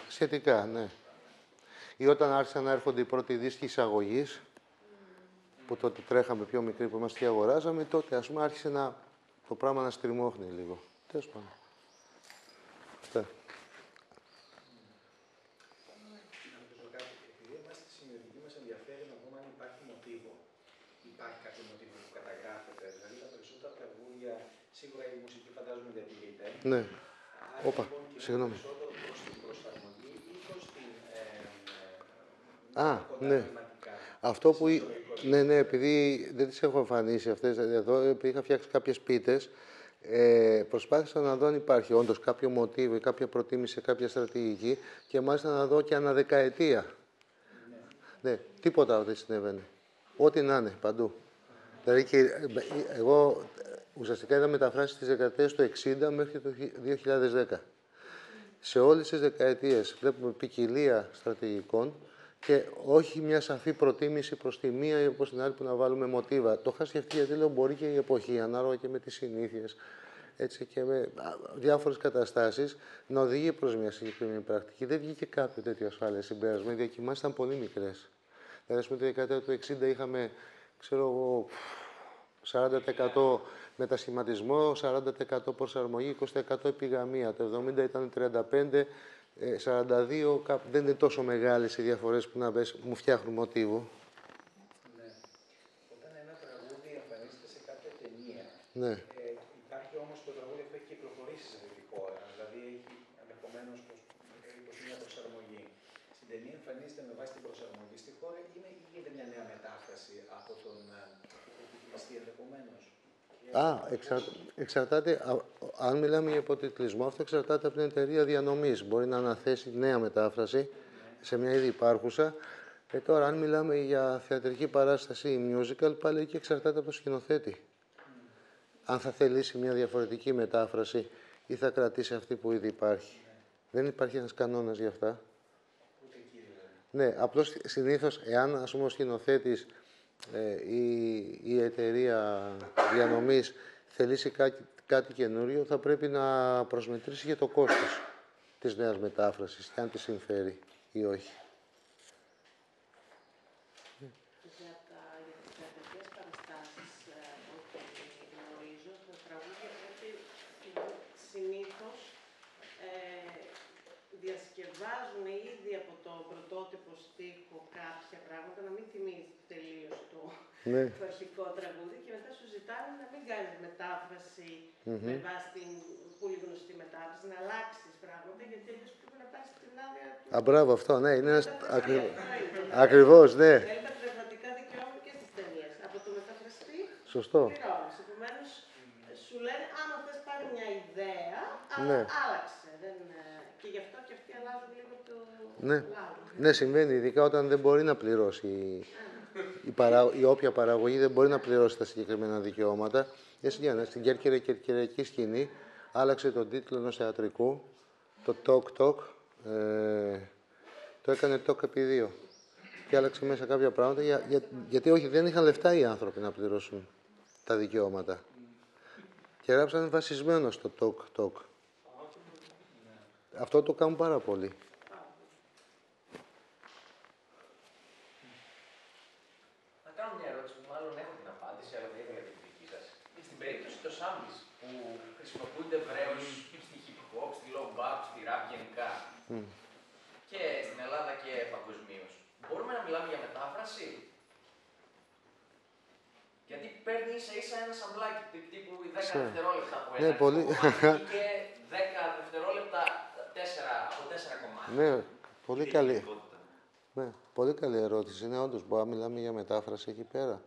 Σχετικά, ναι. Ή όταν άρχισαν να έρχονται οι πρώτοι δίσκοι εισαγωγής, που τότε τρέχαμε πιο μικροί που είμαστε και αγοράζαμε, τότε ας πούμε άρχισε το πράγμα να στριμώχνει λίγο. Τέλος πάντων. Αυτά. Επειδή εμάς στη σημειωτική μας ενδιαφέρει να δούμε αν υπάρχει μοτίβο. Υπάρχει κάποιο μοτίβο που καταγράφεται. Δηλαδή τα περισσότερα τραγούδια, σίγουρα η μουσική φαντάζομαι διατηρείται. Ναι. Όπα, συγγνώμη. Περισσότερο προς την προσαρμογή ή προς την ναι. Αυτό που... Ναι, επειδή δεν τις έχω εμφανίσει αυτές εδώ, επειδή είχα φτιάξει κάποιες πίτες, προσπάθησα να δω αν υπάρχει όντως κάποιο μοτίβο ή κάποια προτίμηση, κάποια στρατηγική και μάλιστα να δω και αναδεκαετία. Ναι, τίποτα δεν συνέβαινε. Ό,τι να είναι, παντού. Δηλαδή και εγώ ουσιαστικά είδα μεταφράσεις τις δεκαετίες του 60 μέχρι το 2010. Σε όλες τις δεκαετίες βλέπουμε ποικιλία στρατηγικών και όχι μια σαφή προτίμηση προς τη μία ή προς την άλλη που να βάλουμε μοτίβα. Το είχα σκεφτεί γιατί λέω μπορεί και η εποχή, ανάλογα και με τις συνήθειες, έτσι και με διάφορες καταστάσεις, να οδηγεί προς μια συγκεκριμένη πρακτική. Δεν βγήκε κάποιο τέτοιο ασφάλεια συμπέρασμα. Οι διακοιμάνσεις ήταν πολύ μικρές. Δηλαδή, τη δεκαετία του 60 είχαμε, ξέρω εγώ, 40% μετασχηματισμό, 40% προσαρμογή, 20% επιγαμία. Το 70 ήταν 35%. 42, δεν είναι τόσο μεγάλες οι διαφορές που να πες, μου φτιάχνουν μοτίβο. Ναι. Όταν ένα τραγούδι εμφανίζεται σε κάποια ταινία, ναι. Υπάρχει όμως το τραγούδι που έχει κυκλοφορήσει σε αυτή τη χώρα, δηλαδή έχει ενδεχομένως προς μια προσαρμογή. Στην ταινία εμφανίζεται με βάση την προσαρμογή στη χώρα ή γίνεται μια νέα μετάφραση από τον υποτιτλιστή ενδεχομένως. Εξαρτάται, αν μιλάμε για υποτιτλισμό, αυτό εξαρτάται από την εταιρεία διανομής. Μπορεί να αναθέσει νέα μετάφραση σε μια ήδη υπάρχουσα. Τώρα, αν μιλάμε για θεατρική παράσταση ή musical, πάλι εκεί εξαρτάται από το σκηνοθέτη. Αν θα θελήσει μια διαφορετική μετάφραση ή θα κρατήσει αυτή που ήδη υπάρχει. Δεν υπάρχει ένας κανόνας για αυτά. Ναι, απλώς συνήθως, εάν ας πούμε ο σκηνοθέτης η εταιρεία διανομής θελήσει κάτι καινούριο, θα πρέπει να προσμετρήσει για το κόστος της νέας μετάφρασης, και αν τη συμφέρει ή όχι. για τις θεατρικές παραστάσεις, ό,τι γνωρίζω, τα τραγούδια πρέπει συνήθως διασκευάζουν ήδη από το πρωτότυπο στίχο κάποια πράγματα, να μην θυμίζει τελείως το αρχικό τραγούδι και μετά σου ζητάνε να μην κάνεις μετάφραση με βάση την πολύ γνωστή μετάφραση, να αλλάξεις πράγματα, γιατί αλλιώς πρέπει να πάρεις την άδεια του. Α, μπράβο, αυτό, ναι, είναι ένας... Ακριβώς, ναι. Θέλει τα πνευματικά δικαιώματα και στις ταινίες. Από το μεταφραστή Σωστό. πληρώνεις. Επομένως, σου λένε, άμα θες πάρει μια ιδέα, αλλά άλλαξε. Και γι' αυτό και αυτοί αλλάζουν λίγο το λάδι. Ναι, συμβαίνει, ειδικά όταν δεν μπορεί να πληρώσει η όποια παραγωγή δεν μπορεί να πληρώσει τα συγκεκριμένα δικαιώματα. Στην κερκυραϊκή σκηνή άλλαξε τον τίτλο ενός θεατρικού, το Talk Talk, το έκανε Talk επί 2. Και άλλαξε μέσα κάποια πράγματα, γιατί όχι, δεν είχαν λεφτά οι άνθρωποι να πληρώσουν τα δικαιώματα. Και γράψανε βασισμένο στο Talk Talk. Αυτό το κάνουν πάρα πολύ. Να κάνω μια ερώτηση που μάλλον έχω την απάντηση, αλλά δεν ήθελα την δική σας. Στην περίπτωση του Σάμπλης, που χρησιμοποιούνται ευρέως στη hip hop, στη low bap, στη rap γενικά, και στην Ελλάδα και παγκοσμίως, μπορούμε να μιλάμε για μετάφραση? Γιατί παίρνει ίσα-ίσα ένα σαμπλάκι τύπου 10 δευτερόλεπτα από ένα κομμάτι και 10 δευτερόλεπτα από 4 κομμάτια. Ναι, πολύ καλή. Ναι, πολύ καλή ερώτηση. Είναι όντως, μπορεί να μιλάμε για μετάφραση εκεί πέρα.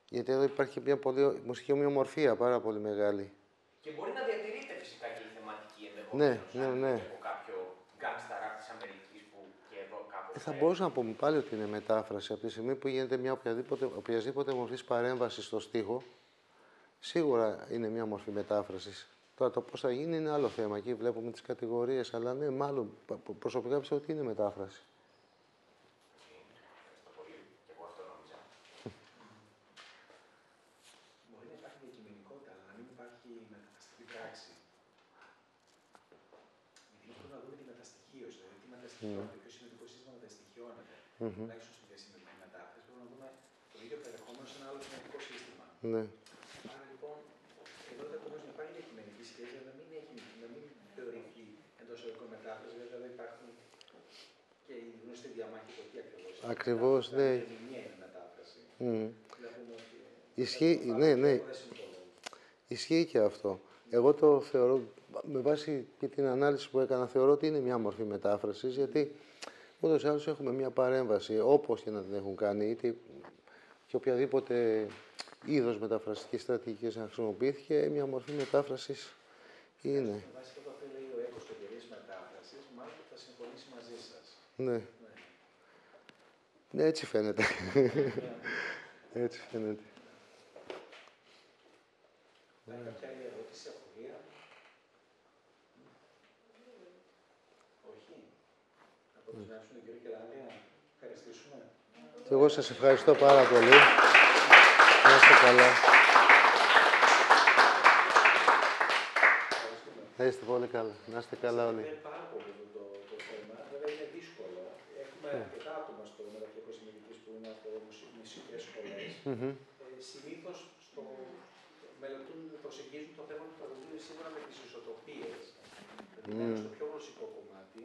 Γιατί εδώ υπάρχει μια μουσική ομοιομορφία πάρα πολύ μεγάλη. Και μπορεί να διατηρείται φυσικά και η θεματική ενδεχομένως. Ναι. Από κάποιο gangsta rap της Αμερικής που και εδώ κάπως. Θα μπορούσα να πούμε πάλι ότι είναι μετάφραση. Από τη στιγμή που γίνεται μια οποιασδήποτε μορφή παρέμβαση στο στίχο, σίγουρα είναι μια μορφή μετάφρασης. Τώρα το πώς θα γίνει είναι άλλο θέμα. Εκεί βλέπουμε τις κατηγορίες, αλλά ναι, μάλλον προσωπικά πιστεύω ότι είναι μετάφραση. Ευχαριστώ πολύ. Και εγώ αυτό νόμιζα. Μπορεί να υπάρχει διακειμενικότητα, αλλά να μην υπάρχει μεταφραστική πράξη. Γιατί πρέπει να δούμε τη μεταστοιχείωση. Δηλαδή, τι μεταστοιχειώνεται, ποιο σημαντικό σύστημα μεταστοιχειώνεται. Τουλάχιστον στη διασυνδετική μετάφραση πρέπει να δούμε το ίδιο περιεχόμενο σε ένα άλλο σημαντικό σύστημα. Ναι. Άρα λοιπόν, εδώ ενδεχομένω να υπάρχει διακειμενική σχέση, αλλά να μην θεωρηθεί εντός ευρωπαϊκών μετάφραση. Βέβαια, εδώ υπάρχουν και η γνωστή διαμάχη το τι ακριβώς είναι. Ακριβώς, ναι. Είναι μετάφραση. Ισχύει, ναι. Ισχύει και αυτό. Εγώ το θεωρώ, με βάση και την ανάλυση που έκανα, θεωρώ ότι είναι μια μορφή μετάφρασης, γιατί ούτως ή άλλως έχουμε μια παρέμβαση, όπως και να την έχουν κάνει, είτε και οποιαδήποτε είδος μεταφραστικής στρατηγικής να χρησιμοποιήθηκε, μια μορφή μετάφρασης είναι. Με βάση αυτό που λέει ο Έκος του εταιρείας μετάφρασης, μάλλον θα συμφωνήσει μαζί σας. Ναι, έτσι φαίνεται. Έτσι φαίνεται. Υπάρχει κάποια άλλη ερώτηση, απορία? Όχι. Να αποδεσμεύσουμε τον κύριο Κεράλια, ευχαριστήσουμε. Και εγώ σας ευχαριστώ πάρα πολύ. Να είστε καλά. Να είστε πολύ καλά. Να είστε καλά όλοι. Είναι πάρα πολύ το θέμα. Βέβαια είναι δύσκολο. Έχουμε αρκετά άτομα στο μεταπτυχιακό συμμετοχής που είναι από μουσικές σχολές. Συνήθως προσεγγίζουν το θέμα του τραγουδίου σύμφωνα με τις ισοτοπίες. Δηλαδή στο πιο γλωσσικό κομμάτι.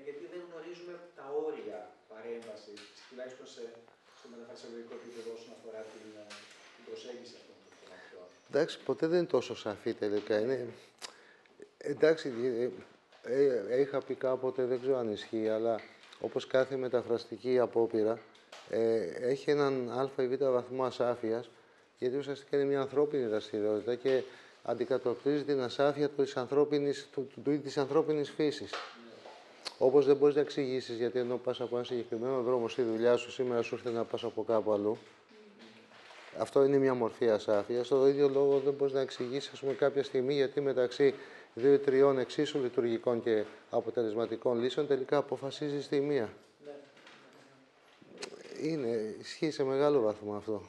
Γιατί δεν γνωρίζουμε τα όρια παρέμβασης, τουλάχιστον στο μεταφρασιολογικό επίπεδο όσον αφορά την προσέγγιση αυτών των κομμάτων. Εντάξει, ποτέ δεν είναι τόσο σαφή τελικά. Εντάξει, είχα πει κάποτε, δεν ξέρω αν ισχύει, αλλά όπως κάθε μεταφραστική απόπειρα, έχει έναν α ή β βαθμό ασάφειας, γιατί ουσιαστικά είναι μια ανθρώπινη δραστηριότητα και αντικατοπτρίζει την ασάφεια της ανθρώπινης φύσης. Όπως δεν μπορείς να εξηγήσεις, γιατί ενώ πας από ένα συγκεκριμένο δρόμο στη δουλειά σου, σήμερα σου ήρθε να πας από κάπου αλλού. Αυτό είναι μια μορφή ασάφειας. Το ίδιο λόγο δεν μπορείς να εξηγήσεις, ας πούμε, κάποια στιγμή, γιατί μεταξύ 2-3 εξίσου λειτουργικών και αποτελεσματικών λύσεων τελικά αποφασίζεις τη μία. Ισχύει σε μεγάλο βαθμό αυτό.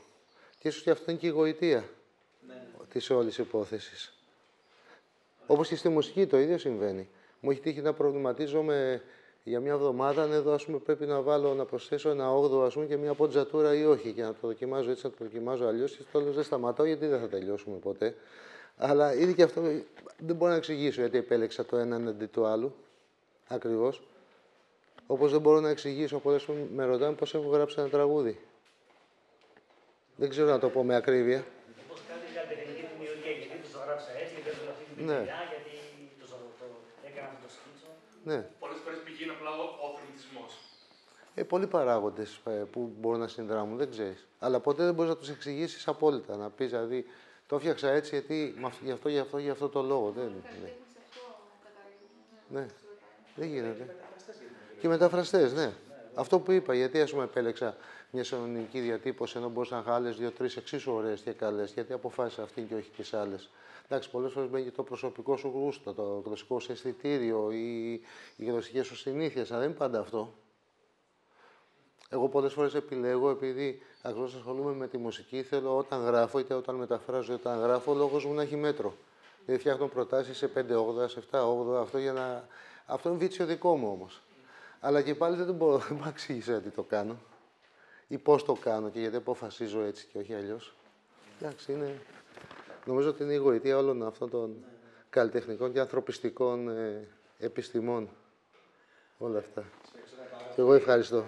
Και ίσως και αυτό είναι και η γοητεία της όλης υπόθεσης. Όπως και στη μουσική το ίδιο συμβαίνει. Μου έχει τύχει να προβληματίζομαι Για μια εβδομάδα, αν εδώ, ας πούμε, πρέπει να βάλω, να προσθέσω ένα 8ο, ας πούμε, και μια ποντζατούρα ή όχι. Και να το δοκιμάζω έτσι, να το δοκιμάζω αλλιώς. Και στο τέλος δεν σταματάω, γιατί δεν θα τελειώσουμε ποτέ. Αλλά ήδη και αυτό δεν μπορώ να εξηγήσω γιατί επέλεξα το ένα αντί του άλλου. Ακριβώς. Όπως δεν μπορώ να εξηγήσω, πολλές φορές με ρωτάνε πώς έχω γράψει ένα τραγούδι. Δεν ξέρω να το πω με ακρίβεια. Πώς κάνει κάποια τεχνική δημιουργία, γιατί το γράψα έτσι, γιατί το αυτή την παιδιά, γιατί το έκανα αυτό το σκίτσο. Ναι. Πολλές φορές πηγαίνει απλά ο αθλητισμός. Πολλοί παράγοντες που μπορούν να συνδράμουν, δεν ξέρεις. Αλλά ποτέ δεν μπορείς να τους εξηγήσεις απόλυτα. Να πεις, δηλαδή, το έφτιαξα έτσι γιατί γι' αυτό το λόγο. Ναι. Δεν γίνεται. Και μεταφραστές, ναι. Αυτό που είπα, γιατί ας πούμε επέλεξα μια συνωνυμική διατύπωση ενώ μπορούσα να είχα άλλες 2-3 εξίσου ωραίες και καλές, γιατί αποφάσισα αυτή και όχι τις άλλες. Εντάξει, πολλές φορές μπαίνει και το προσωπικό σου γούστο, το γλωσσικό σου αισθητήριο, οι γλωσσικές σου συνήθειες, αλλά δεν είναι πάντα αυτό. Εγώ πολλές φορές επιλέγω, επειδή ακριβώς ασχολούμαι με τη μουσική, θέλω όταν γράφω, είτε όταν μεταφράζω, είτε όταν γράφω, ο λόγος μου να έχει μέτρο. Δηλαδή φτιάχνω προτάσεις σε 5/8, σε 7/8, αυτό για να... Αυτό είναι βίτσιο δικό μου όμως. Αλλά και πάλι δεν μπορώ να εξηγήσω γιατί το κάνω. Ή πώς το κάνω και γιατί αποφασίζω έτσι και όχι αλλιώς. Εντάξει, είναι... Νομίζω ότι είναι η γοητεία όλων αυτών των καλλιτεχνικών και ανθρωπιστικών επιστημών. Όλα αυτά. Και εγώ ευχαριστώ.